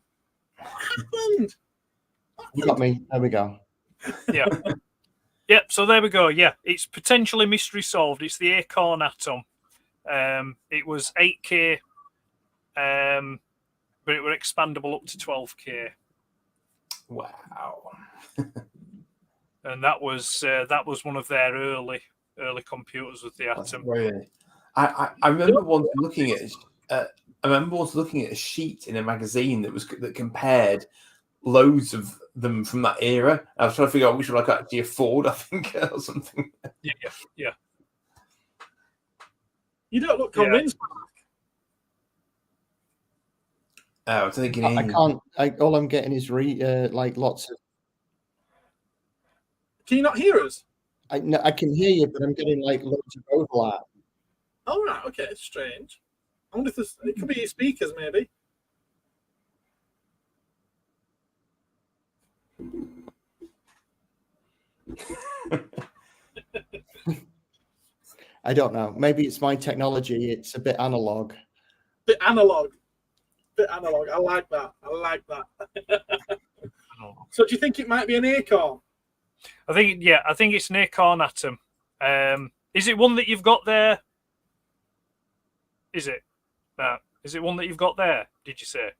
What happened? You got me. There we go. Yeah. Yep, so there we go. Yeah, it's potentially mystery solved. It's the Acorn Atom. It was 8K, but it were expandable up to 12K. Wow. And that was one of their early computers with the Atom. Really? I remember once looking at a sheet in a magazine that compared loads of them from that era. I was trying to figure out which one I could actually afford, I think, or something. Yeah. You don't look convinced. Oh, I think I can't. All I'm getting is lots of. Can you not hear us? I can hear you, but I'm getting like loads of overlap. Oh, right. Okay. Strange. I wonder if it could be your speakers, maybe. I don't know. Maybe it's my technology. It's a bit analog. Bit analog. I like that. So do you think it might be an Acorn? I think it's an Acorn Atom. Is it one that you've got there? Is it? Is it one that you've got there? Did you say?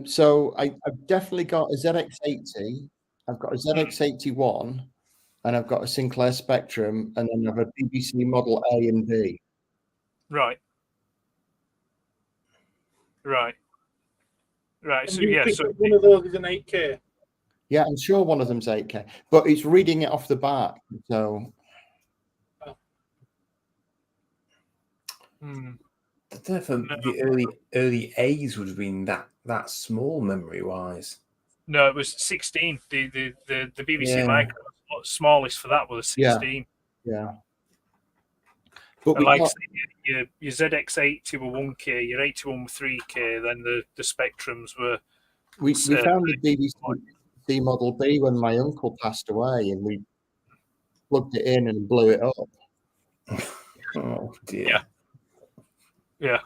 So I've definitely got a ZX80. I've got a ZX81, and I've got a Sinclair Spectrum, and then I have a BBC Model A and B. Right. So you yeah, think so that one of those is an 8K. Yeah, I'm sure one of them's 8K, but it's reading it off the back. So I don't know if the early A's would have been that small memory wise. No, it was 16. The BBC Micro smallest for that was 16. Yeah. But like your ZX80 were 1K, your 81 were 3K, then the Spectrums were. We found the BBC Model B when my uncle passed away, and we plugged it in and blew it up. Oh dear. Yeah.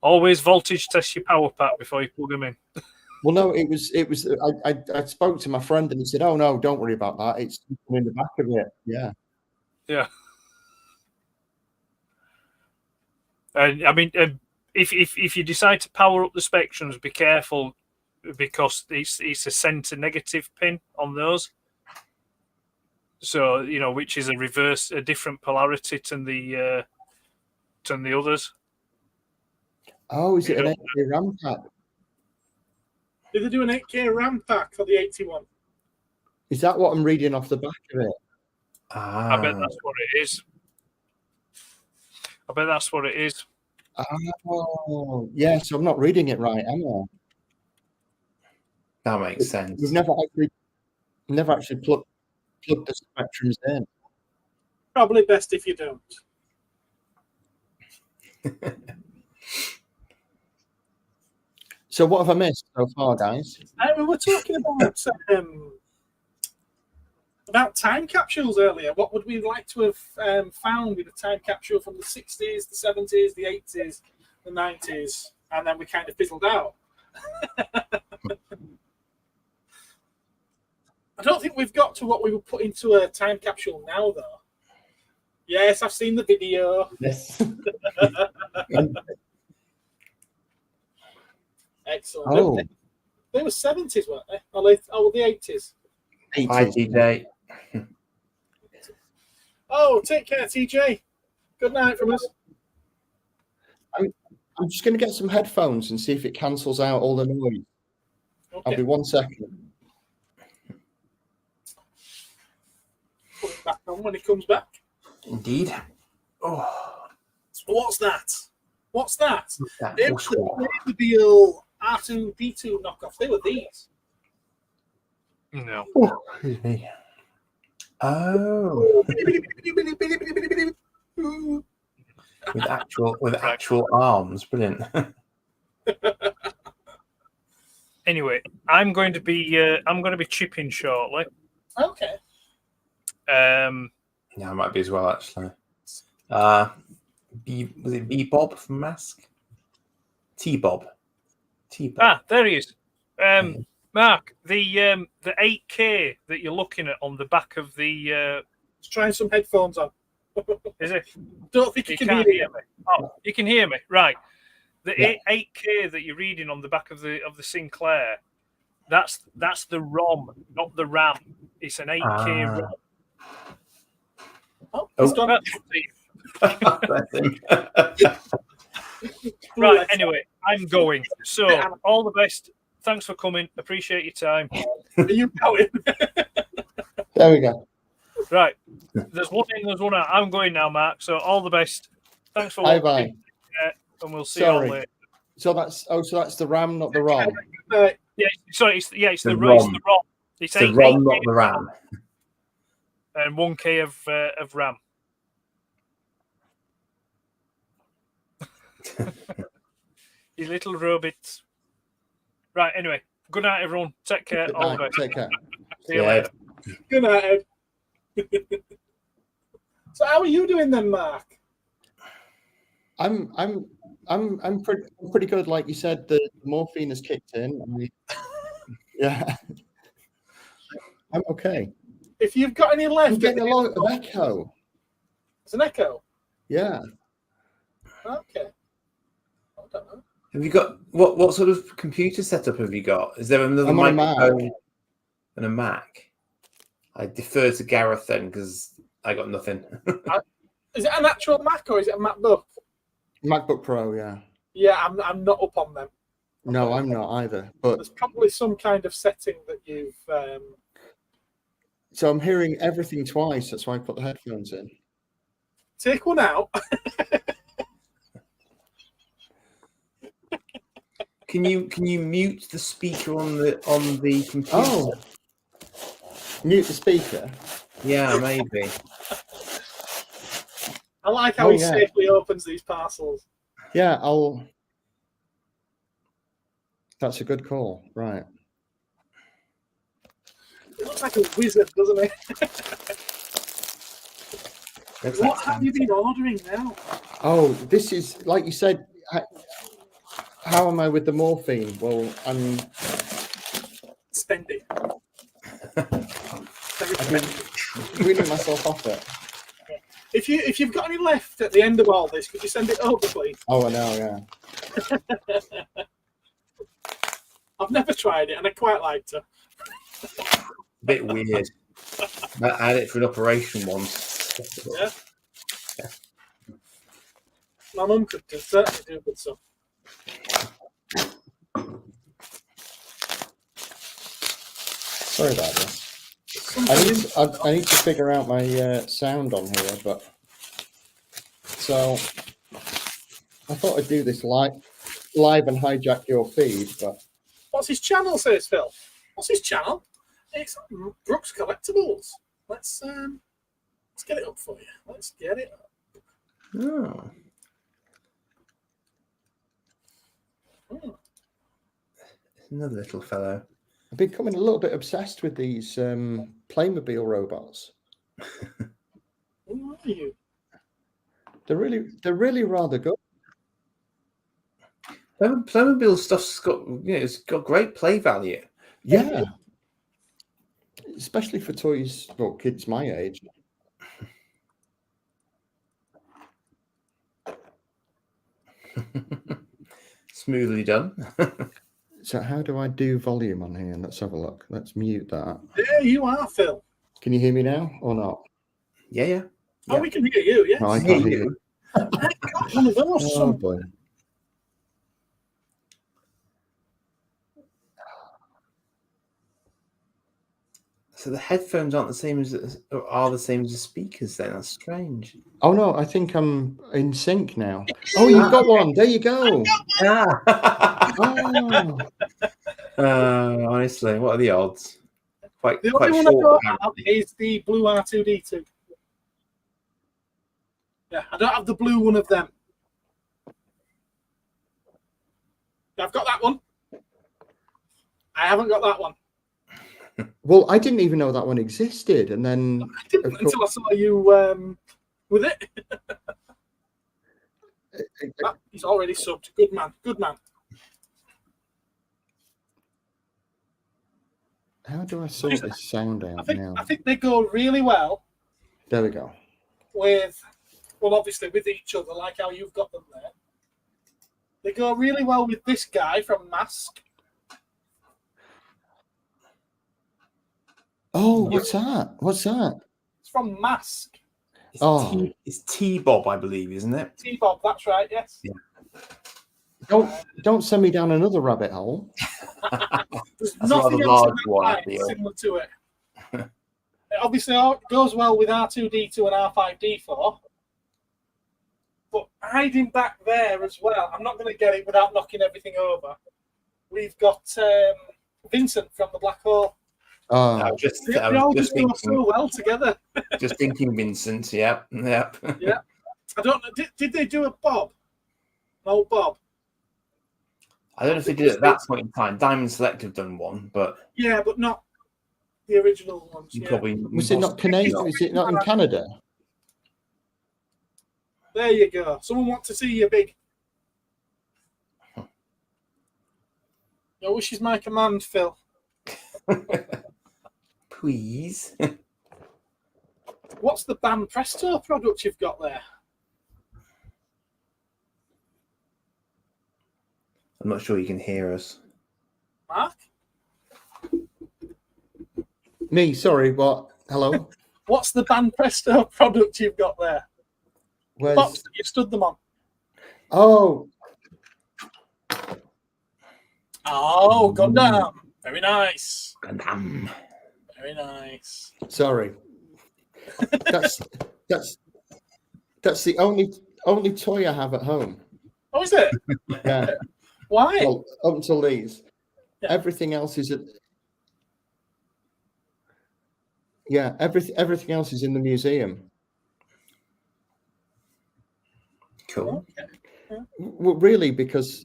Always voltage test your power pack before you plug them in. Well, no, it was. I spoke to my friend and he said, "Oh no, don't worry about that. It's in the back of it." Yeah. Yeah. And I mean, if you decide to power up the Spectrums, be careful because it's a center negative pin on those. So which is a different polarity to the others. Oh, is it an 8K RAM pack? Did they do an 8K RAM pack for the 81? Is that what I'm reading off the back of it? I bet that's what it is. Oh, yeah. So I'm not reading it right, am I? That makes sense. We've never actually plugged the Spectrums in. Probably best if you don't. So what have I missed so far, guys? We were talking about time capsules earlier. What would we like to have found in a time capsule from the 60s, the 70s, the 80s, the 90s, and then we kind of fizzled out. I don't think we've got to what we would put into a time capsule now, though. Yes, I've seen the video. Yes. Excellent. Oh, They were 70s, weren't they? Or the 80s. Hi, TJ. Oh, take care, TJ. Good night from us. I'm just going to get some headphones and see if it cancels out all the noise. Okay. I'll be 1 second. Put it back on when he comes back. Indeed. Oh, What's that? What's that? that It was the Playmobil R2D2 knockoff. They were these. No. excuse me. Oh, with actual arms, brilliant. Anyway, I'm going to be chipping shortly. Okay. Yeah, I might be as well actually. Was it B Bob from Mask? T Bob. There he is. Mark, the 8K that you're looking at on the back of the Let's try some headphones on. is it? Don't think you can can't hear hear me. Oh, you can hear me, right? The 8K that you're reading on the back of the Sinclair, that's the ROM, not the RAM. It's an 8K ROM. Oh, it's done. Right. Anyway, I'm going. So all the best. Thanks for coming. Appreciate your time. Are you going? There we go. Right. There's one in, there's one out. I'm going now, Mark. So all the best. Thanks for Bye watching. bye. And we'll see you all Sorry. later. So that's the RAM, not the ROM. Yeah, sorry, it's the The ROM. ROM. It's the 8K ROM, not the RAM. and 1K of RAM. You little rabbits. Right, anyway. Good night, everyone. Take care. All the best. Take care. See you later. Good night, Ed. So how are you doing then, Mark? I'm pretty good. Like you said, the morphine has kicked in. Yeah, I'm okay. If you've got any left, I'm getting a lot of echo. It's an echo. Yeah. Okay. I don't know. Have you got what sort of computer setup have you got? Is there another I'm on a microphone Mac. and a Mac? I defer to Gareth then because I got nothing. Is it an actual Mac or is it a MacBook? MacBook Pro. Yeah. Yeah, I'm not up on them. No, I'm not either. But There's probably some kind of setting that you've. so I'm hearing everything twice. That's why I put the headphones in. Take one out. Can you mute the speaker on the computer? Oh, mute the speaker. Yeah, maybe. I like how he safely opens these parcels. Yeah, That's a good call. Right. It looks like a wizard, doesn't it? What have you been ordering now? Oh, this is like you said. How am I with the morphine? Well, I'm Spending. I've been weaning myself off it. If you've got any left at the end of all this, could you send it over, please? Oh, I know. Yeah. I've never tried it, and I quite liked it. Bit weird. I had it for an operation once. Yeah. My mum could certainly do good stuff. Sorry about this. I need to figure out my sound on here, but so I thought I'd do this live and hijack your feed, but What's his channel, says Phil? What's his channel? It's Brooks Collectibles. Let's get it up for you. Let's get it up. Oh. Another little fellow. I've becoming a little bit obsessed with these Playmobil robots. Who are you? They're really rather good. Playmobil stuff's got, it's got great play value. Yeah. Especially for toys, well, kids my age. Smoothly done. So how do I do volume on here? Let's have a look. Let's mute that. There you are, Phil. Can you hear me now or not? Yeah. Oh, we can hear you, yes. No, I Hear can't hear you. you. I got one of those. Oh boy. So the headphones aren't the same as are the same as the speakers. Then that's strange. Oh no, I think I'm in sync now. Oh, you've got one. There you go. Ah. Oh, Honestly, what are the odds? Quite The quite only one I short. don't have apparently. is the blue R2D2. Yeah, I don't have the blue one of them. I've got that one. I haven't got that one. well, I didn't even know that one existed, and then I didn't Of course. until I saw you with it. Ah, he's already subbed. Good man. Good man. how do I sort this sound out now? I think they go really well There we go. with, well, obviously with each other, like how you've got them there. They go really well with this guy from Mask. Oh, what's that? What's that? It's from Mask. Oh. It's T-Bob, I believe, isn't it? T-Bob, that's right, yes. Yeah. Don't send me down another rabbit hole. There's That's a nothing rather else large in that one, I line feel. similar to it. It obviously goes well with R2D2 and R5D4. But hiding back there as well, I'm not going to get it without knocking everything over. We've got Vincent from the Black Hole. I Oh, was just, They I was all just just go thinking, so well together. just thinking, Vincent. Yep. Yeah. I don't know. Did they do a Bob? An old Bob? I don't know if they did it at that point in time. Diamond Select have done one, but Yeah, but not the original ones. you Yeah. probably was it not Canadian? Is it not in Canada? There you go. Someone wants to see you big. Your wish is my command, Phil. Please. What's the Bam Presto product you've got there? I'm not sure you can hear us. Mark? Me, sorry, what? Hello? What's the Bam Presto product you've got there? Where's... Box that you've stood them on. Oh, Oh, Gundam. Very nice. Gundam. Very nice. sorry. That's the only toy I have at home. Oh, is it? Yeah. Why? Well, up until these. Yeah. Everything else is everything else is in the museum. Cool. Okay. Well, really, because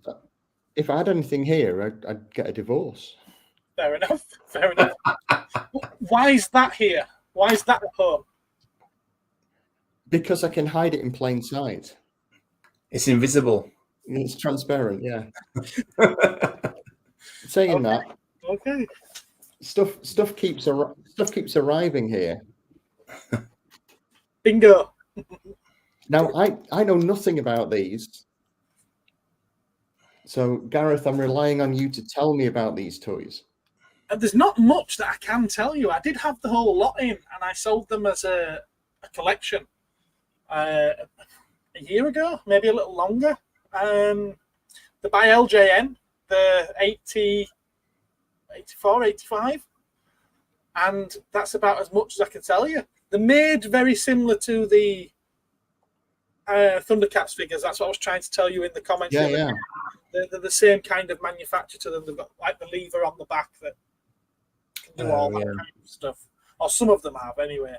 if I had anything here, I'd get a divorce. Fair enough. Fair enough. Why is that here? Why is that at home? Because I can hide it in plain sight. It's invisible. It's transparent, yeah. Saying that, Okay. stuff keeps arriving here. Bingo. Now I know nothing about these. So Gareth, I'm relying on you to tell me about these toys. There's not much that I can tell you. I did have the whole lot in, and I sold them as a collection a year ago, maybe a little longer. The by LJN, the 80, 84, 85, and that's about as much as I can tell you. They're made very similar to the Thundercats figures. That's what I was trying to tell you in the comments. Yeah, yeah. They're the same kind of manufacture to them. They've got like the lever on the back that can do all that kind of stuff. Or some of them have, anyway.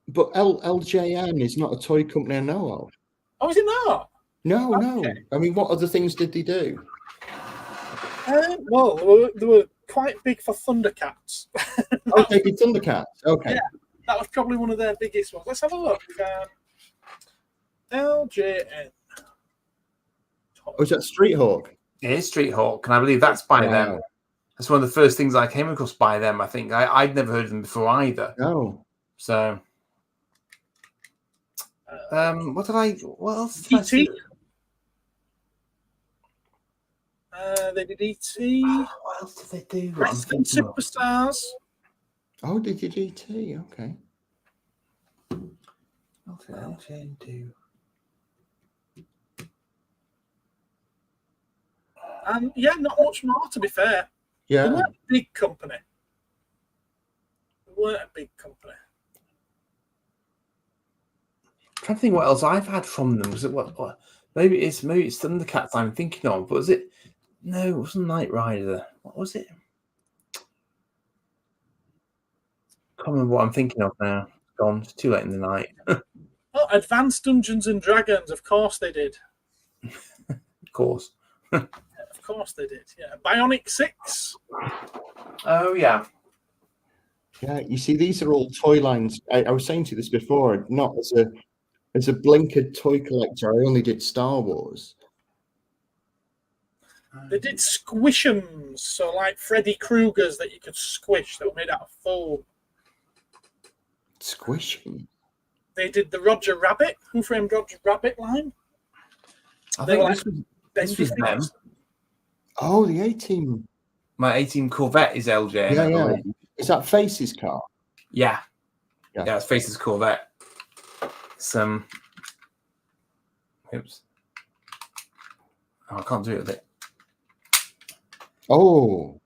But LJN is not a toy company I know of. Oh, is it not? No, no. Okay. I mean, what other things did they do? Well, they were quite big for Thundercats. Oh, they did Thundercats. Okay. Yeah. That was probably one of their biggest ones. Let's have a look. LJN. Oh, is that Street Hawk? It is Street Hawk, and I believe that's by them. Wow. That's one of the first things I came across by them. I think I'd never heard of them before either. No. So, what else did I see? ET. They did ET. What else did they do? Wrestling Superstars. Oh, they did ET. Okay. What did LJN do? And yeah, not much more to be fair. They Yeah. weren't a big company. They weren't a big company. I'm trying to think what else I've had from them. Was it what maybe it's Thundercats I'm thinking of, but was it? No, it wasn't Knight Rider. What was it? Can't remember what I'm thinking of now. It's gone. It's too late in the night. Oh, Advanced Dungeons and Dragons. Of course they did. Of course. Of course they did. Yeah. Bionic 6. Oh yeah. Yeah. You see, these are all toy lines. I was saying to you this before. Not as a blinkered toy collector. I only did Star Wars. They did Squish'ems, so like Freddy Krueger's that you could squish that were made out of foam. Squishing. They did the Roger Rabbit, Who Framed Roger Rabbit line. I They think were this was bendy was them. things. Oh, the A-Team. My A-Team Corvette is LJN. Yeah, I yeah. believe. Is that Face's car? Yeah. Yeah. Yeah, it's Faces Corvette. Some. Oops. Oh, I can't do it with it. Oh,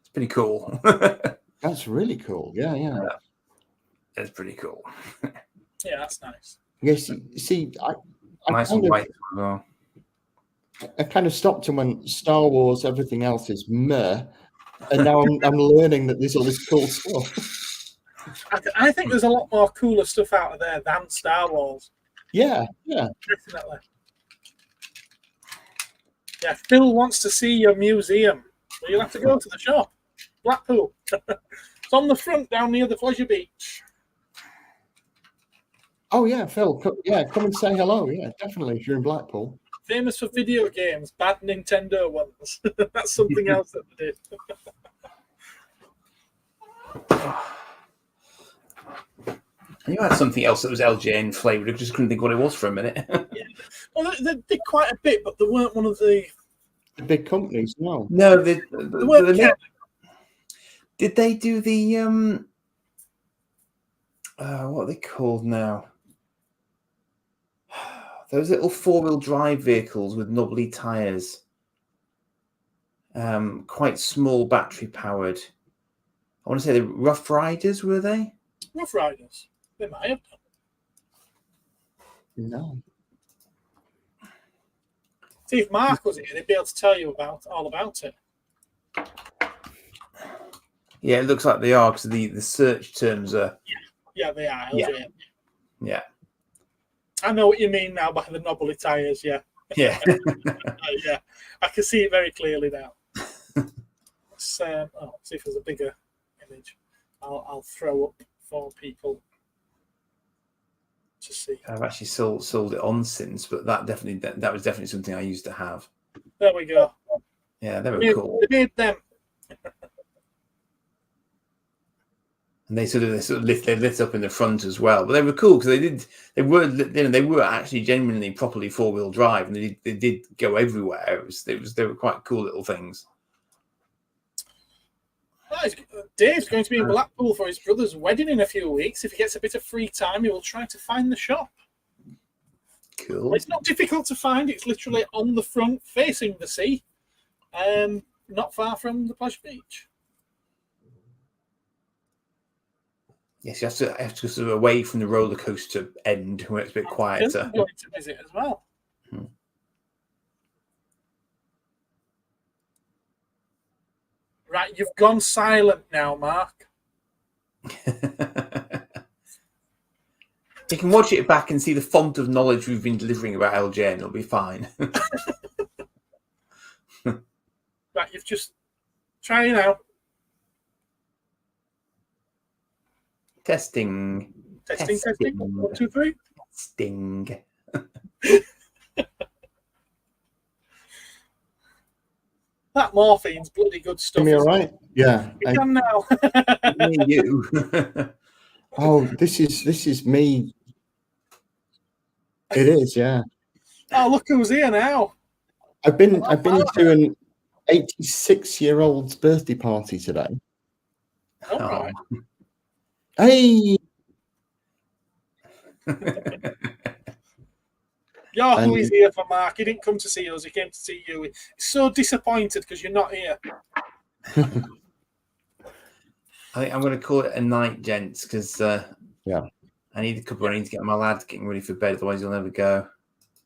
It's pretty cool. that's really cool. Yeah, yeah. It's pretty cool. Yeah, that's nice. Yes. See, Nice and white as well. I kind of stopped him when Star Wars, everything else is meh, and now I'm learning that there's all this cool stuff. I think there's a lot more cooler stuff out of there than Star Wars. Yeah, yeah. Definitely. Yeah, Phil wants to see your museum. Well, you'll have to go to the shop. Blackpool. It's on the front down near the Pleasure Beach. Oh yeah, Phil. Come and say hello. Yeah, definitely. If you're in Blackpool. Famous for video games, bad Nintendo ones. That's something else that they did. You had something else that was LJN flavored. I just couldn't think what it was for a minute. Well, they did quite a bit, but they weren't one of the big companies. No. No, They weren't did they do the what are they called now? Those little 4-wheel drive vehicles with knobbly tires. Quite small, battery powered. I want to say the Rough Riders, were they? Rough Riders. They might have done. No. See, if Mark was here, they'd be able to tell you all about it. Yeah, it looks like they are because the search terms are. Yeah, they are. Yeah. LJN. Yeah. I know what you mean now by the knobbly tyres, yeah. Yeah. Yeah, I can see it very clearly now. Let's see if there's a bigger image. I'll throw up for people to see. I've actually sold it on since, but that was definitely something I used to have. There we go. Yeah, they were cool. They made them. And they lit up in the front as well, but they were cool because they were actually genuinely properly 4-wheel drive, and they did go everywhere. They were quite cool little things. Dave's going to be in Blackpool for his brother's wedding in a few weeks. If he gets a bit of free time, he will try to find the shop. Cool. It's not difficult to find. It's literally on the front, facing the sea, not far from the Pleasure Beach. Yes, you have to go sort of away from the roller coaster end where it's a bit quieter. I'm going to visit as well. Right, you've gone silent now, Mark. You can watch it back and see the font of knowledge we've been delivering about LJ, and it'll be fine. Right, you've just try now. Testing. Testing. 1, 2, 3. Testing. That morphine's bloody good stuff. Hear me all isn't right? it? Yeah. You can now. Me and you. Oh, this is me. It is, yeah. Oh, look who's here now. I've been to an 86-year-old's birthday party today. All right. Hey, Who is here for Mark. He didn't come to see us. He came to see you. He's so disappointed because you're not here. I think I'm going to call it a night, gents, because Yeah. I need to get my lad getting ready for bed, otherwise he'll never go.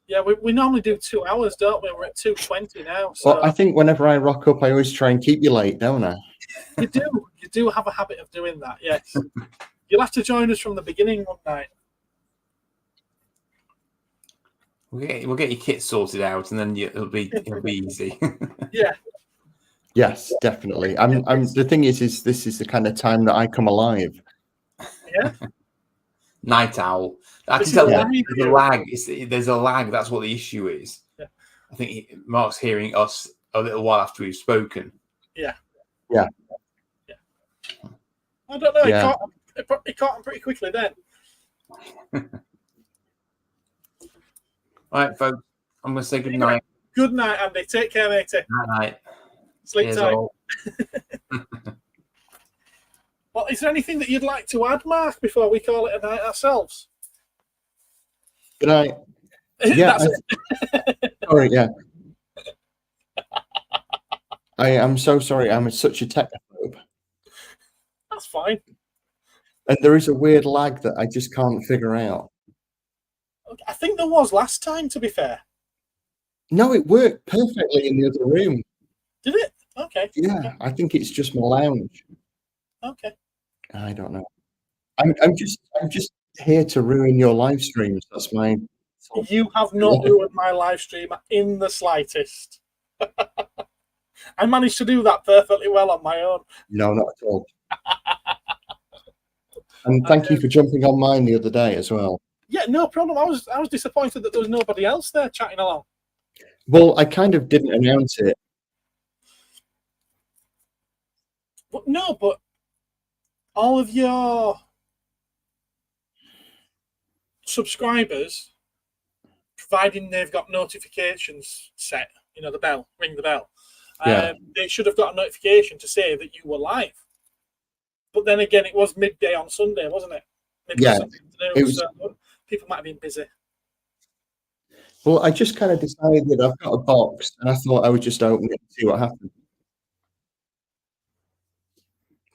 Yeah, we normally do 2 hours, don't we? We're at 2:20 now. So well, I think whenever I rock up, I always try and keep you late, don't I? you do have a habit of doing that. Yes, you'll have to join us from the beginning one night. We'll get your kit sorted out, and then it'll be easy. Yeah. Yes, definitely. I'm. The thing is this is the kind of time that I come alive. Yeah. Night owl. I This can is tell a there's a lag. There's a lag. That's what the issue is. Yeah. I think Mark's hearing us a little while after we've spoken. Yeah. Yeah. I don't know. Yeah. It caught him pretty quickly then. All right, folks. I'm going to say good night. Good night, Andy. Take care, matey. Night. Sleep Cheers tight. all. Well, is there anything that you'd like to add, Mark, before we call it a night ourselves? Good night. Yeah. That's it. Sorry. Yeah. I am so sorry. I'm such a technophobe, That's fine. and there is a weird lag that I just can't figure out. I think there was last time, to be fair. No, it worked perfectly in the other room. Did it? Okay. Yeah, I think it's just my lounge. Okay. I don't know. I'm just here to ruin your live streams. That's my. You have not ruined my live stream in the slightest. I managed to do that perfectly well on my own. No, not at all. And thank you for jumping on mine the other day as well. Yeah, no problem. I was disappointed that there was nobody else there chatting along. Well, I kind of didn't announce it. But no, but all of your subscribers, providing they've got notifications set, the bell, ring the bell, Yeah. they should have got a notification to say that you were live. But then again, it was midday on Sunday, wasn't it? Yeah, it was. So people might have been busy. Well, I just kind of decided I've got a box, and I thought I would just open it and see what happened.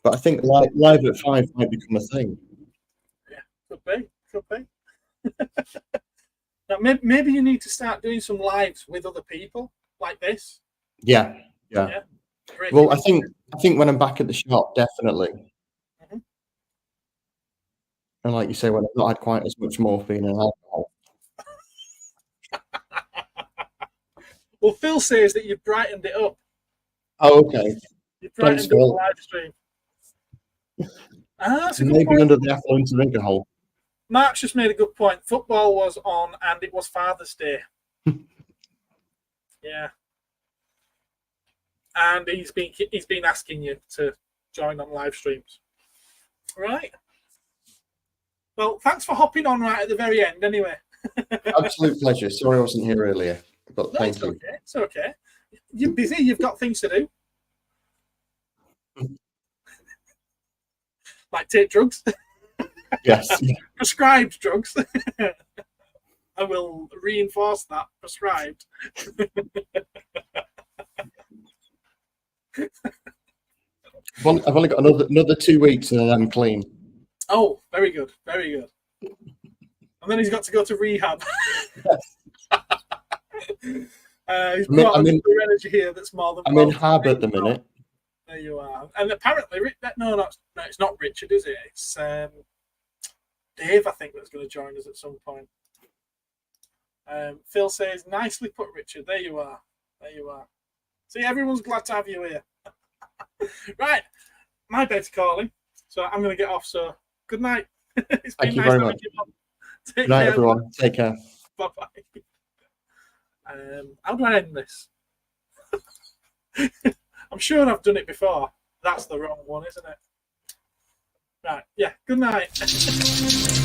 But I think live at 5 might become a thing. Yeah, could be. Now, maybe you need to start doing some lives with other people like this. Yeah. Great. Well, I think when I'm back at the shop, definitely. Mhm. And like you say, when I've not had quite as much morphine and alcohol. Well, Phil says that you've brightened it up. Oh, okay. You've brightened Thanks, up the Phil. live stream. That's a good Maybe point. under the affluent drinker hole. Mark's just made a good point. Football was on, and it was Father's Day. Yeah. And he's been asking you to join on live streams. Right. Well, thanks for hopping on right at the very end. Anyway. Absolute pleasure. Sorry I wasn't here earlier, but No, thank it's you. okay. It's okay. You're busy. You've got things to do. Like take drugs. Yes. Prescribed drugs. I will reinforce that. Prescribed. I've only got another 2 weeks and then I'm clean. Oh, very good. Very good. And then he's got to go to rehab. He's got another energy here that's more than. I'm in Hab at the minute. There you are. And apparently, no, it's not Richard, is it? It's Dave, I think, that's going to join us at some point. Phil says, nicely put, Richard. There you are. There you are. See, everyone's glad to have you here. Right. My bed's calling, so I'm going to get off. So good night. It's been Thank you nice very having much. you on. Take Good night, care. everyone. Take care. Bye-bye. How do I end this? I'm sure I've done it before. That's the wrong one, isn't it? Right. Yeah. Good night.